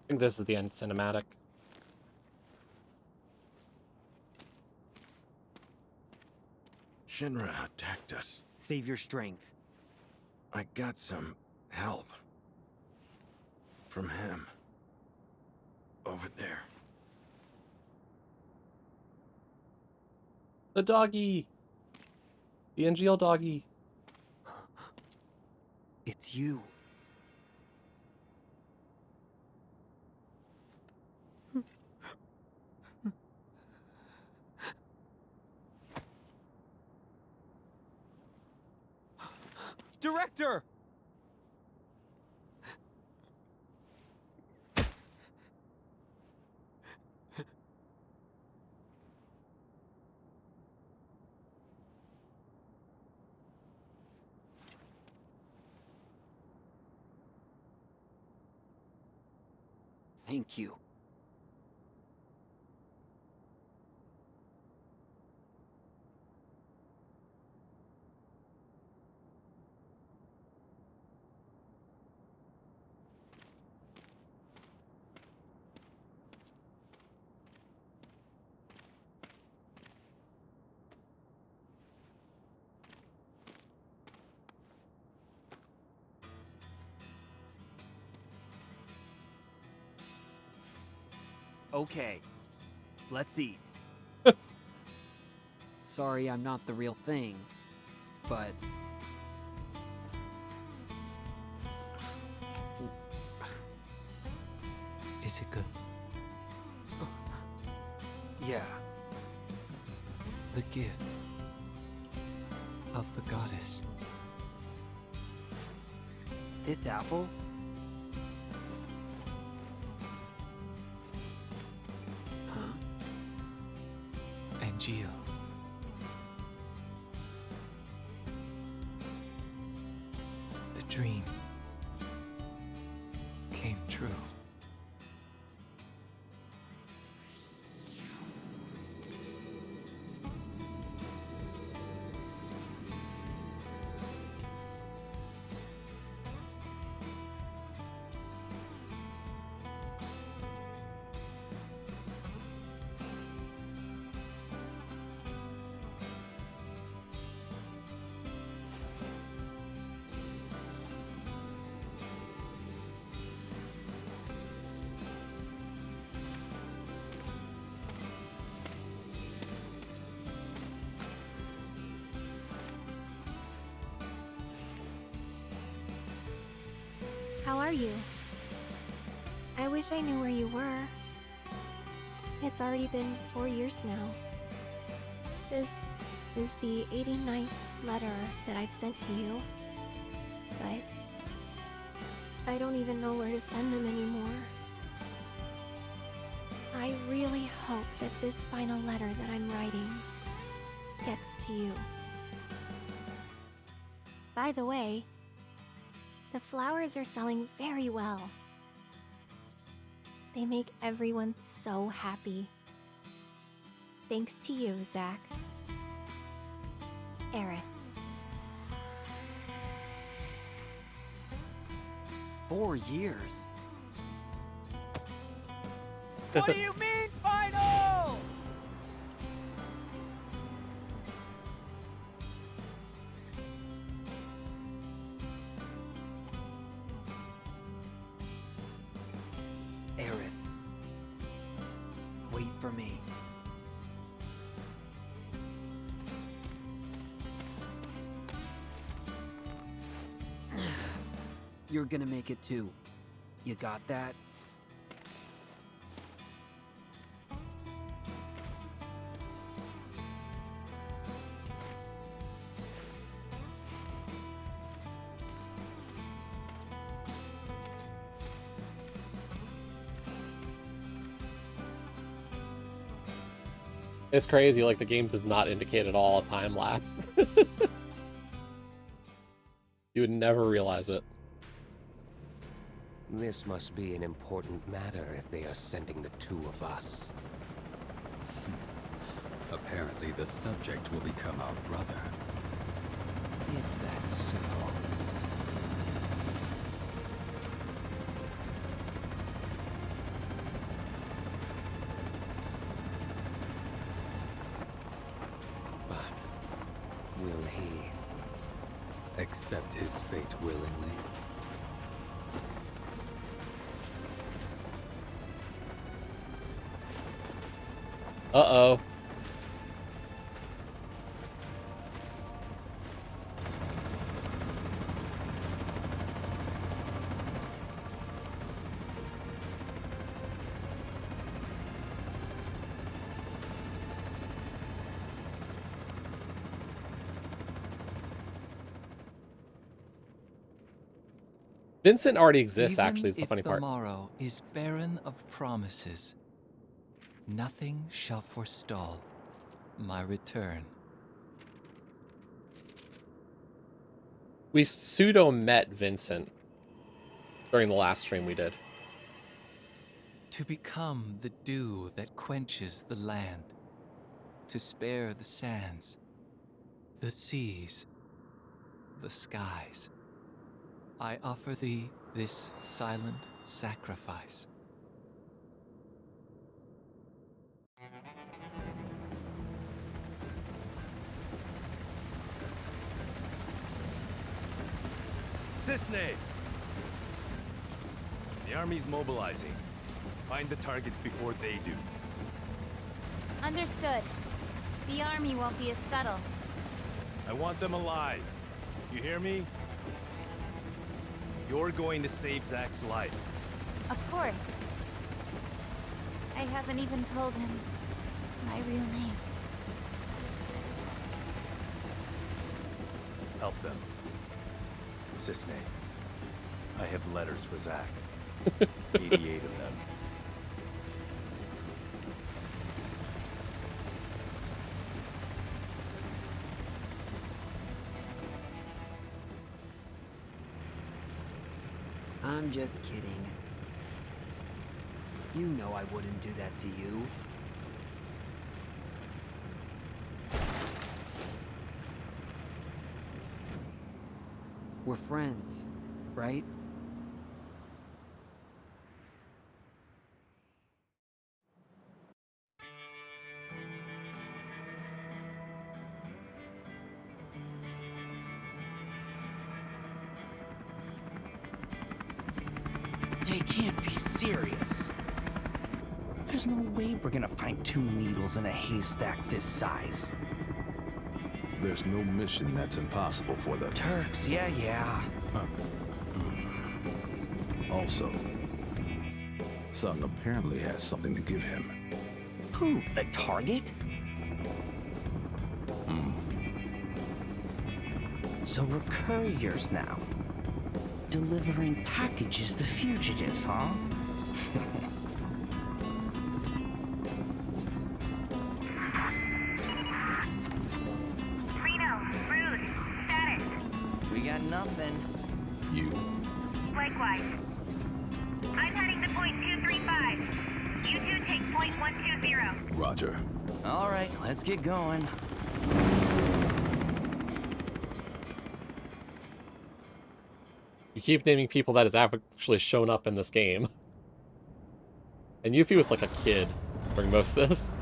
think this is the end cinematic. Shinra attacked us. Save your strength. I got some help. From him. Over there. The doggy! The NGL doggy. It's you. Director! Thank you. Okay, let's eat. Sorry I'm not the real thing, but... Is it good? Yeah. The gift of the goddess. This apple? Gio. The dream came true. How are you? I wish I knew where you were. It's already been 4 years now. This is the 89th letter that I've sent to you. But I don't even know where to send them anymore. I really hope that this final letter that I'm writing gets to you. By the way, the flowers are selling very well. They make everyone so happy. Thanks to you, Zach. Aerith. 4 years? What do you mean, final? Aerith. Wait for me. You're gonna make it too. You got that? It's crazy, like the game does not indicate at all a time lapse. You would never realize it. This must be an important matter if they are sending the two of us. Apparently the subject will become our brother. Is that so? accept his fate willingly. Uh-oh. Vincent already exists, actually, is the funny part. Even if the morrow is barren of promises, nothing shall forestall my return. We pseudo-met Vincent during the last stream we did. To become the dew that quenches the land, to spare the sands, the seas, the skies, I offer thee this silent sacrifice. Cisne! The army's mobilizing. Find the targets before they do. Understood. The army won't be as subtle. I want them alive. You hear me? You're going to save Zack's life. Of course. I haven't even told him my real name. Help them. Cisne, I have letters for Zack. 88 of them. I'm just kidding. You know I wouldn't do that to you. We're friends, right? They can't be serious. There's no way we're gonna find 2 needles in a haystack this size. There's no mission that's impossible for the Turks, yeah. Also, Sung apparently has something to give him. Who? The target? So we're couriers now. Delivering packages to fugitives, huh? We got nothing. You? Likewise. I'm heading to point 235. You two take point 120. Roger. All right, let's get going. You keep naming people that has actually shown up in this game. And Yuffie was like a kid during most of this.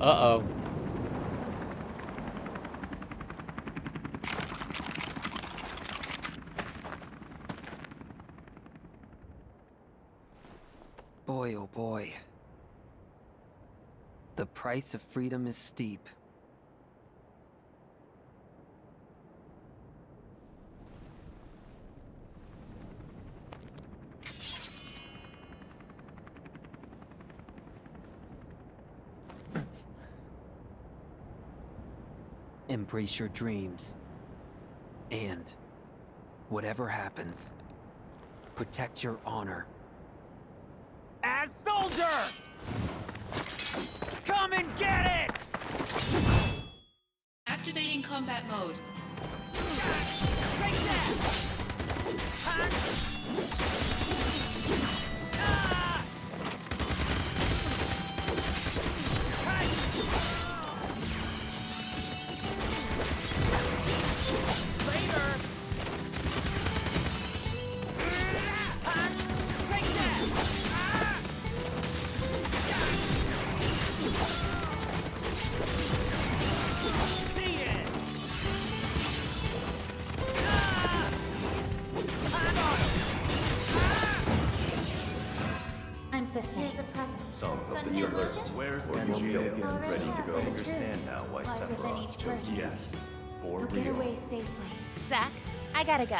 Uh-oh. Boy, oh boy. The price of freedom is steep. Embrace your dreams. And, whatever happens, protect your honor soldier! Come and get it! Activating combat mode. Take that! Later! Take that! See it! I'm Cisne. Here's a present. Some of the Send me a terrorists motion? where's Or Angie? will fail. Ready to go. Already Understand now why Lies within Sephiroth each chose person. yes. For So real. get away safely. Zach, I gotta go.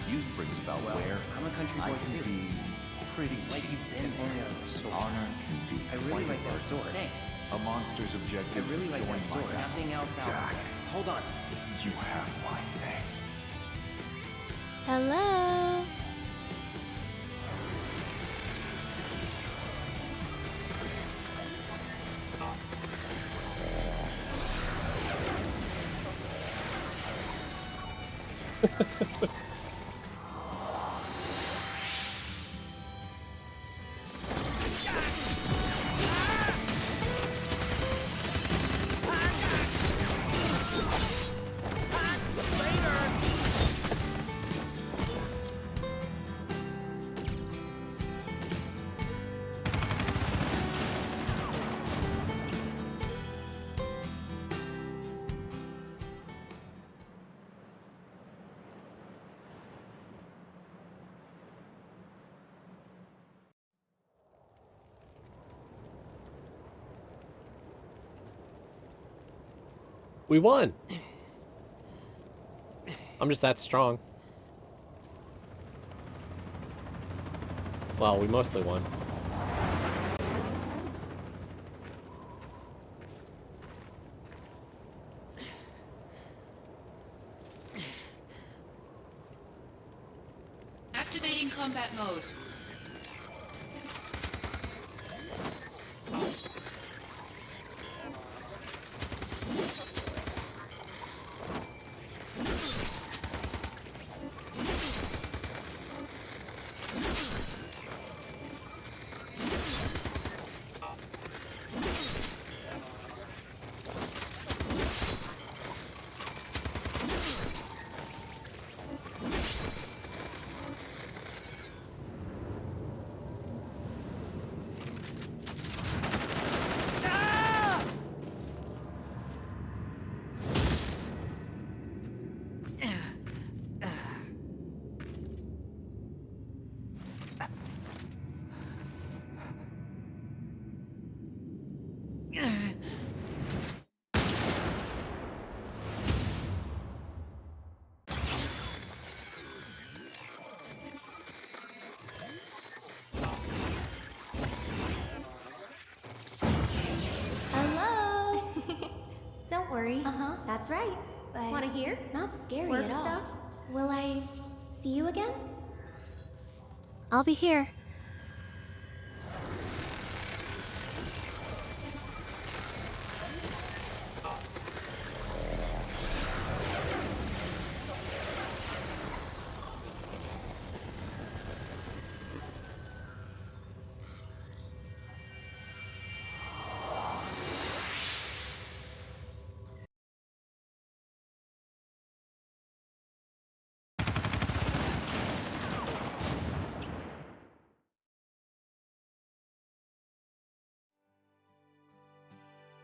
Use brings about where I'm a country I boy can too. be pretty Like cheap. you've been only a soldier. Honor can be I really quite like a that burden. sword. Thanks. A monster's I objective really like join that sword. my battle. Nothing else out Jack, there. Hold on. you have my thanks. Hello? We won. I'm just that strong. Well, we mostly won. Activating combat mode. Hello? Don't worry. That's right. But Wanna hear? Not scary Work at all. stuff? Will I see you again? I'll be here.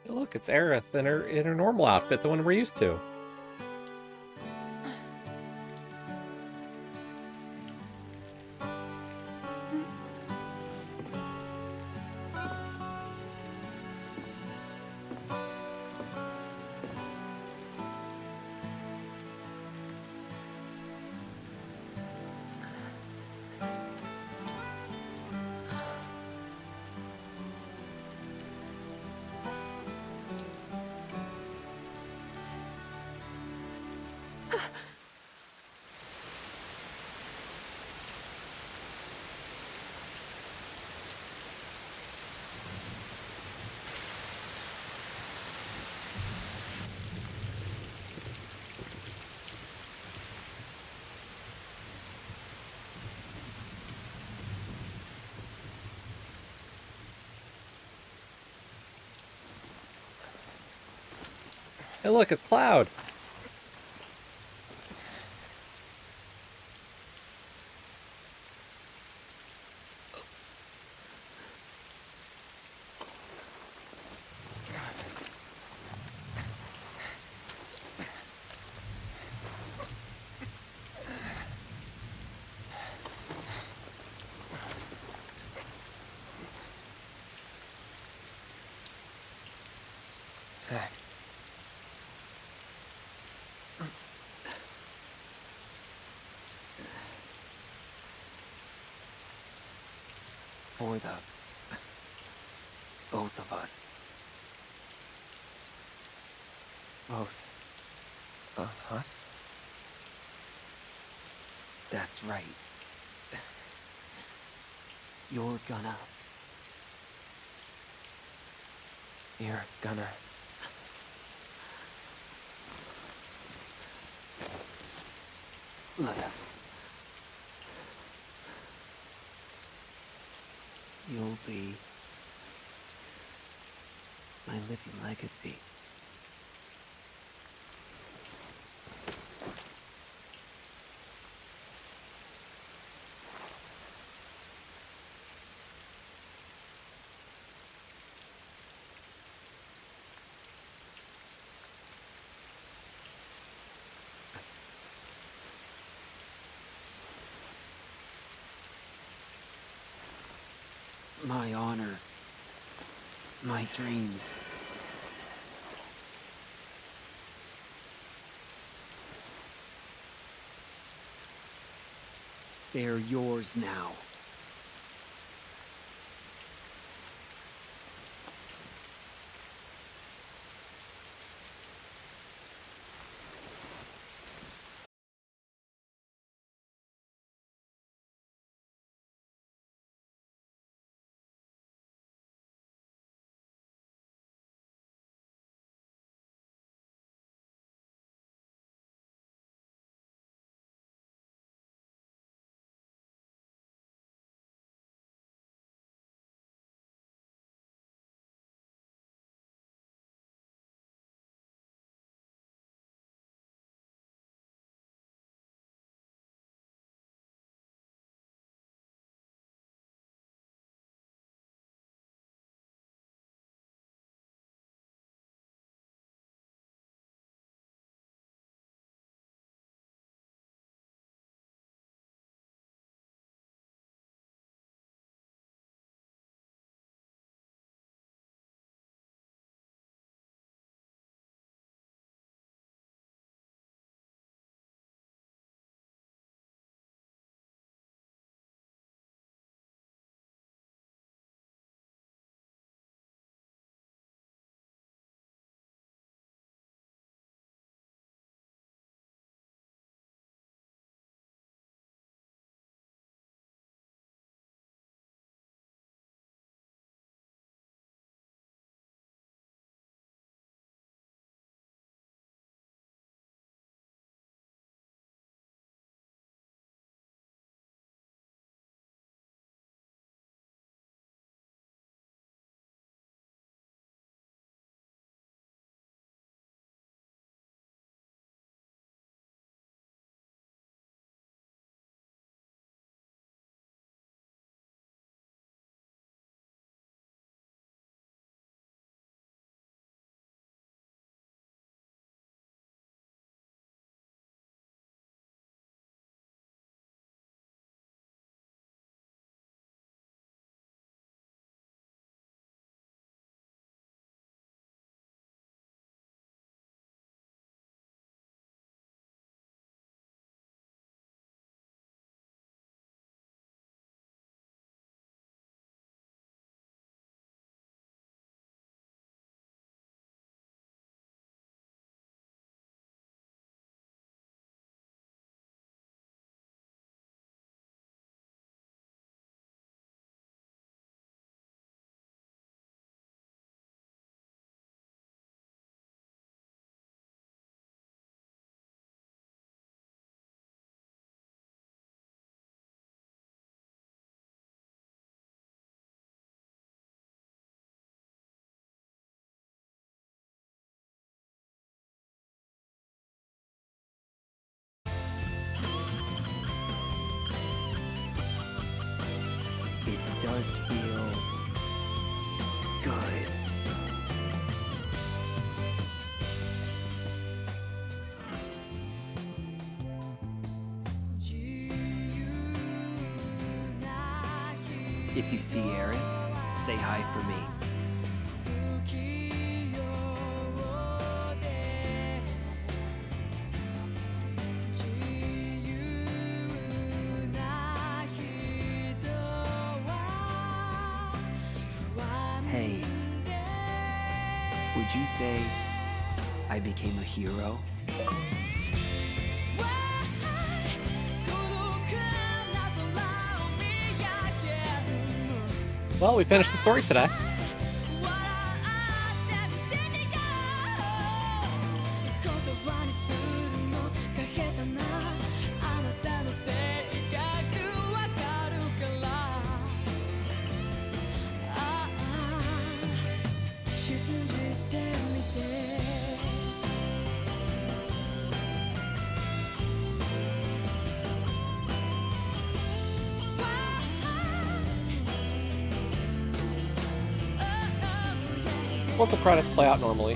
Hey, look, it's Aerith in her normal outfit, the one we're used to. Hey, look, it's Cloud. Zack. For the both of us. Both of us? That's right. You're gonna live. You'll be my living legacy. My honor. My dreams. They're yours now. does feel good. If you see Aerith, say hi for me. Hey, would you say I became a hero? Well, we finished the story today. Let the credits play out normally.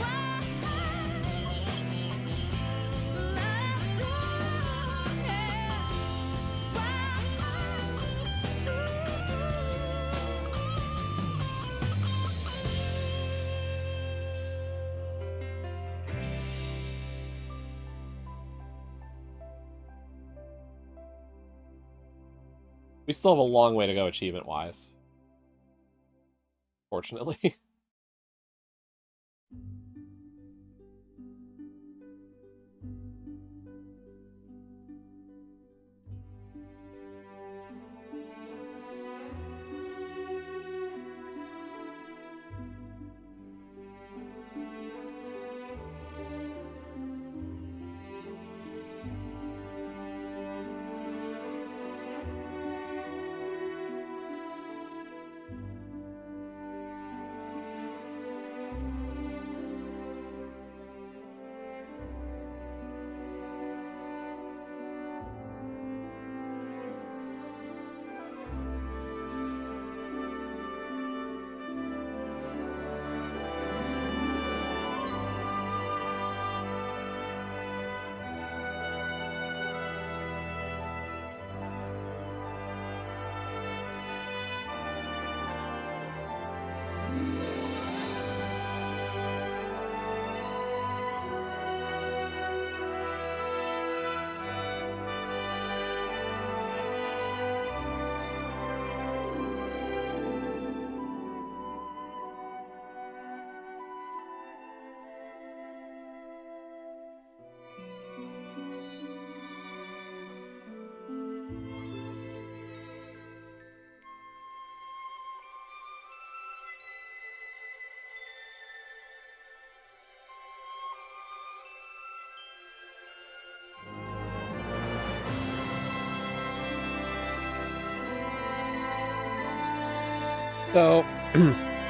We still have a long way to go achievement-wise. Fortunately. So,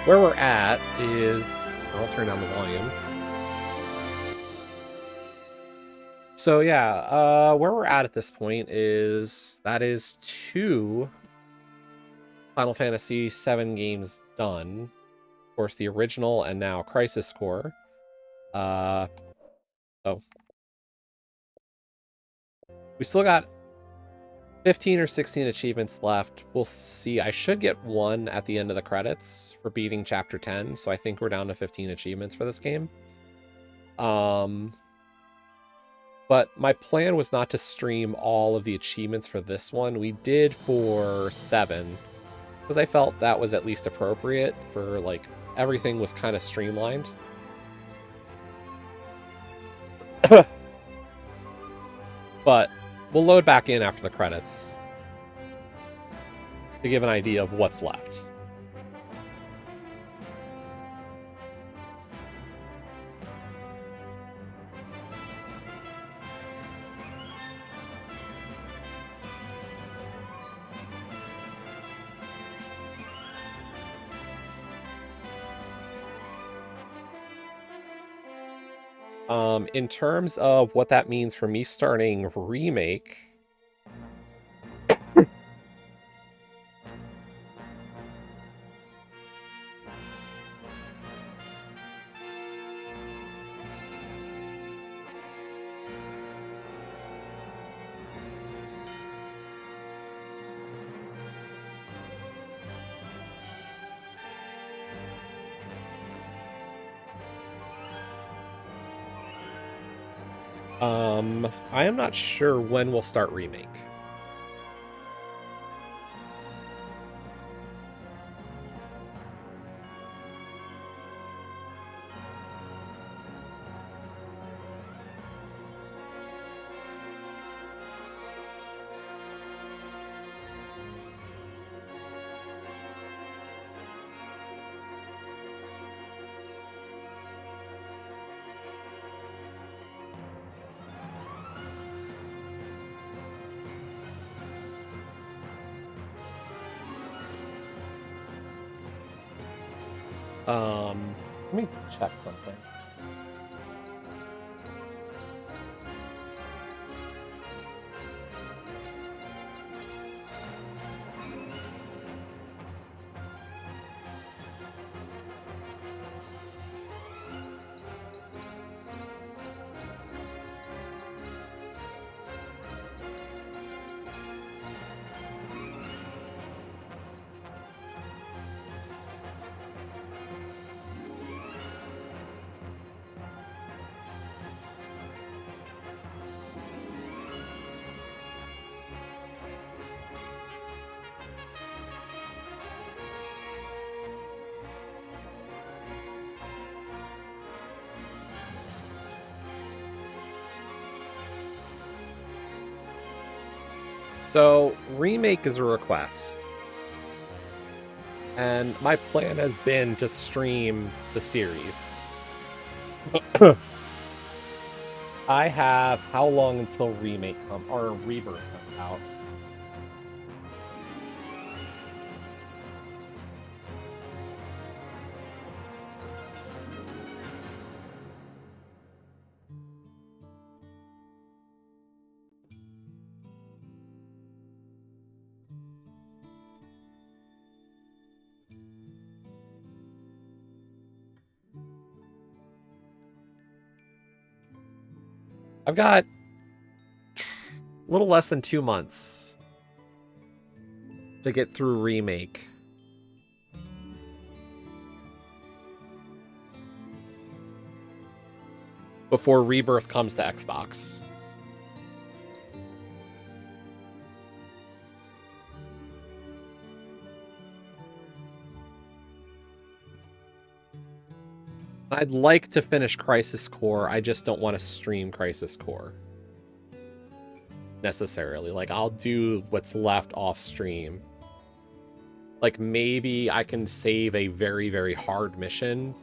where we're at is... I'll turn down the volume. So yeah, where we're at this point is... That is 2 Final Fantasy VII games done. Of course, the original and now Crisis Core. Oh. We still got 15 or 16 achievements left. We'll see. I should get 1 at the end of the credits for beating Chapter 10, so I think we're down to 15 achievements for this game. But my plan was not to stream all of the achievements for this one. We did for 7, because I felt that was at least appropriate for, like, everything was kind of streamlined. But we'll load back in after the credits to give an idea of what's left. In terms of what that means for me starting Remake, I am not sure when we'll start Remake. Let me check something. So, Remake is a request. And my plan has been to stream the series. I have how long until Remake or Rebirth comes out? I've got a little less than 2 months to get through Remake. Before Rebirth comes to Xbox. I'd like to finish Crisis Core, I just don't want to stream Crisis Core. Necessarily. Like, I'll do what's left off stream. Like, maybe I can save a very, very hard mission.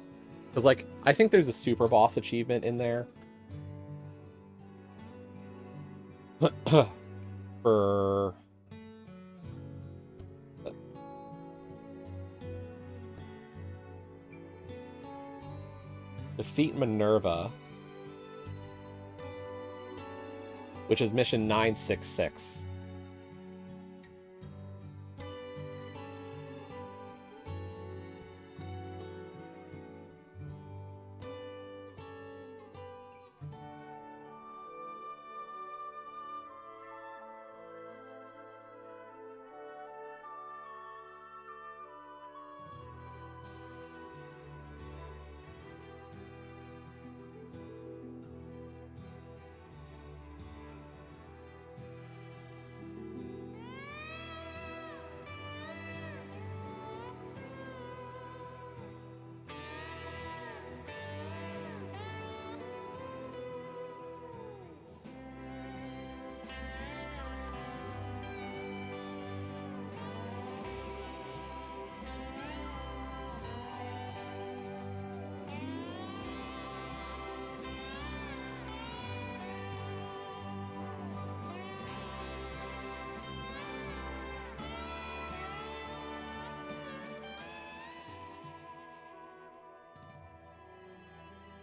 Because, like, I think there's a super boss achievement in there. For... Defeat Minerva. Which is mission 966.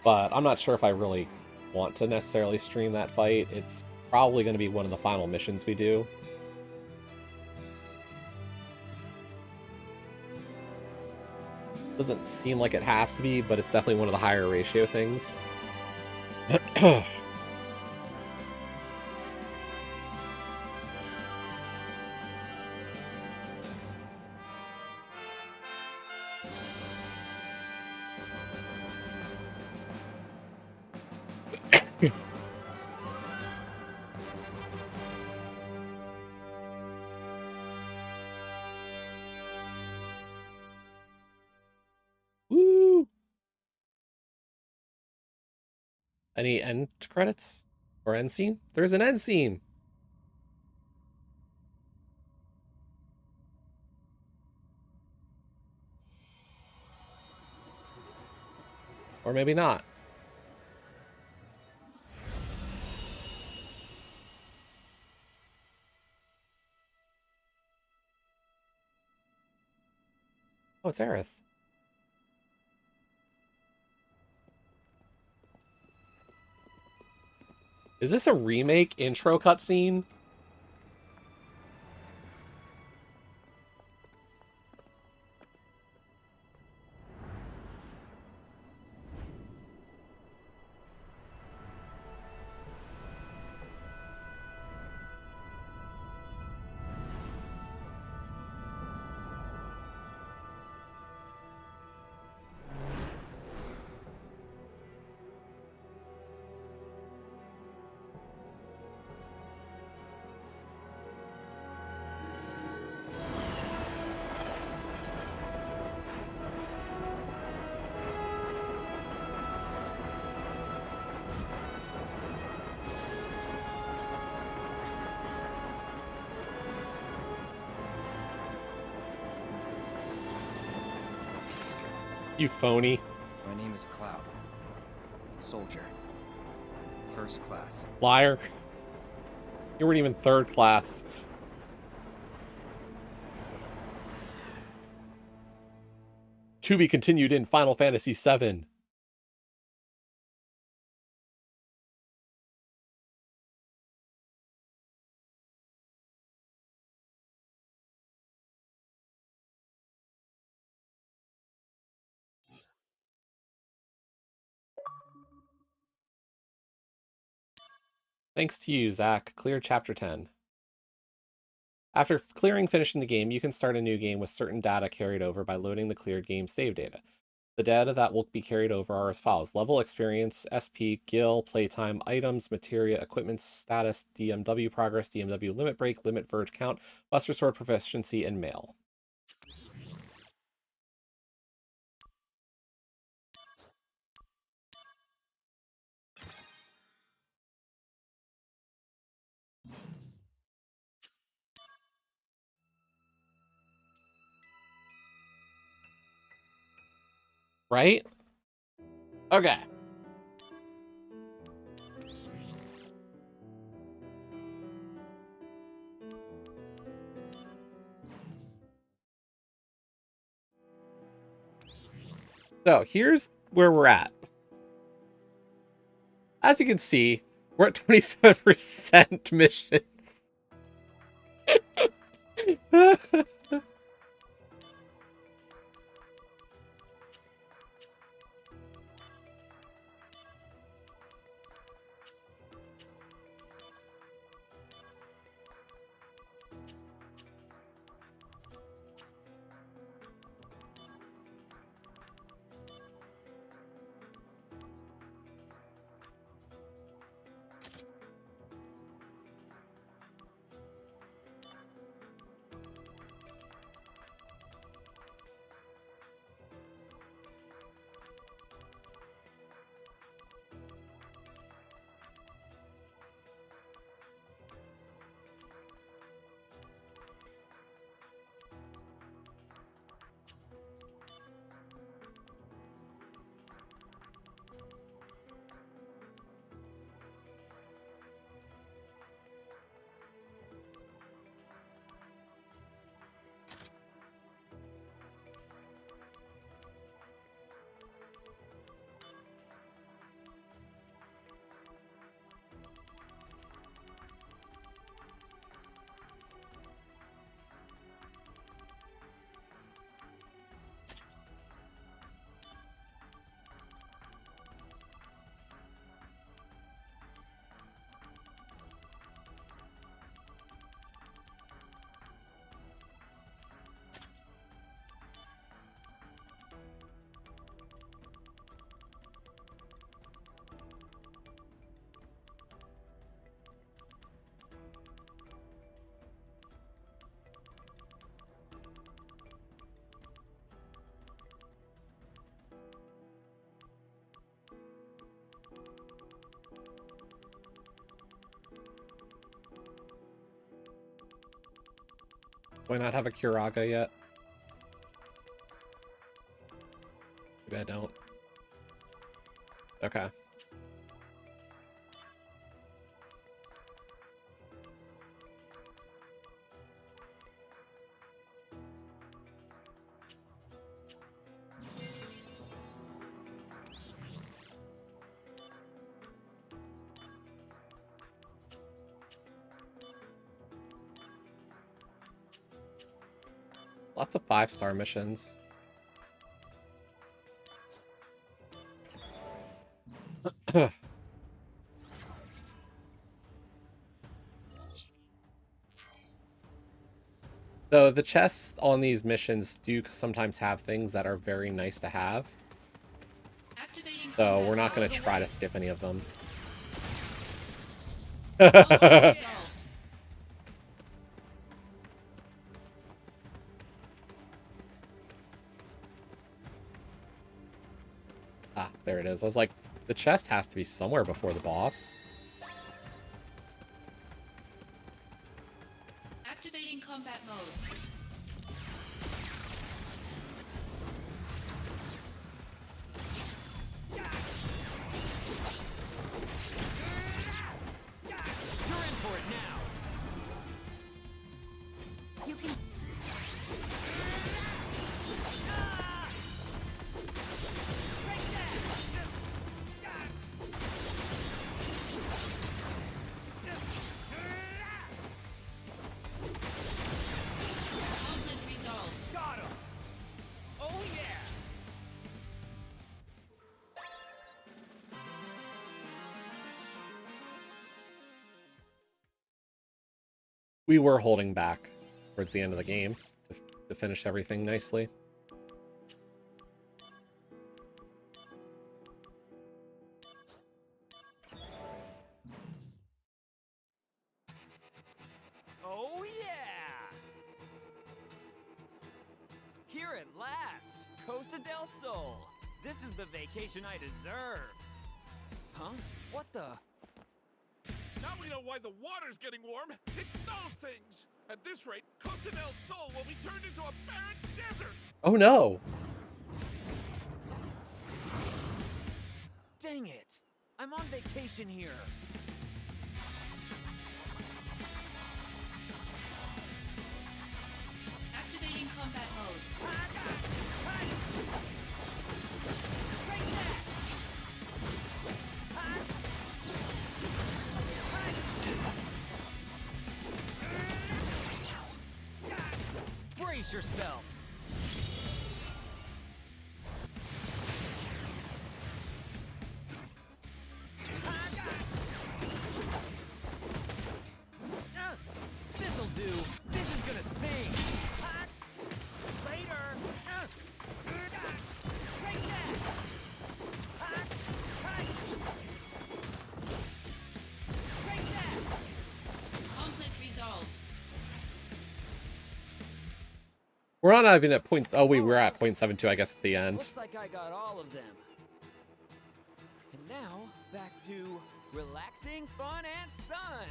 But I'm not sure if I really want to necessarily stream that fight. It's probably going to be one of the final missions we do. Doesn't seem like it has to be, but it's definitely one of the higher ratio things. Woo! Any end credits? Or end scene? There's an end scene! Or maybe not. Oh, it's Aerith. Is this a remake intro cutscene? You phony. My name is Cloud. Soldier. First class. Liar. You weren't even third class. To be continued in Final Fantasy VII. Thanks to you, Zach. Clear Chapter 10. After finishing the game, you can start a new game with certain data carried over by loading the cleared game save data. The data that will be carried over are as follows: level, experience, SP, gil, playtime, items, materia, equipment status, DMW progress, DMW limit break, limit verge count, Buster Sword proficiency, and mail. Right? Okay. So here's where we're at. As you can see, we're at 27% missions. Do I not have a Curaga yet? Maybe I don't. Okay. Lots of 5-star missions. So the chests on these missions do sometimes have things that are very nice to have. So we're not going to try to skip any of them. Ah, there it is. I was like, the chest has to be somewhere before the boss. Activating combat mode. You're in for it now. You can. Conflict resolved. Got him. Oh yeah. We were holding back towards the end of the game to finish everything nicely. Oh yeah. Here at last, Costa del Sol. This is the vacation I deserve. Huh? What the? Now we know why the water's getting warm. It's those things. At this rate, Costa del Sol will be turned into a barren desert. Oh no! Dang it! I'm on vacation here. Activating combat mode. Brace yourself. This'll do. This is gonna sting. Later. Take that. Take that. Conflict resolved. We're not even at point... Oh, we were at 0.72, I guess, at the end. Looks like I got all of them. And now, back to relaxing, fun, and sun.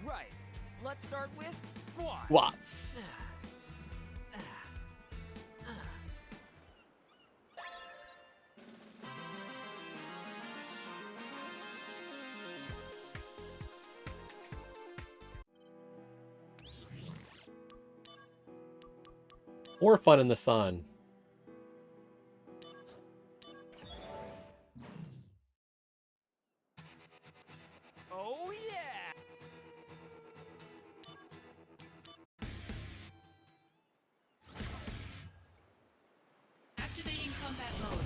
Right. Let's start with squats. Squats. More fun in the sun. Oh yeah. Activating combat mode.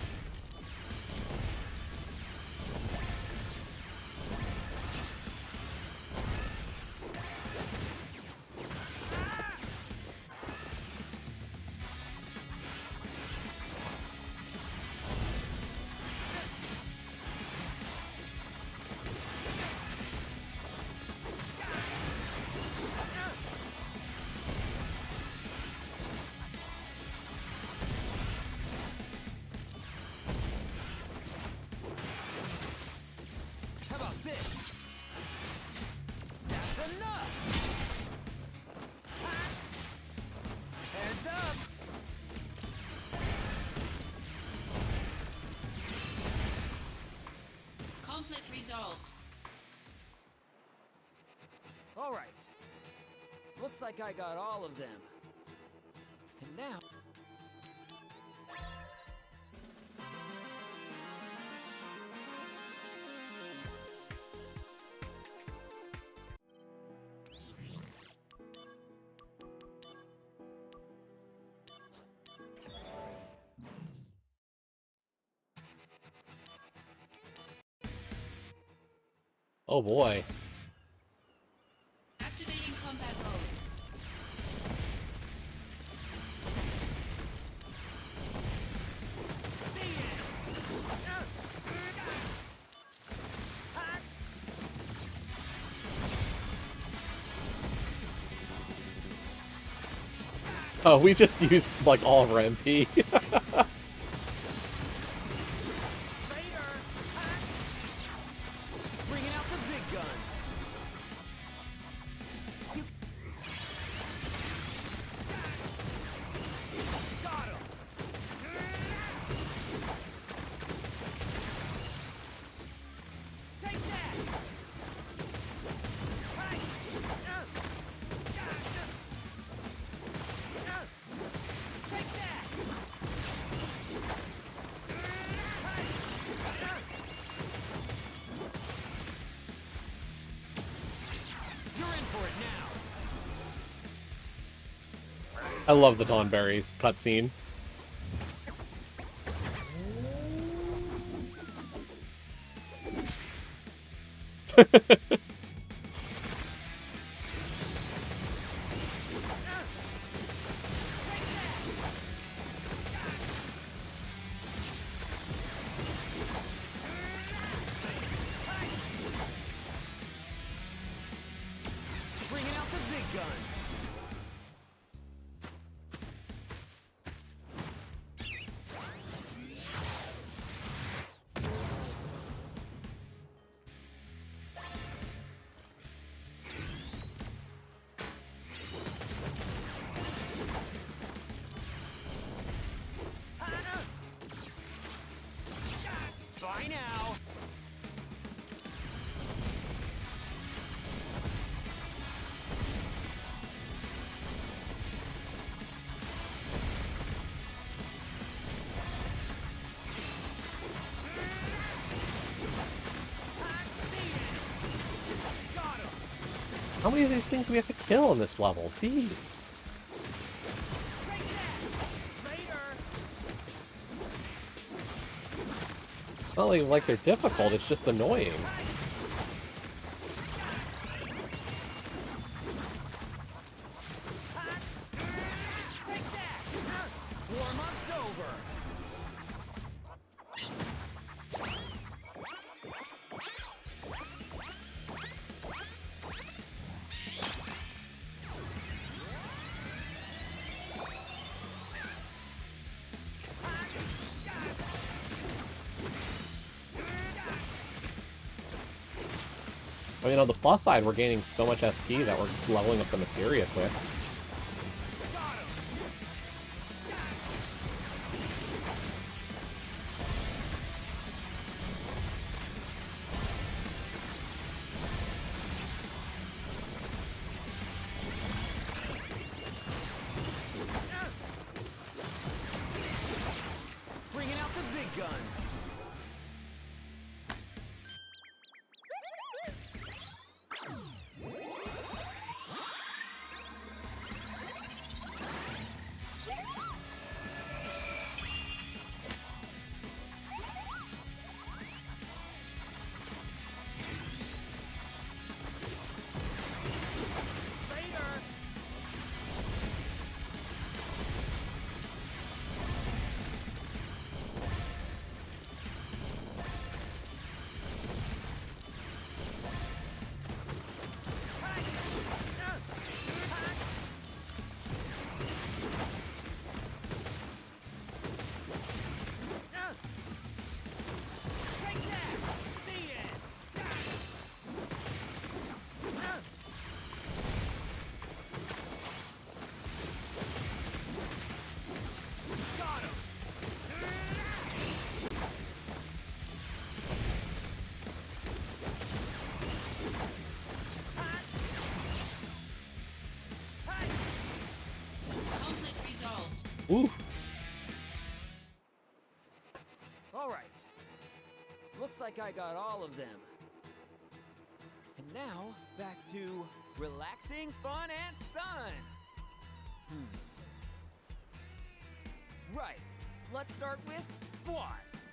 Looks like I got all of them. And now... Oh boy. Activating combat mode. Oh, we just used like all of our MP. Bringing out the big guns. Got him. Take that. Take that. You're in for it now. I love the Dawnberries cutscene. Bringing out the big guns. Bye now. How many of these things do we have to kill in this level? Jeez. It's not like they're difficult, it's just annoying. Warm-up's over. I mean, on the plus side, we're gaining so much SP that we're leveling up the materia quick. Bringing out the big guns. Ooh. All right. Looks like I got all of them. And now, back to relaxing, fun, and sun. Right. Let's start with squats.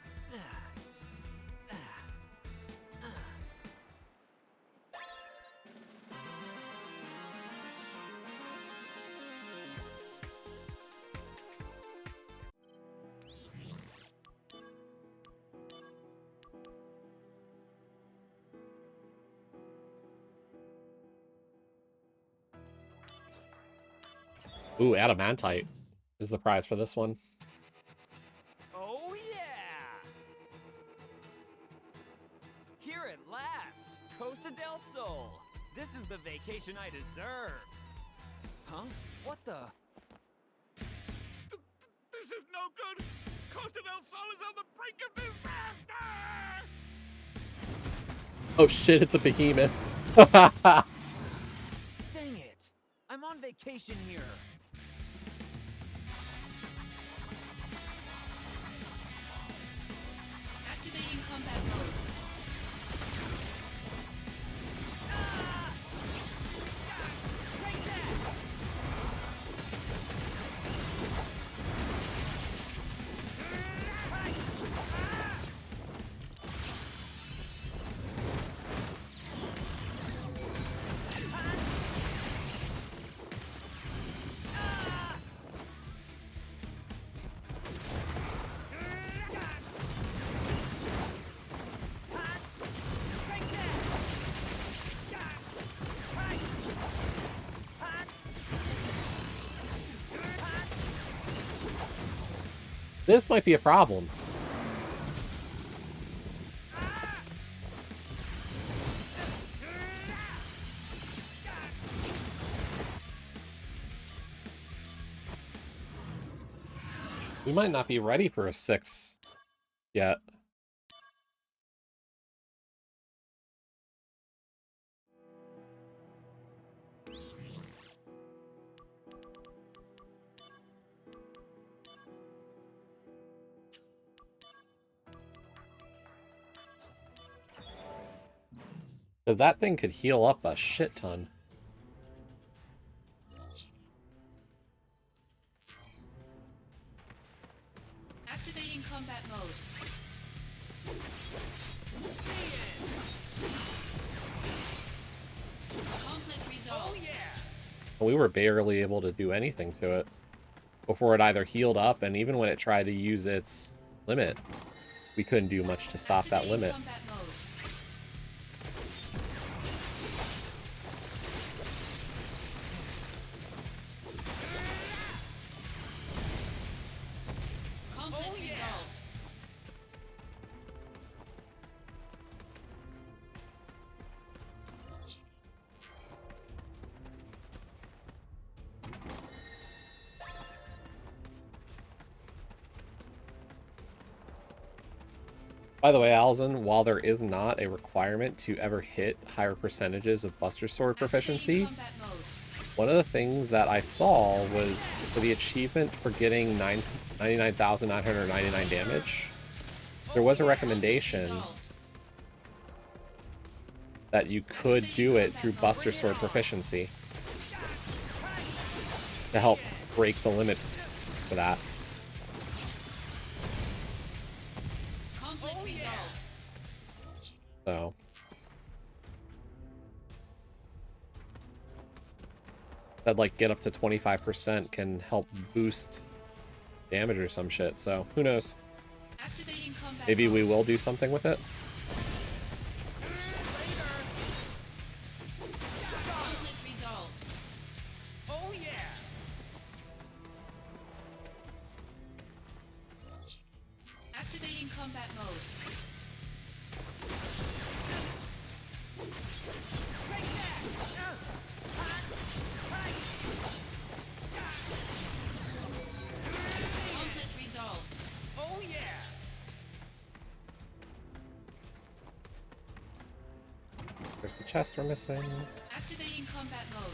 Ooh, adamantite is the prize for this one. Oh yeah! Here at last, Costa del Sol. This is the vacation I deserve. Huh? What the? This is no good! Costa del Sol is on the brink of disaster! Oh shit, it's a behemoth. Dang it! I'm on vacation here. Activating combat mode. This might be a problem. We might not be ready for a 6 yet. That thing could heal up a shit ton. Activating combat mode. Conflict resolved. Oh yeah! We were barely able to do anything to it before it either healed up, and even when it tried to use its limit, we couldn't do much to stop that limit. Combat mode. Conflict resolved. By the way, Alzen, while there is not a requirement to ever hit higher percentages of Buster Sword proficiency, one of the things that I saw was for the achievement for getting 99,999 damage, there was a recommendation that you could do it through Buster Sword proficiency to help break the limit for that. So that like get up to 25% can help boost damage or some shit. So who knows? Maybe we will do something with it. Conflict resolved. Oh yeah! Activating combat mode. Conflict resolved. Oh yeah! There's the chest we're missing. Activating combat mode.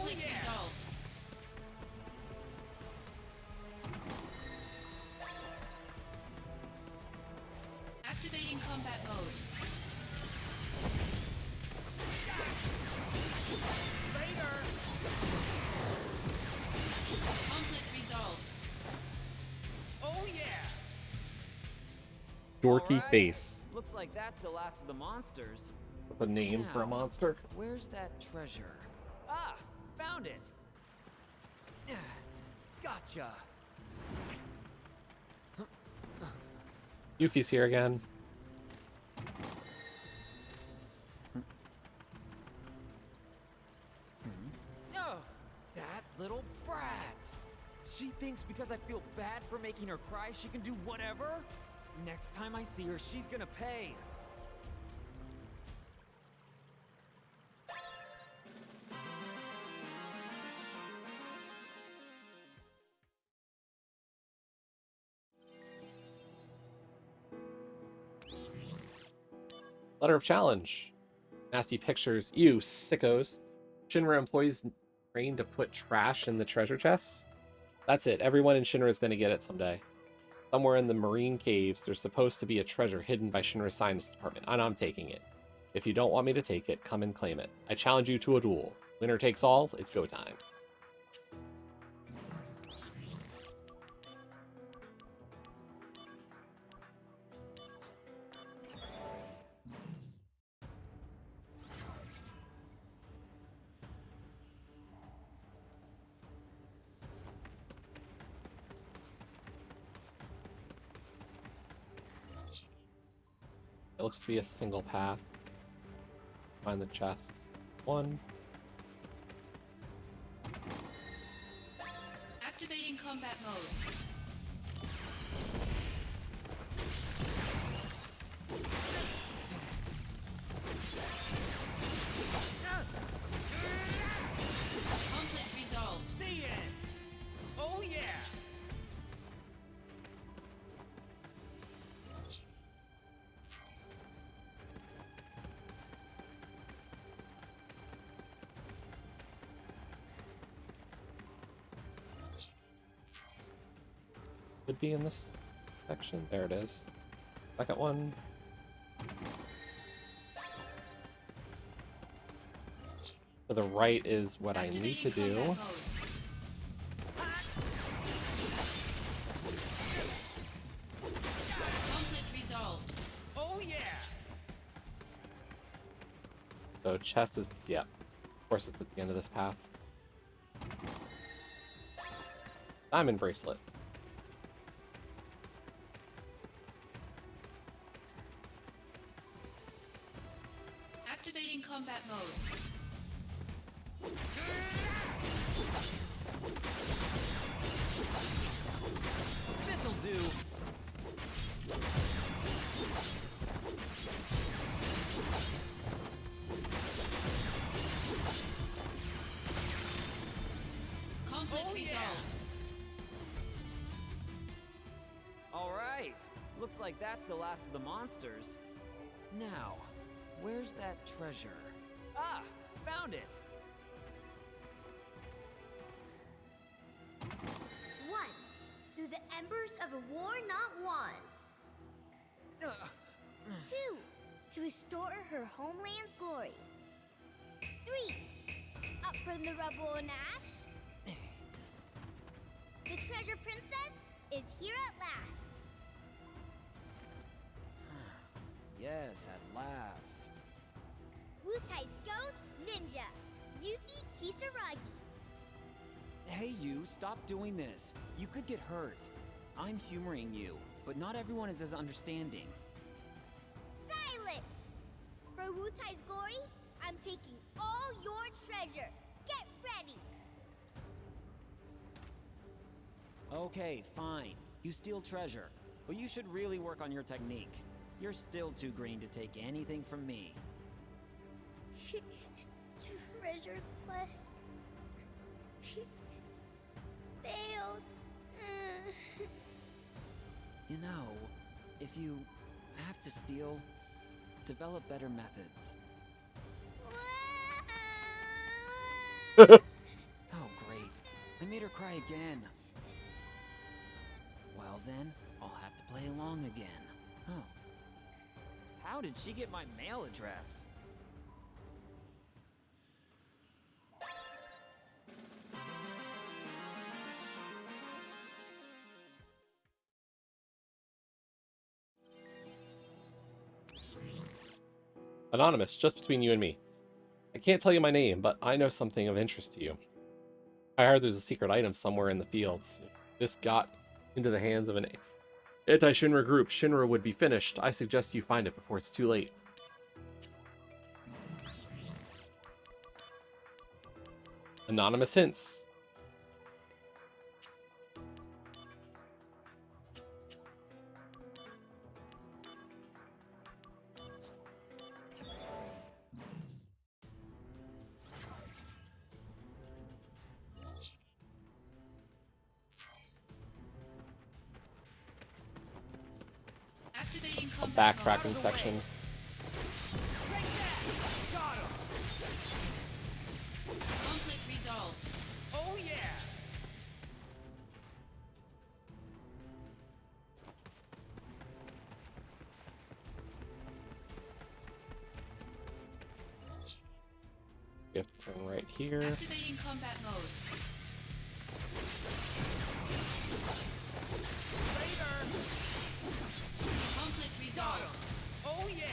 Conflict resolved. Activating combat mode. Conflict resolved. Oh yeah! Dorky Alright, face. Looks like that's the last of the monsters. The name for a Now, monster. Where's that treasure? Ah, found it. Gotcha. Yuffie's here again. Oh, that little brat. She thinks because I feel bad for making her cry, she can do whatever? Next time I see her, she's gonna pay. Letter of challenge. Nasty pictures. You sickos. Shinra employees trained to put trash in the treasure chests. That's it. Everyone in Shinra is going to get it someday. Somewhere in the marine caves, there's supposed to be a treasure hidden by Shinra's science department, and I'm taking it. If you don't want me to take it, come and claim it. I challenge you to a duel. Winner takes all. It's go time. It looks to be a single path. Find the chests. One. Activating combat mode. Conflict resolved. The end! Oh yeah! Could be in this section. There it is. Second one. To the right is what I need to do. Conflict resolved. Oh yeah! So chest is, yeah. Of course it's at the end of this path. Diamond bracelet. Activating combat mode. This'll do. Conflict resolved. All right. Looks like that's the last of the monsters. Now, where's that treasure? Ah, found it. One, through the embers of a war not won. 2, to restore her homeland's glory. 3, up from the rubble and ash. The treasure princess is here at last. Yes, at last. Wutai's goats, ninja, Yuffie Kisaragi. Hey, you, stop doing this. You could get hurt. I'm humoring you, but not everyone is as understanding. Silence! For Wutai's glory, I'm taking all your treasure. Get ready! Okay, fine. You steal treasure, but you should really work on your technique. You're still too green to take anything from me. Treasure quest failed. You know, if you have to steal, develop better methods. I made her cry again. Well then, I'll have to play along again. Oh. How did she get my mail address? Anonymous, just between you and me. I can't tell you my name, but I know something of interest to you. I heard there's a secret item somewhere in the fields. If this got into the hands of an anti-Shinra group, Shinra would be finished. I suggest you find it before it's too late. Anonymous hints. Activating A combat backtracking mode. section. Conflict resolved. Oh yeah! You have to turn right here. Activating combat mode. Conflict resolved. Oh yeah!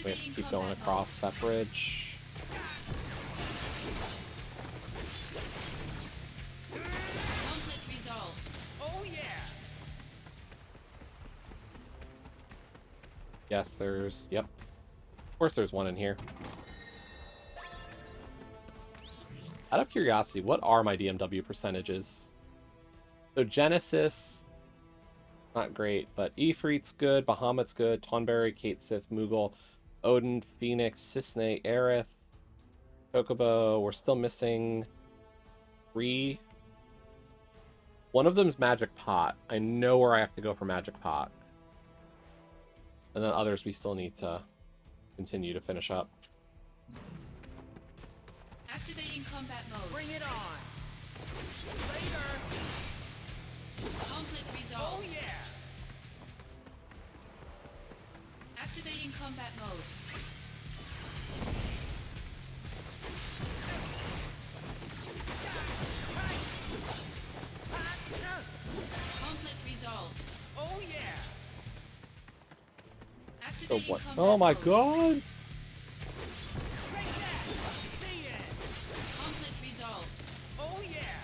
We have to keep going across that bridge. Conflict resolved. Oh yeah! Yes, there's... Yep. Of course there's one in here. Out of curiosity, what are my DMW percentages? So Genesis... not great, but Ifrit's good, Bahamut's good, Tonberry, Kate Sith, Moogle, Odin, Phoenix, Cisne, Aerith, Chocobo. We're still missing 3. One of them's Magic Pot. I know where I have to go for Magic Pot. And then others we still need to continue to finish up. Activating combat mode. Bring it on! Later! Conflict Oh resolved. yeah! Activating combat mode. Conflict resolved. Oh yeah! So Activating what? combat Oh my mode. god! Conflict resolved. Oh yeah!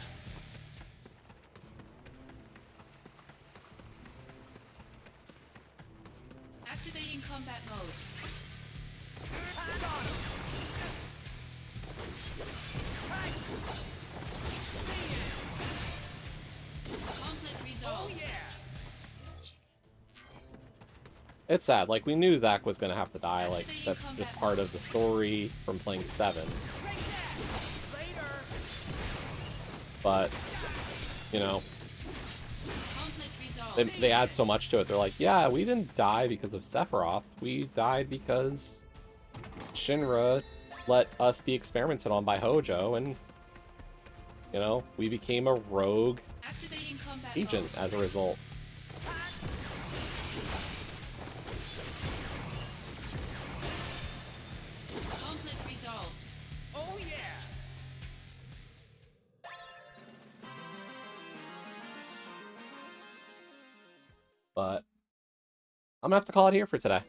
Activating combat mode. Conflict resolved. Oh yeah! It's sad. Like, we knew Zack was gonna have to die. Like, that's just part of the story from playing 7. But, you know, Conflict resolved. they add so much to it. They're like, yeah, we didn't die because of Sephiroth. We died because Shinra let us be experimented on by Hojo, and, you know, we became a rogue Activating combat agent mode. as a result. Conflict resolved. Oh yeah! But I'm gonna have to call it here for today.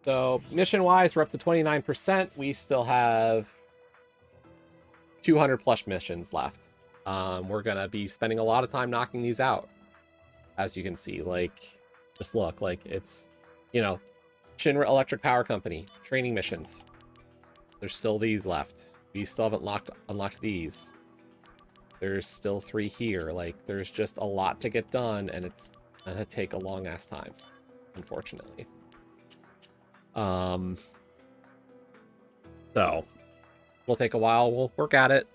So mission-wise, we're up to 29%. We still have 200 plus missions left. We're gonna be spending a lot of time knocking these out. As you can see, like, just look, like, it's, you know, Shinra Electric Power Company training missions. There's still these left. We still haven't unlocked these. There's still 3 here. Like, there's just a lot to get done, and it's gonna take a long ass time, unfortunately. So will take a while. We'll work at it.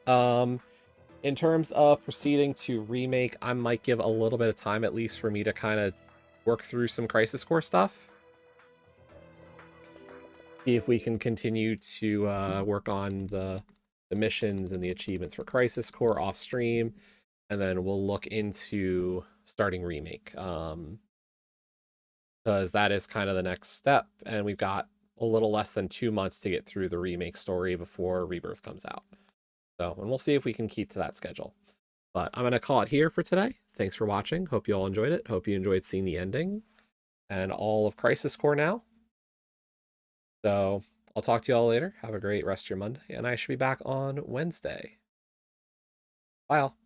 In terms of proceeding to remake, I might give a little bit of time at least for me to kind of work through some Crisis Core stuff. See if we can continue to work on the missions and the achievements for Crisis Core off stream, and then we'll look into starting remake. Because that is kind of the next step, and we've got a little less than 2 months to get through the remake story before Rebirth comes out. So, and we'll see if we can keep to that schedule. But I'm going to call it here for today. Thanks for watching. Hope you all enjoyed it. Hope you enjoyed seeing the ending and all of Crisis Core now. So I'll talk to you all later. Have a great rest of your Monday, and I should be back on Wednesday. Bye all.